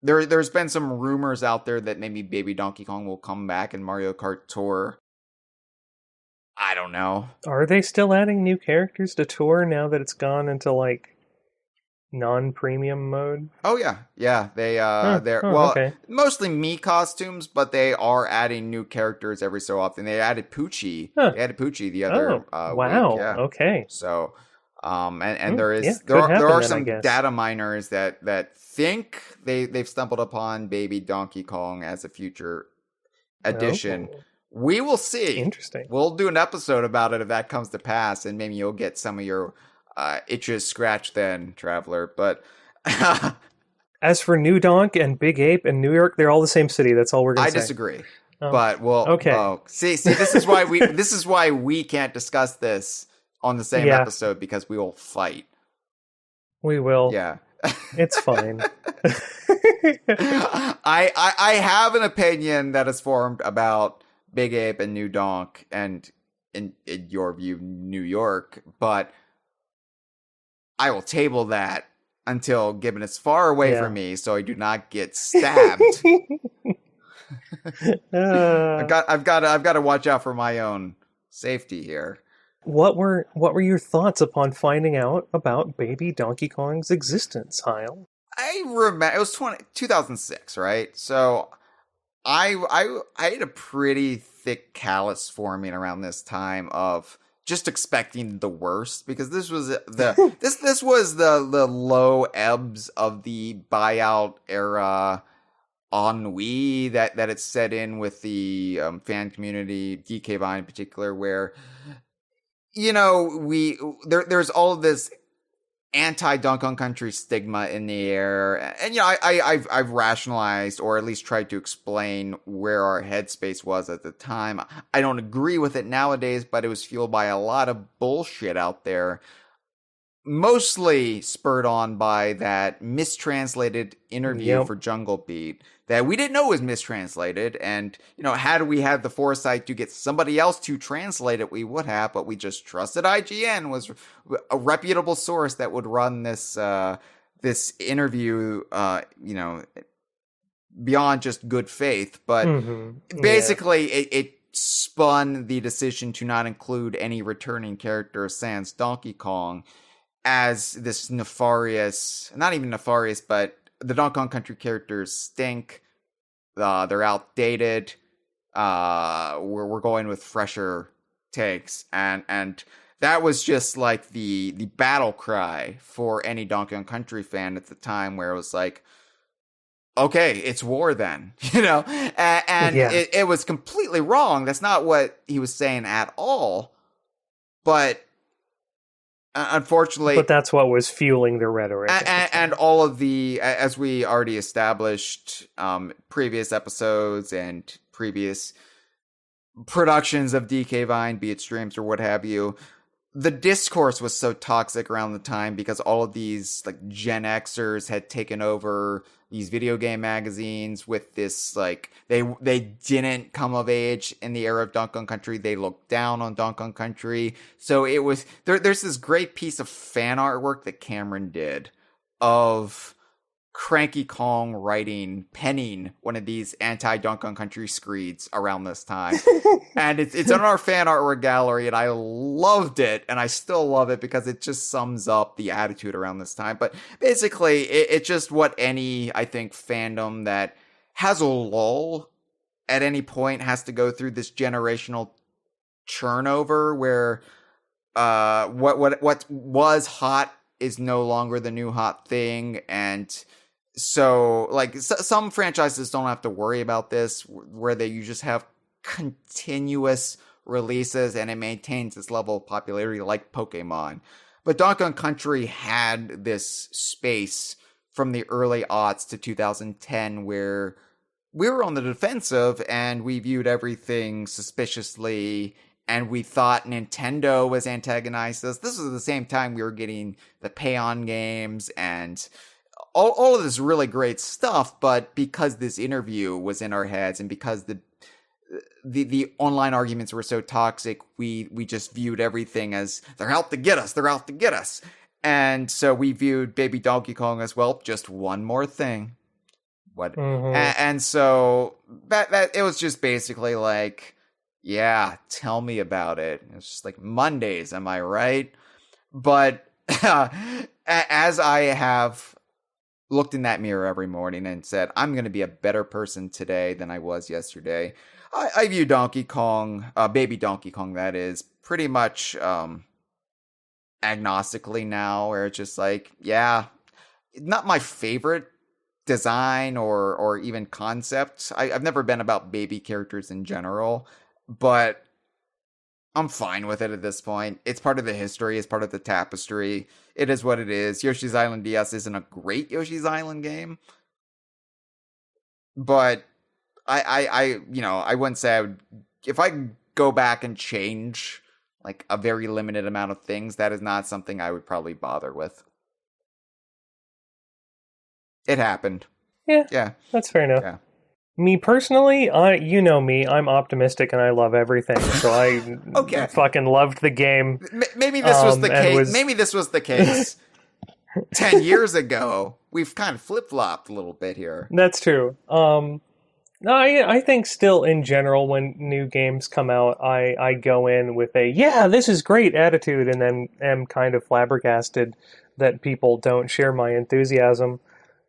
There's been some rumors out there that maybe Baby Donkey Kong will come back in Mario Kart Tour. I don't know. Are they still adding new characters to Tour now that it's gone into like non-premium mode? Oh yeah. They're okay. Mostly Mii costumes, but they are adding new characters every so often. They added Poochie. They added Poochie the other wow. week. Yeah. Okay. So and there are are some data miners that think they've stumbled upon Baby Donkey Kong as a future addition. Oh. We will see. Interesting. We'll do an episode about it if that comes to pass, and maybe you'll get some of your itches scratched then, Traveler. But as for New Donk and Big Ape and New York, they're all the same city. That's all we're going to say. I disagree. But see, this is why we can't discuss this on the same episode, because we will fight. We will. Yeah. It's fine. I have an opinion that is formed about Big Ape and New Donk and in your view New York, but I will table that until Gibbon is far away from me so I do not get stabbed. I've got to watch out for my own safety here. What were your thoughts upon finding out about baby Donkey Kong's existence, Hyle? I remember it was 2006, right? So I had a pretty thick callus forming around this time of just expecting the worst, because this was this was the low ebbs of the buyout era ennui that it set in with the fan community, DK Vine in particular, where there's all of this anti-Donkey Kong Country stigma in the air, and I've rationalized, or at least tried to explain, where our headspace was at the time. I don't agree with it nowadays, but it was fueled by a lot of bullshit out there, mostly spurred on by that mistranslated interview for Jungle Beat that we didn't know was mistranslated. And, had we had the foresight to get somebody else to translate it, we would have, but we just trusted IGN was a reputable source that would run this, this interview, beyond just good faith. But basically it spun the decision to not include any returning character sans Donkey Kong as this nefarious, not even nefarious, but the Donkey Kong Country characters stink. They're outdated. We're going with fresher takes, and that was just like the battle cry for any Donkey Kong Country fan at the time, where it was like, okay, it's war then, it was completely wrong. That's not what he was saying at all, but unfortunately, but that's what was fueling the rhetoric. And all of the, as we already established, previous episodes and previous productions of DK Vine, be it streams or what have you, the discourse was so toxic around the time because all of these like Gen Xers had taken over these video game magazines with this, like, they didn't come of age in the era of Donkey Kong Country. They looked down on Donkey Kong Country. So it was, there's this great piece of fan artwork that Cameron did of Cranky Kong penning one of these anti-Donkey Kong Country screeds around this time. And it's on our fan artwork gallery, and I loved it, and I still love it because it just sums up the attitude around this time. But basically, it's just what any, I think, fandom that has a lull at any point has to go through this generational turnover where what was hot is no longer the new hot thing. And so, like, some franchises don't have to worry about this, where you just have continuous releases and it maintains this level of popularity, like Pokemon. But Donkey Kong Country had this space from the early aughts to 2010 where we were on the defensive and we viewed everything suspiciously, and we thought Nintendo was antagonized us. This was the same time we were getting the pay-on games and all of this really great stuff, but because this interview was in our heads and because the online arguments were so toxic, we just viewed everything as they're out to get us. And so we viewed Baby Donkey Kong as, well, just one more thing. What? And so that it was just basically like, yeah, tell me about it. It's just like Mondays, am I right? But as I have looked in that mirror every morning and said, I'm going to be a better person today than I was yesterday, I view Donkey Kong, Baby Donkey Kong, that is, pretty much agnostically now, where it's just like, yeah, not my favorite design or even concept. I've never been about baby characters in general, but I'm fine with it at this point. It's part of the history, it's part of the tapestry. It is what it is. Yoshi's Island DS isn't a great Yoshi's Island game, but I wouldn't say I would, if I go back and change like a very limited amount of things, that is not something I would probably bother with. It happened. Yeah, Yeah. that's fair enough. Yeah. Me personally, you know me, I'm optimistic and I love everything. So I Okay. fucking loved the game. Maybe this was the and case. was- Maybe this was the case 10 years ago. We've kind of flip-flopped a little bit here. That's true. No, I think still in general when new games come out, I go in with a yeah, this is great attitude, and then am kind of flabbergasted that people don't share my enthusiasm.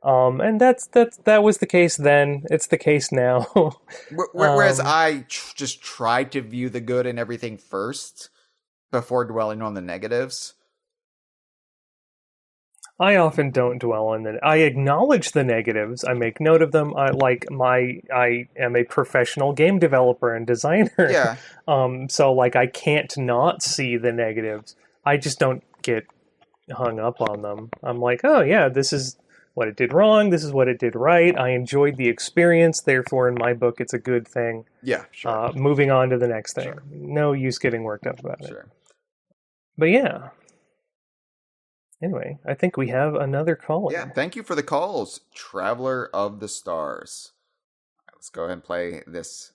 And that was the case then. It's the case now. Whereas I just tried to view the good in everything first before dwelling on the negatives. I often don't dwell on that. I acknowledge the negatives. I make note of them. I am a professional game developer and designer. Yeah. So like I can't not see the negatives. I just don't get hung up on them. I'm like, oh yeah, this is what it did wrong. This is what it did right. I enjoyed the experience. Therefore, in my book, it's a good thing. Yeah, sure. Moving on to the next thing. Sure. No use getting worked up about it. Sure. But yeah. Anyway, I think we have another caller. Yeah, thank you for the calls, Traveler of the Stars. All right, let's go ahead and play this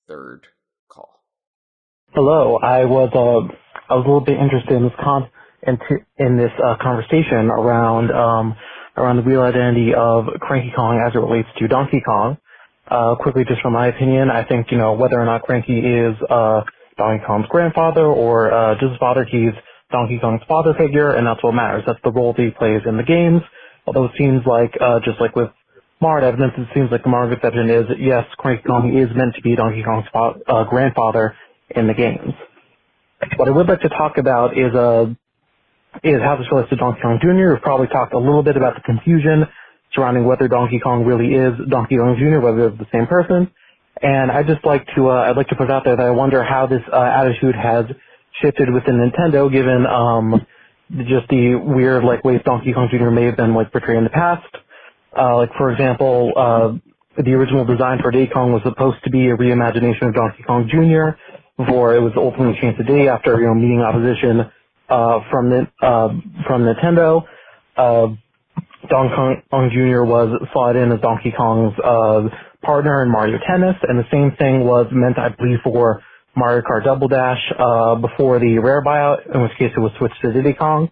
third call. Hello, I was a little bit interested in this conversation around the real identity of Cranky Kong as it relates to Donkey Kong. Quickly, just from my opinion, I think whether or not Cranky is Donkey Kong's grandfather or just his father, he's Donkey Kong's father figure, and that's what matters. That's the role that he plays in the games. Although it seems like, just like with Marred evidence, it seems like the Marred conception is, yes, Cranky Kong is meant to be Donkey Kong's grandfather in the games. What I would like to talk about is how this relates to Donkey Kong Jr. We've probably talked a little bit about the confusion surrounding whether Donkey Kong really is Donkey Kong Jr., whether they're the same person. And I'd like to put out there that I wonder how this attitude has shifted within Nintendo, given just the weird ways Donkey Kong Jr. may have been portrayed in the past. For example, the original design for Diddy Kong was supposed to be a reimagination of Donkey Kong Jr. before it was ultimately changed to Diddy after meeting opposition from Nintendo. Donkey Kong Jr. was slotted in as Donkey Kong's partner in Mario Tennis, and the same thing was meant, I believe, for Mario Kart Double Dash before the Rare buyout, in which case it was switched to Diddy Kong.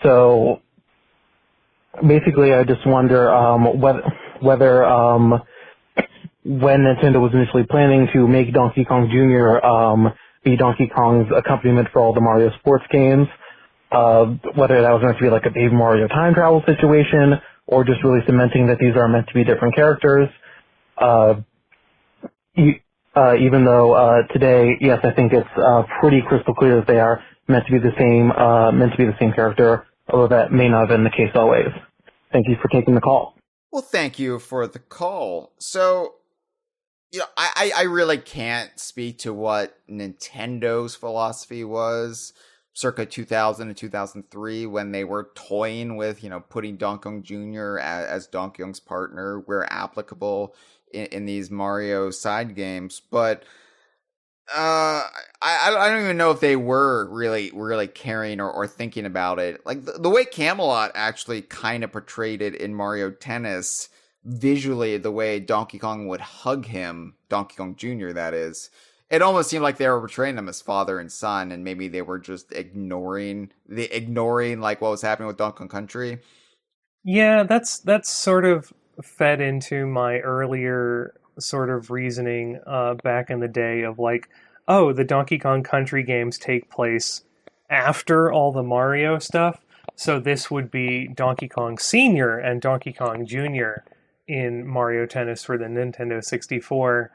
So basically, I just wonder whether when Nintendo was initially planning to make Donkey Kong Jr. Be Donkey Kong's accompaniment for all the Mario sports games, whether that was meant to be like a Baby Mario time travel situation, or just really cementing that these are meant to be different characters. Even though today, yes, I think it's pretty crystal clear that they are meant to be the same character, although that may not have been the case always. Thank you for taking the call. Well, thank you for the call. So, I really can't speak to what Nintendo's philosophy was circa 2000 and 2003 when they were toying with, putting Donkey Kong Jr. as Donkey Kong's partner where applicable in these Mario side games. But I don't even know if they were really caring or thinking about it. Like the way Camelot actually kind of portrayed it in Mario Tennis, visually the way Donkey Kong would hug him, Donkey Kong Jr. that is, it almost seemed like they were portraying them as father and son, and maybe they were just ignoring like what was happening with Donkey Kong Country. Yeah, that's sort of fed into my earlier sort of reasoning back in the day of like, oh, the Donkey Kong Country games take place after all the Mario stuff, so this would be Donkey Kong Sr. and Donkey Kong Jr. in Mario Tennis for the Nintendo 64,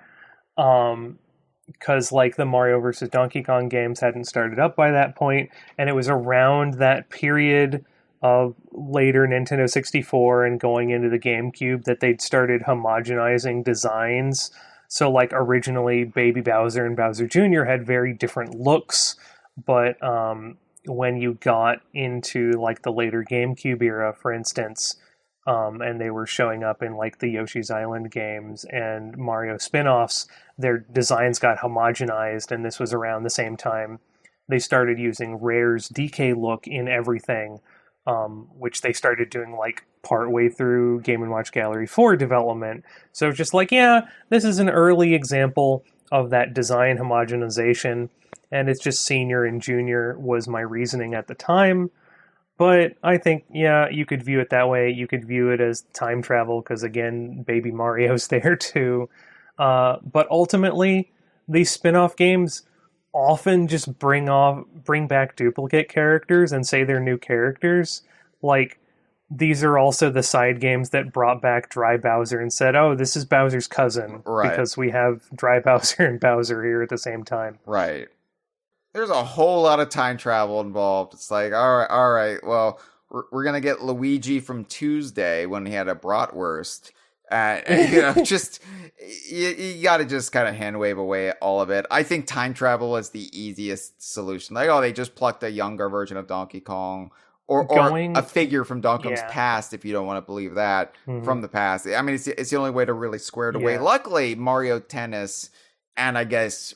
because like the Mario vs. Donkey Kong games hadn't started up by that point, and it was around that period of later Nintendo 64 and going into the GameCube that they'd started homogenizing designs. So like originally Baby Bowser and Bowser Jr. had very different looks, but when you got into like the later GameCube era, for instance, and they were showing up in like the Yoshi's Island games and Mario spin-offs, their designs got homogenized, and this was around the same time they started using Rare's DK look in everything. which they started doing like partway through Game & Watch Gallery 4 development. So just like, yeah, this is an early example of that design homogenization, and it's just senior and junior was my reasoning at the time. But I think, yeah, you could view it that way. You could view it as time travel, because again, Baby Mario's there too. But ultimately, these spin-off games often just bring back duplicate characters and say they're new characters. Like, these are also the side games that brought back Dry Bowser and said, oh, this is Bowser's cousin, Right. because we have Dry Bowser and Bowser here at the same time. Right. There's a whole lot of time travel involved. It's like, all right, well, we're going to get Luigi from Tuesday when he had a bratwurst. And, just, you got to just kind of hand wave away all of it. I think time travel is the easiest solution. Like, oh, they just plucked a younger version of Donkey Kong. Or a figure from Donkey Kong's past, if you don't want to believe that, from the past. I mean, it's the only way to really square it away. Luckily, Mario Tennis and I guess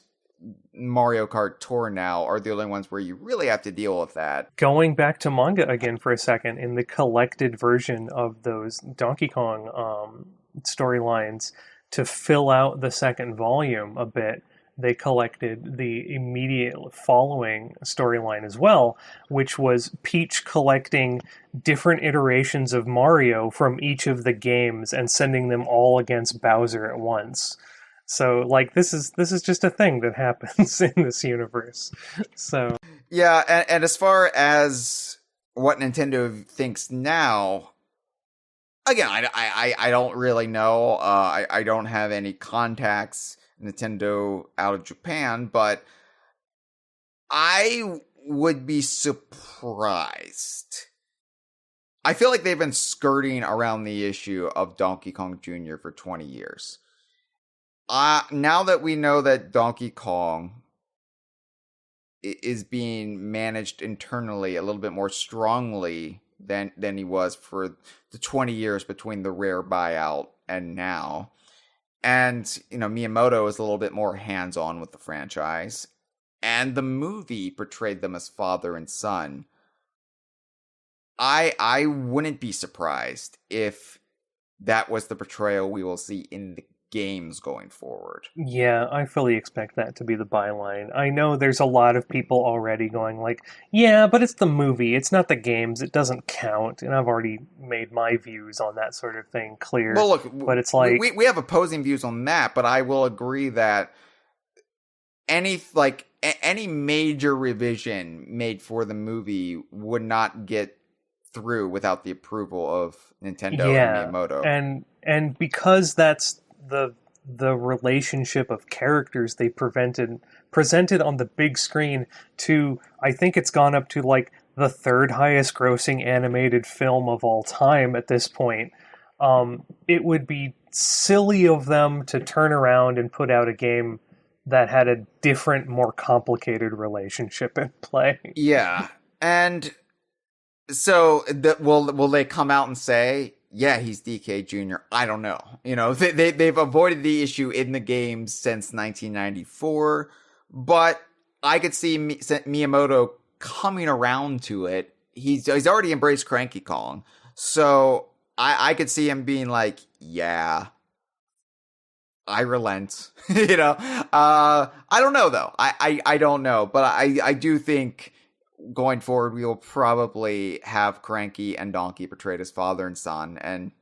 Mario Kart Tour now are the only ones where you really have to deal with that. Going back to manga again for a second, in the collected version of those Donkey Kong storylines, to fill out the second volume a bit, they collected the immediate following storyline as well, which was Peach collecting different iterations of Mario from each of the games and sending them all against Bowser at once. So, like, this is just a thing that happens in this universe. So yeah, and as far as what Nintendo thinks now, again, I don't really know. I don't have any contacts Nintendo out of Japan, but I would be surprised. I feel like they've been skirting around the issue of Donkey Kong Jr. for 20 years. Now that we know that Donkey Kong is being managed internally a little bit more strongly than he was for the 20 years between the Rare buyout and now, and, Miyamoto is a little bit more hands-on with the franchise. And the movie portrayed them as father and son. I wouldn't be surprised if that was the portrayal we will see in the games going forward. Yeah, I fully expect that to be the byline. I know there's a lot of people already going like, yeah, but it's the movie, it's not the games, it doesn't count. And I've already made my views on that sort of thing clear. Well, look, but it's like we have opposing views on that, but I will agree that any major revision made for the movie would not get through without the approval of Nintendo and Miyamoto. And because that's the relationship of characters they presented on the big screen to, I think it's gone up to like the third highest grossing animated film of all time at this point. It would be silly of them to turn around and put out a game that had a different, more complicated relationship in play. Yeah. And so will they come out and say, yeah, he's DK Jr.? I don't know. They've avoided the issue in the games since 1994, but I could see Miyamoto coming around to it. He's already embraced Cranky Kong, so I could see him being like, yeah, I relent. I don't know though. I don't know, but I do think going forward, we will probably have Cranky and Donkey portrayed as father and son, and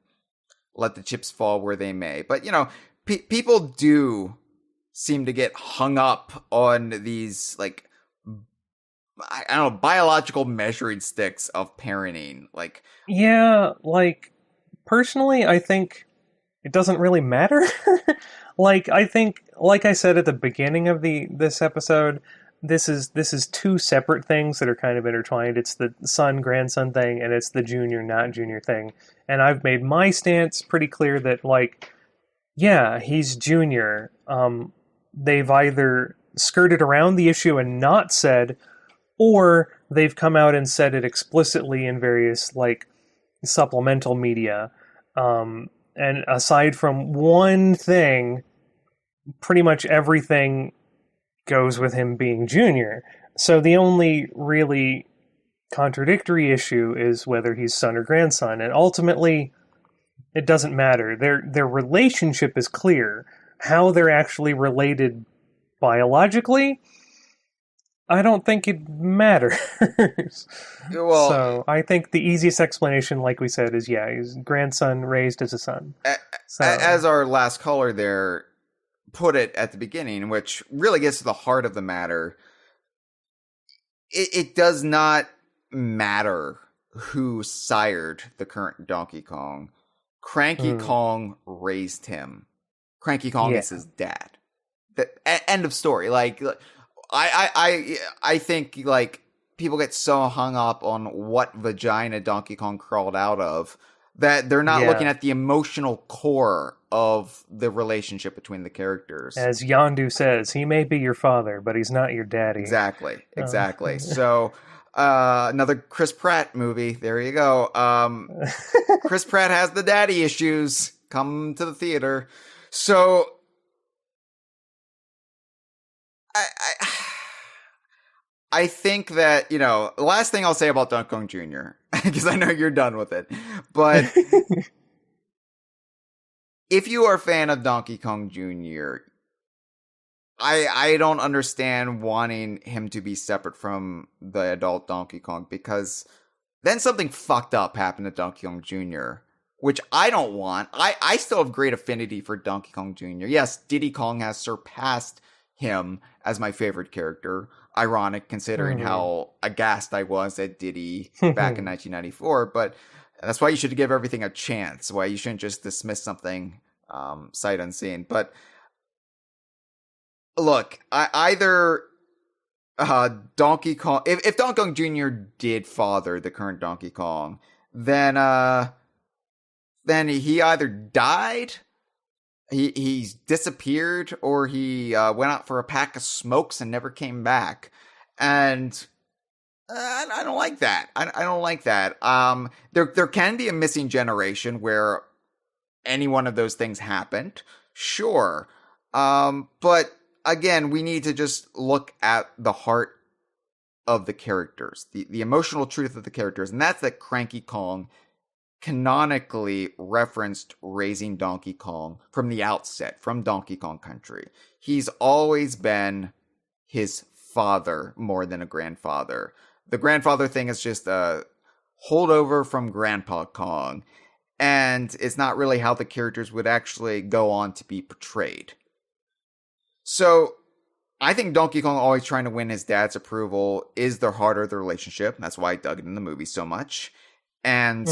let the chips fall where they may. But, people do seem to get hung up on these, like, I don't know, biological measuring sticks of parenting. Like, yeah, like, personally, I think it doesn't really matter. I think, like I said at the beginning of this episode, this is two separate things that are kind of intertwined. It's the son-grandson thing, and it's the junior, not junior thing. And I've made my stance pretty clear that, like, yeah, he's junior. They've either skirted around the issue and not said, or they've come out and said it explicitly in various, like, supplemental media. And aside from one thing, pretty much everything goes with him being junior. So the only really contradictory issue is whether he's son or grandson, and ultimately, it doesn't matter. Their relationship is clear. How they're actually related biologically, I don't think it matters. Well, so I think the easiest explanation, like we said, is his grandson raised as a son. As our last caller there put it at the beginning, which really gets to the heart of the matter, it does not matter who sired the current Donkey Kong. Cranky Kong raised him. Cranky Kong is his dad. End of story. Like, I think, like, people get so hung up on what vagina Donkey Kong crawled out of that they're not looking at the emotional core of the relationship between the characters. As Yondu says, he may be your father, but he's not your daddy. Exactly. So, another Chris Pratt movie. There you go. Chris Pratt has the daddy issues. Come to the theater. So, I think that, the last thing I'll say about Donkey Kong Jr., because I know you're done with it, but if you are a fan of Donkey Kong Jr., I don't understand wanting him to be separate from the adult Donkey Kong, because then something fucked up happened to Donkey Kong Jr., which I don't want. I still have great affinity for Donkey Kong Jr. Yes, Diddy Kong has surpassed him as my favorite character. Ironic, considering how aghast I was at Diddy back in 1994, but that's why you should give everything a chance, why you shouldn't just dismiss something sight unseen. But look, either Donkey Kong, if Donkey Kong Jr. did father the current Donkey Kong, then he either died, he's disappeared, or he went out for a pack of smokes and never came back. And I don't like that. I don't like that. There can be a missing generation where any one of those things happened. Sure. But again, we need to just look at the heart of the characters, the emotional truth of the characters. And that's that Cranky Kong canonically referenced raising Donkey Kong from the outset, from Donkey Kong Country. He's always been his father more than a grandfather. The grandfather thing is just a holdover from Grandpa Kong, and it's not really how the characters would actually go on to be portrayed. So I think Donkey Kong always trying to win his dad's approval is the heart of the relationship. That's why I dug it in the movie so much. And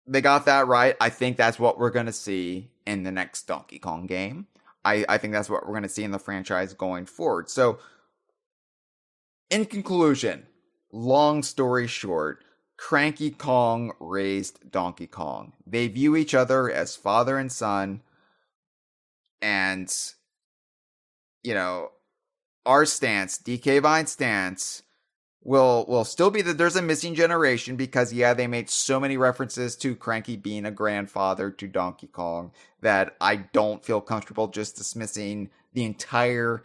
they got that right. I think that's what we're going to see in the next Donkey Kong game. I think that's what we're going to see in the franchise going forward. So, in conclusion, long story short, Cranky Kong raised Donkey Kong. They view each other as father and son. And, our stance, DK Vine's stance, will still be that there's a missing generation, because they made so many references to Cranky being a grandfather to Donkey Kong that I don't feel comfortable just dismissing the entire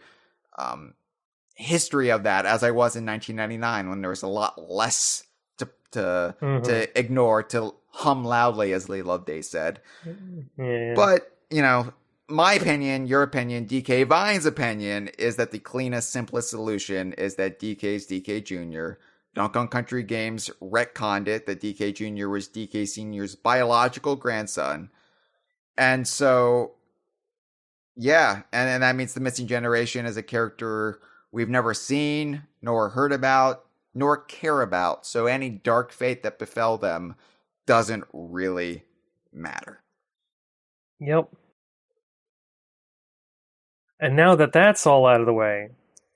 history of that, as I was in 1999 when there was a lot less to ignore, to hum loudly, as Lee Loveday said. Yeah. But my opinion, your opinion, DK Vine's opinion is that the cleanest, simplest solution is that DK's DK Jr. Donkey Kong Country Games retconned it that DK Jr. was DK Sr.'s biological grandson. And so, and that means the missing generation is a character we've never seen, nor heard about, nor care about. So any dark fate that befell them doesn't really matter. Yep. And now that that's all out of the way,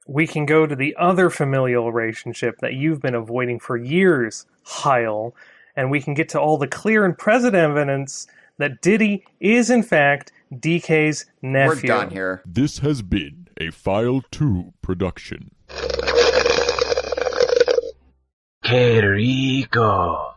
we can go to the other familial relationship that you've been avoiding for years, Hyle, and we can get to all the clear and present evidence that Diddy is, in fact, DK's nephew. We're done here. This has been a File 2 production. Que rico.